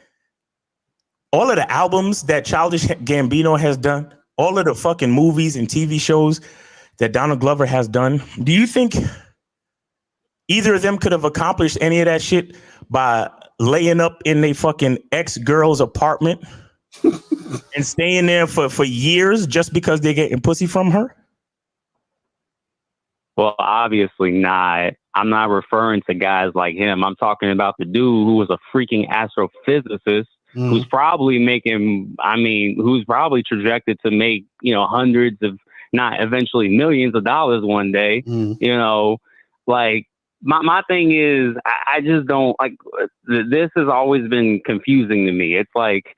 all of the albums that Childish Gambino has done, all of the fucking movies and TV shows that Donald Glover has done, do you think either of them could have accomplished any of that shit by laying up in their fucking ex-girl's apartment and staying there for years just because they're getting pussy from her? Well, obviously not. I'm not referring to guys like him. I'm talking about the dude who was a freaking astrophysicist who's probably who's probably projected to make, hundreds of, not eventually millions of dollars one day. Like my thing is, I just don't like, this has always been confusing to me. It's like,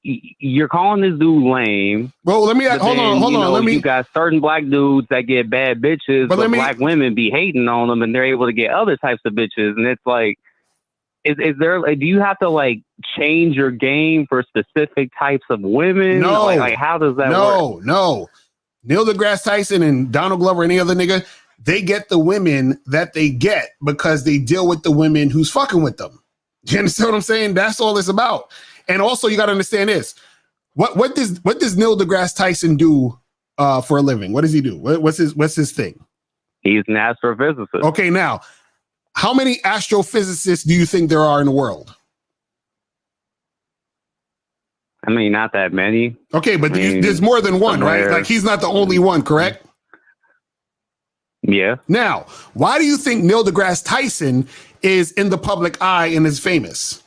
you're calling this dude lame. Well, let me hold on. You got certain black dudes that get bad bitches, but black women be hating on them, and they're able to get other types of bitches. And it's like, is there? Do you have to like change your game for specific types of women? No. Like how does that work? No. Neil deGrasse Tyson and Donald Glover, any other nigga, they get the women that they get because they deal with the women who's fucking with them. You understand what I'm saying? That's all it's about. And also, you got to understand this. What does Neil deGrasse Tyson do for a living? What does he do? What's his thing? He's an astrophysicist. Okay, now, how many astrophysicists do you think there are in the world? I mean, not that many. Okay, but there's more than one, right? Like, he's not the only one, correct? Yeah. Now, why do you think Neil deGrasse Tyson is in the public eye and is famous?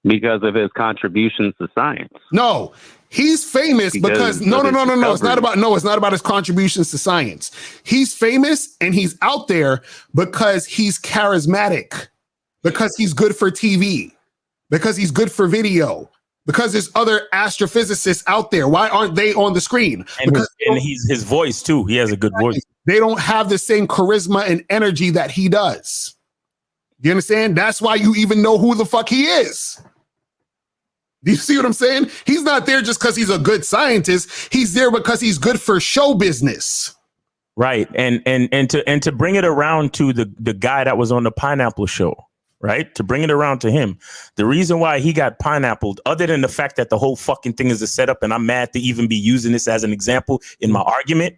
Because of his contributions to science. No, he's famous because no. It's not about his contributions to science. He's famous and he's out there because he's charismatic, because he's good for TV, because he's good for video, because there's other astrophysicists out there. Why aren't they on the screen? And his voice too. He has a good voice. They don't have the same charisma and energy that he does. You understand? That's why you even know who the fuck he is. Do you see what I'm saying? He's not there just because he's a good scientist. He's there because he's good for show business. Right. And to bring it around to the guy that was on the Pineapple Show, right? To bring it around to him, the reason why he got pineappled, other than the fact that the whole fucking thing is a setup, and I'm mad to even be using this as an example in my argument.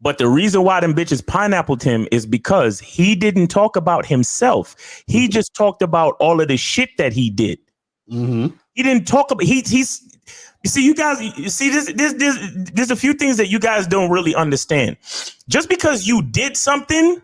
But the reason why them bitches pineappled him is because he didn't talk about himself. He just talked about all of the shit that he did. Mm-hmm. He didn't talk about you see, you guys, you see, there's a few things that you guys don't really understand. Just because you did something,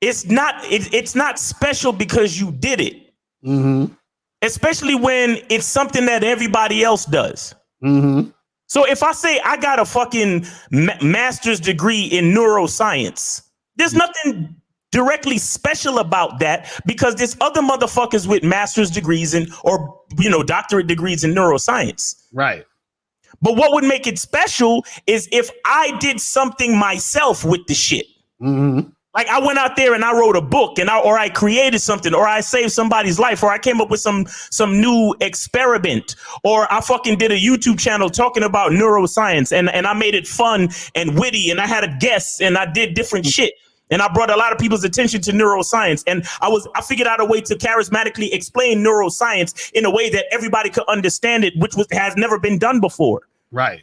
it's not special because you did it. Mm-hmm. Especially when it's something that everybody else does. Mm-hmm. So if I say I got a fucking master's degree in neuroscience, there's nothing directly special about that because there's other motherfuckers with master's degrees or doctorate degrees in neuroscience. Right. But what would make it special is if I did something myself with the shit. Mm-hmm. Like I went out there and I wrote a book or I created something or I saved somebody's life or I came up with some new experiment or I fucking did a YouTube channel talking about neuroscience and I made it fun and witty and I had a guest and I did different shit. And I brought a lot of people's attention to neuroscience. And I figured out a way to charismatically explain neuroscience in a way that everybody could understand it, which has never been done before. Right.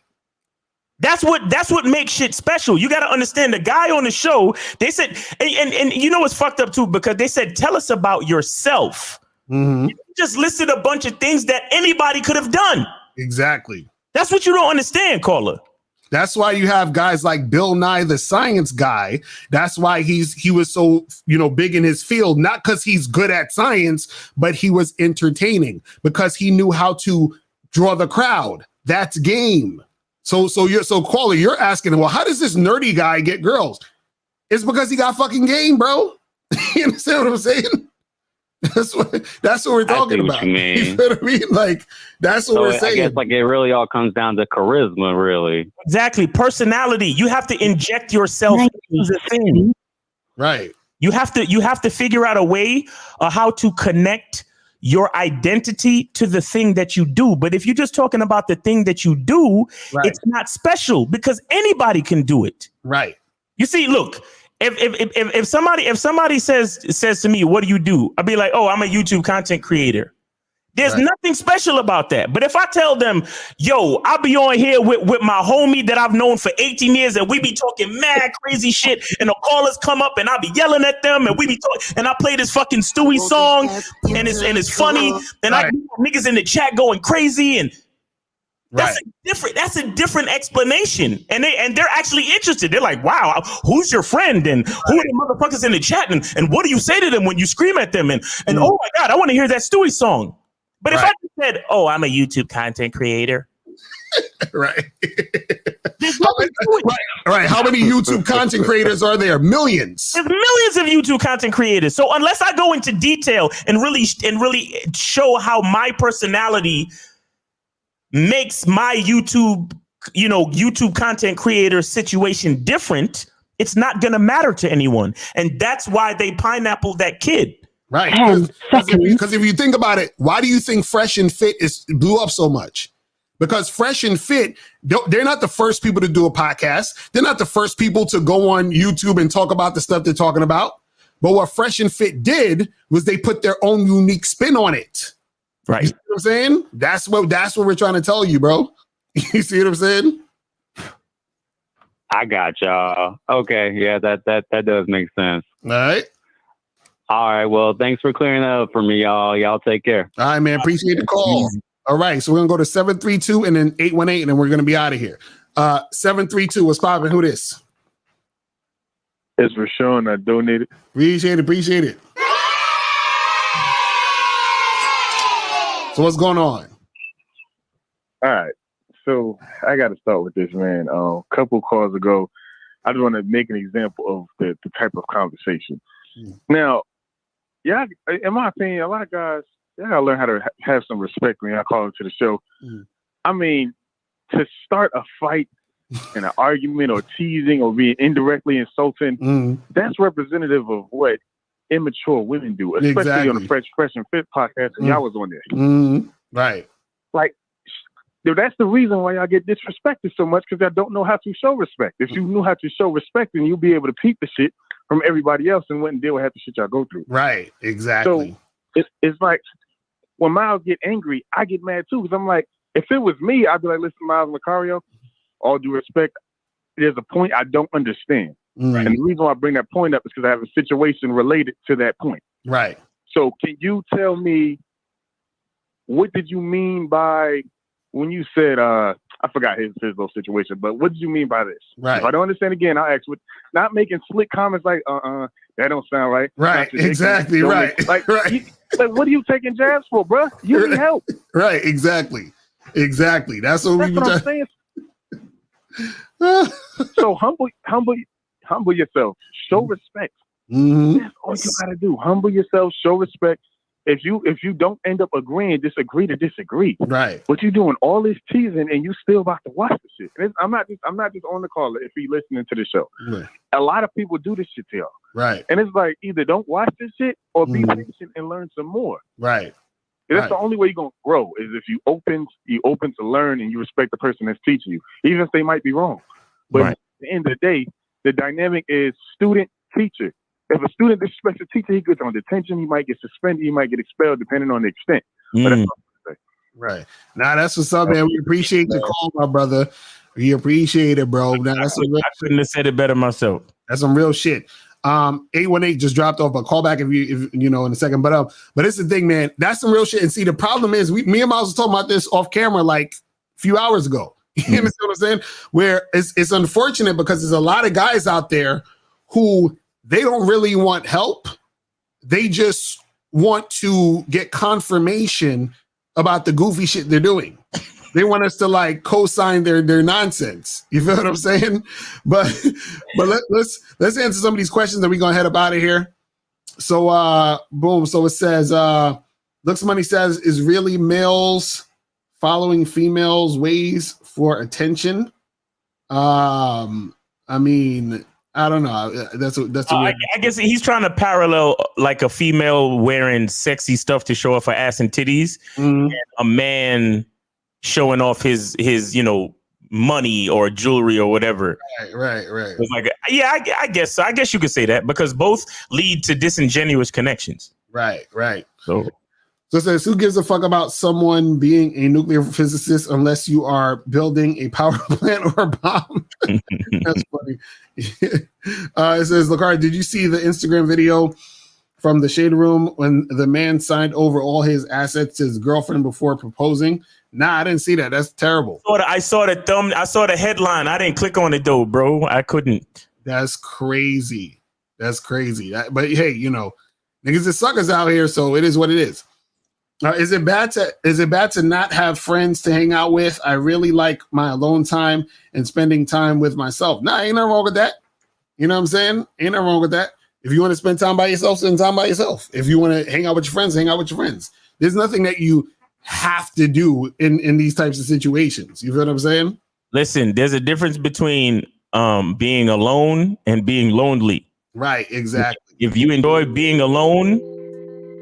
That's what makes shit special. You got to understand the guy on the show, they said, and you know what's fucked up too, because they said, tell us about yourself. Mm-hmm. You just listed a bunch of things that anybody could have done. Exactly. That's what you don't understand, caller. That's why you have guys like Bill Nye, the science guy. That's why he was so, big in his field, not because he's good at science, but he was entertaining because he knew how to draw the crowd. That's game. So caller, you're asking, well, how does this nerdy guy get girls? It's because he got fucking game, bro. You understand what I'm saying? That's what we're talking about. You know what I mean? Like, that's what we're saying. I guess it really all comes down to charisma, really. Exactly. Personality. You have to inject yourself into the thing. Right. You have to figure out a way how to connect your identity to the thing that you do. But if you're just talking about the thing that you do, it's not special because anybody can do it. Right. You see, look, if somebody says to me, what do you do? I'll be like, oh, I'm a YouTube content creator. There's nothing special about that. But if I tell them, yo, I'll be on here with my homie that I've known for 18 years and we be talking mad crazy shit and the callers come up and I'll be yelling at them and we be talking and I play this fucking Stewie song and it's funny and I niggas in the chat going crazy and that's a different explanation. And they're actually interested. They're like, wow, who's your friend? And who are the motherfuckers in the chat? And what do you say to them when you scream at them? And oh my God, I want to hear that Stewie song. But if I just said, oh, I'm a YouTube content creator. Right. How many YouTube content creators are there? Millions. There's millions of YouTube content creators. So unless I go into detail and really show how my personality makes my YouTube content creator situation different, it's not going to matter to anyone. And that's why they pineappled that kid. Right. Because if you think about it, why do you think Fresh and Fit blew up so much? Because Fresh and Fit, they're not the first people to do a podcast. They're not the first people to go on YouTube and talk about the stuff they're talking about. But what Fresh and Fit did was they put their own unique spin on it. Right. You see what I'm saying? That's what we're trying to tell you, bro. You see what I'm saying? I got y'all. Okay, yeah, that does make sense. All right. All right. Well, thanks for clearing that up for me, y'all. Y'all take care. All right, man. Appreciate the call. All right, so we're gonna go to 732 and then 818, and then we're gonna be out of here. 732, what's popping? Who this? It's Rashawn. I donated. Appreciate it. So what's going on? All right. So I got to start with this, man. A couple calls ago, I just want to make an example of the type of conversation. Now, yeah, in my opinion, a lot of guys, they got to learn how to have some respect when I call into the show. I mean, to start a fight and an argument or teasing or being indirectly insulting, that's representative of what immature women do, especially on the Fresh and Fit podcast, and y'all was on there. Right. Like, that's the reason why y'all get disrespected so much, because y'all don't know how to show respect. If you knew how to show respect, then you'll be able to peep the shit from everybody else and wouldn't deal with half the shit y'all go through. Right, exactly. So it's like, when Miles get angry, I get mad too, because I'm like, if it was me, I'd be like, listen, Miles Locario, all due respect, there's a point I don't understand. And the reason why I bring that point up is because I have a situation related to that point. Right. So can you tell me, what did you mean by when you said, I forgot his little situation, but what did you mean by this? Right. If I don't understand again, I'll ask, not making slick comments like, that don't sound right. Right, exactly, right. Like, right. Like, what are you taking jabs for, bro? You need help. Right, exactly. That's what I'm saying. So humble yourself. Show respect. That's all you gotta do. Humble yourself. Show respect. If you don't end up agreeing, disagree to disagree. Right. But you doing all this teasing and you still about to watch the shit. And I'm not just on the call if you listening to the show. Right. A lot of people do this shit to y'all. Right. And it's like, either don't watch this shit or be patient and learn some more. Right. That's the only way you're gonna grow, is if you open to learn and you respect the person that's teaching you, even if they might be wrong. But at the end of the day, the dynamic is student-teacher. If a student disrespects a teacher, he gets on detention, he might get suspended, he might get expelled, depending on the extent. But that's what I'm saying. Right. Now that's what's up, man. We appreciate the call, my brother. We appreciate it, bro. Now, I couldn't have said it better myself. That's some real shit. 818 just dropped off, but call back if you know in a second. But it's the thing, man. That's some real shit. And see, the problem is, me and Miles was talking about this off camera like a few hours ago. You understand what I'm saying? Where it's unfortunate because there's a lot of guys out there who they don't really want help. They just want to get confirmation about the goofy shit they're doing. They want us to like co-sign their nonsense. You feel what I'm saying? But let's answer some of these questions and we're gonna head up out of here. So boom. So it says Looks Money says, is really males following females' ways for attention? I mean, I don't know. That's I guess he's trying to parallel like a female wearing sexy stuff to show off her ass and titties, and a man showing off his money or jewelry or whatever. Right. It's like, yeah, I guess so. I guess you could say that because both lead to disingenuous connections. Right. So it says, who gives a fuck about someone being a nuclear physicist unless you are building a power plant or a bomb? That's funny. It says, Locario, did you see the Instagram video from the Shade Room when the man signed over all his assets to his girlfriend before proposing? Nah, I didn't see that. That's terrible. I saw the headline. I didn't click on it though, bro. I couldn't. That's crazy. But hey, niggas are suckers out here, so it is what it is. Is it bad to not have friends to hang out with? I really like my alone time and spending time with myself. Nah, ain't nothing wrong with that. You know what I'm saying? Ain't nothing wrong with that. If you want to spend time by yourself, spend time by yourself. If you want to hang out with your friends, hang out with your friends. There's nothing that you have to do in these types of situations. You feel what I'm saying? Listen, there's a difference between being alone and being lonely. Right, exactly. If you enjoy being alone,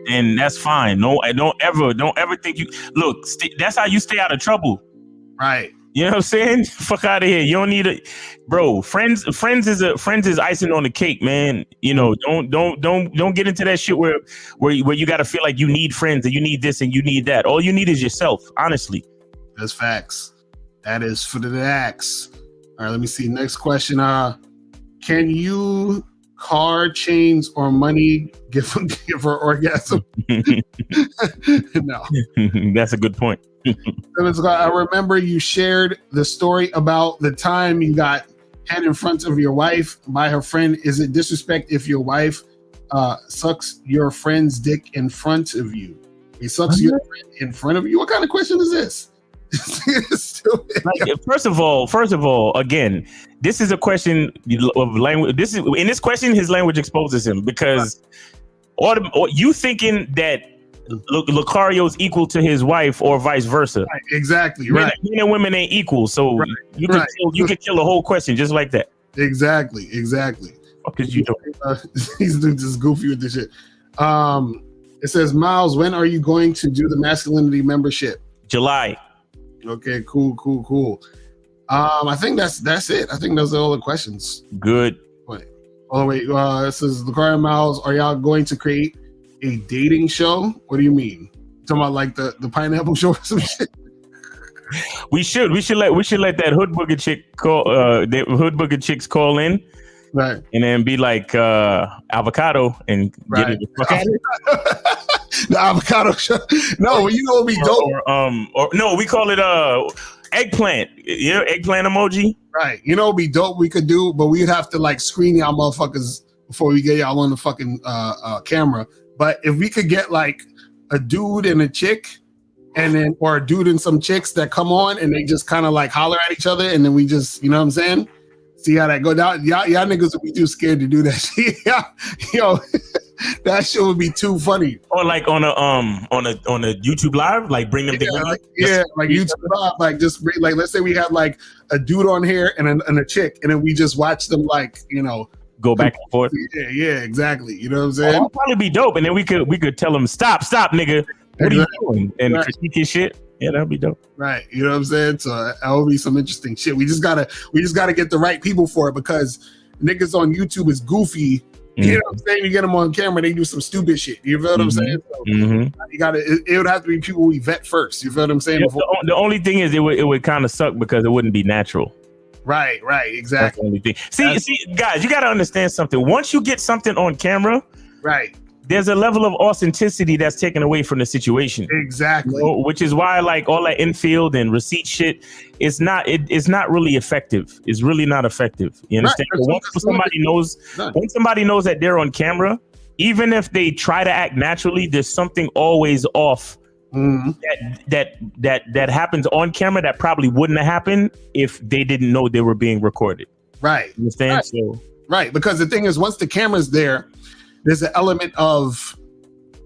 then that's fine. No, don't ever think you look. That's how you stay out of trouble. Right. You know what I'm saying? Fuck out of here. You don't need it, bro. Friends is icing on the cake, man. Don't get into that shit where you got to feel like you need friends and you need this and you need that. All you need is yourself. Honestly, that's facts. That is for the axe. right, let me see. Next question. Can you car, chains, or money give her orgasm? No. That's a good point. I remember you shared the story about the time you got head in front of your wife by her friend. Is it disrespect if your wife sucks your friend's dick in front of you? He sucks your friend in front of you? What kind of question is this? First of all, again, this is a question of language. In this question, his language exposes him because you thinking that Locario is equal to his wife or vice versa. Right, exactly. Men and women ain't equal, so you could kill the whole question just like that. Exactly. What is you doing? These dudes is goofy with this shit. It says, Miles, when are you going to do the masculinity membership? July. Okay, cool. I think that's it. I think those are all the questions. Good. Wait. It says, Locario, Miles, are y'all going to create a dating show? What do you mean? Talking about like the pineapple show or some shit? We should let that hood booger chick call the hood booger chicks call in. Right. And then be like avocado and get it the fuck out of it. The avocado show. No, you know what we dope. Or no, we call it eggplant. You know, eggplant emoji. Right. You know, it'd be dope we could do, but we'd have to like screen y'all motherfuckers before we get y'all on the fucking camera. But if we could get like a dude and a chick, and then or a dude and some chicks that come on and they just kind of like holler at each other, and then we just, you know what I'm saying? See how that go down. Y'all niggas would be too scared to do that shit. Yo, that shit would be too funny. Or like on a YouTube live, like bring them together. Like YouTube live, like just bring, like let's say we had like a dude on here and a chick, and then we just watch them like, you know, go back and forth. Yeah, exactly. You know what I'm saying? That'd probably be dope. And then we could tell them, stop, nigga. What are you doing? And critique his shit. Yeah, that'd be dope. Right. You know what I'm saying? So that would be some interesting shit. We just gotta get the right people for it, because niggas on YouTube is goofy. You know what I'm saying? You get them on camera, they do some stupid shit. You feel what I'm saying? So you gotta. It would have to be people we vet first. You feel what I'm saying? Yeah, the only thing is, it would kind of suck because it wouldn't be natural. Right. Exactly. That's the only thing. See, guys, you gotta understand something. Once you get something on camera, right, there's a level of authenticity that's taken away from the situation. Exactly. You know, which is why like all that infield and receipt shit, it's not really effective. It's really not effective. You understand? Right. Once somebody knows that they're on camera, even if they try to act naturally, there's something always off that happens on camera that probably wouldn't have happened if they didn't know they were being recorded. Right. You understand? Right. So right, because the thing is, once the camera's there, there's an element of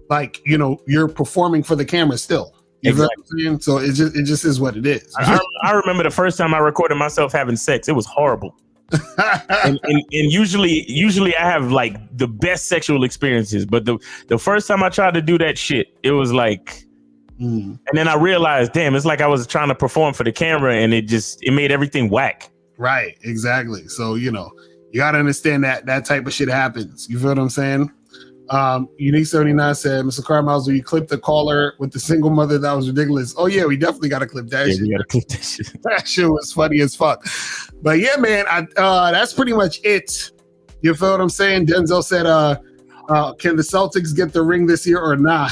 like, you know, you're performing for the camera still. You know what I'm saying? So it just is what it is. I remember the first time I recorded myself having sex. It was horrible. and usually I have like the best sexual experiences, but the first time I tried to do that shit, it was like, and then I realized, damn, it's like I was trying to perform for the camera, and it made everything whack. Right, exactly. So, you know, you got to understand that type of shit happens. You feel what I'm saying? Unique 79 said, Mr. Carmiles, will you clip the caller with the single mother? That was ridiculous. Oh, yeah, we definitely got to clip that shit. We got to clip that shit. That shit was funny as fuck. But yeah, man, that's pretty much it. You feel what I'm saying? Denzel said, can the Celtics get the ring this year or not?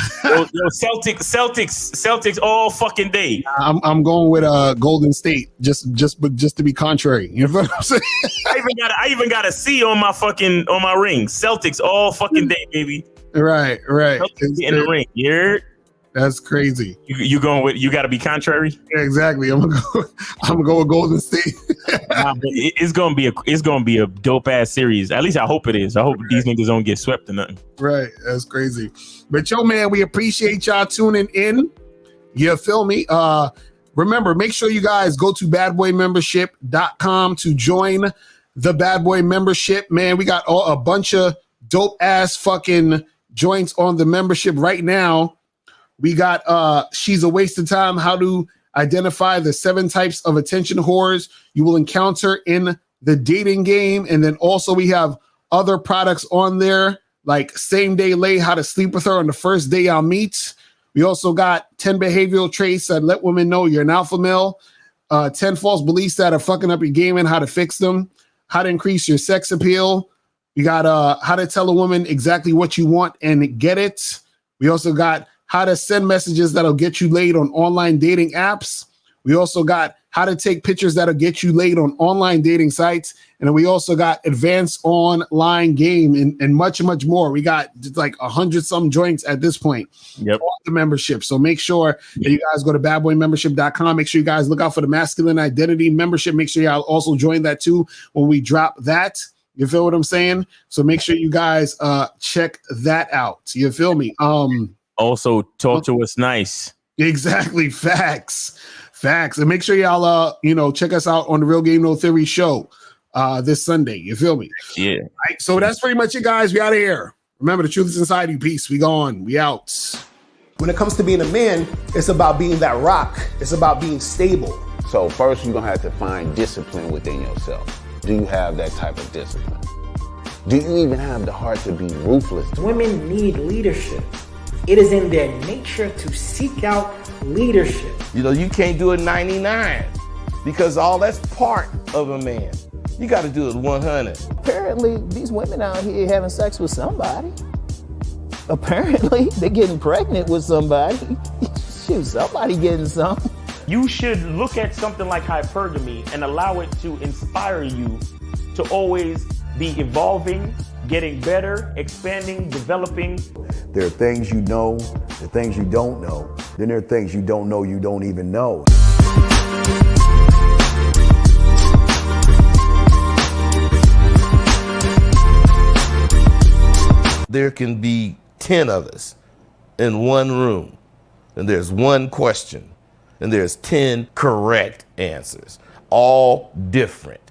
Celtics all fucking day. I'm going with Golden State just to be contrary. You know what I'm saying? I even got a C on my ring. Celtics all fucking day, baby. Right. Celtics in the ring. That's crazy. You got to be contrary. Yeah, exactly. I'm gonna go with Golden State. It's gonna be a dope ass series. At least I hope it is. I hope these niggas don't get swept or nothing. Right. That's crazy. But yo, man, we appreciate y'all tuning in. You feel me? Remember, make sure you guys go to badboymembership.com to join the Bad Boy membership. Man, we got a bunch of dope ass fucking joints on the membership right now. We got She's a Waste of Time, how to identify the 7 types of attention whores you will encounter in the dating game. And then also we have other products on there, like Same Day Lay, how to sleep with her on the first day y'all meet. We also got 10 behavioral traits that let women know you're an alpha male. 10 false beliefs that are fucking up your game and how to fix them, how to increase your sex appeal. We got how to tell a woman exactly what you want and get it. We also got how to send messages that'll get you laid on online dating apps. We also got how to take pictures that'll get you laid on online dating sites. And then we also got advanced online game and much, much more. We got like 100-some joints at this point. Yep. On the membership. So make sure that you guys go to badboymembership.com. Make sure you guys look out for the masculine identity membership. Make sure y'all also join that too when we drop that. You feel what I'm saying? So make sure you guys check that out. You feel me? Also talk to us nice. Exactly. Facts. And make sure y'all check us out on the Real Game No Theory show this Sunday. You feel me? Yeah. All right, so that's pretty much it, guys. We out of here. Remember, the truth is inside you. Peace. We gone. We out. When it comes to being a man, it's about being that rock. It's about being stable. So first, you're gonna have to find discipline within yourself. Do you have that type of discipline? Do you even have the heart to be ruthless? Women need leadership. It is in their nature to seek out leadership. You can't do it 99 because all that's part of a man. You got to do it 100. Apparently, these women out here having sex with somebody. Apparently, they're getting pregnant with somebody. Shoot, somebody getting some. You should look at something like hypergamy and allow it to inspire you to always be evolving, getting better, expanding, developing. There are things you know, there are things you don't know. Then there are things you don't know you don't even know. There can be 10 of us in one room, and there's one question, and there's 10 correct answers, all different.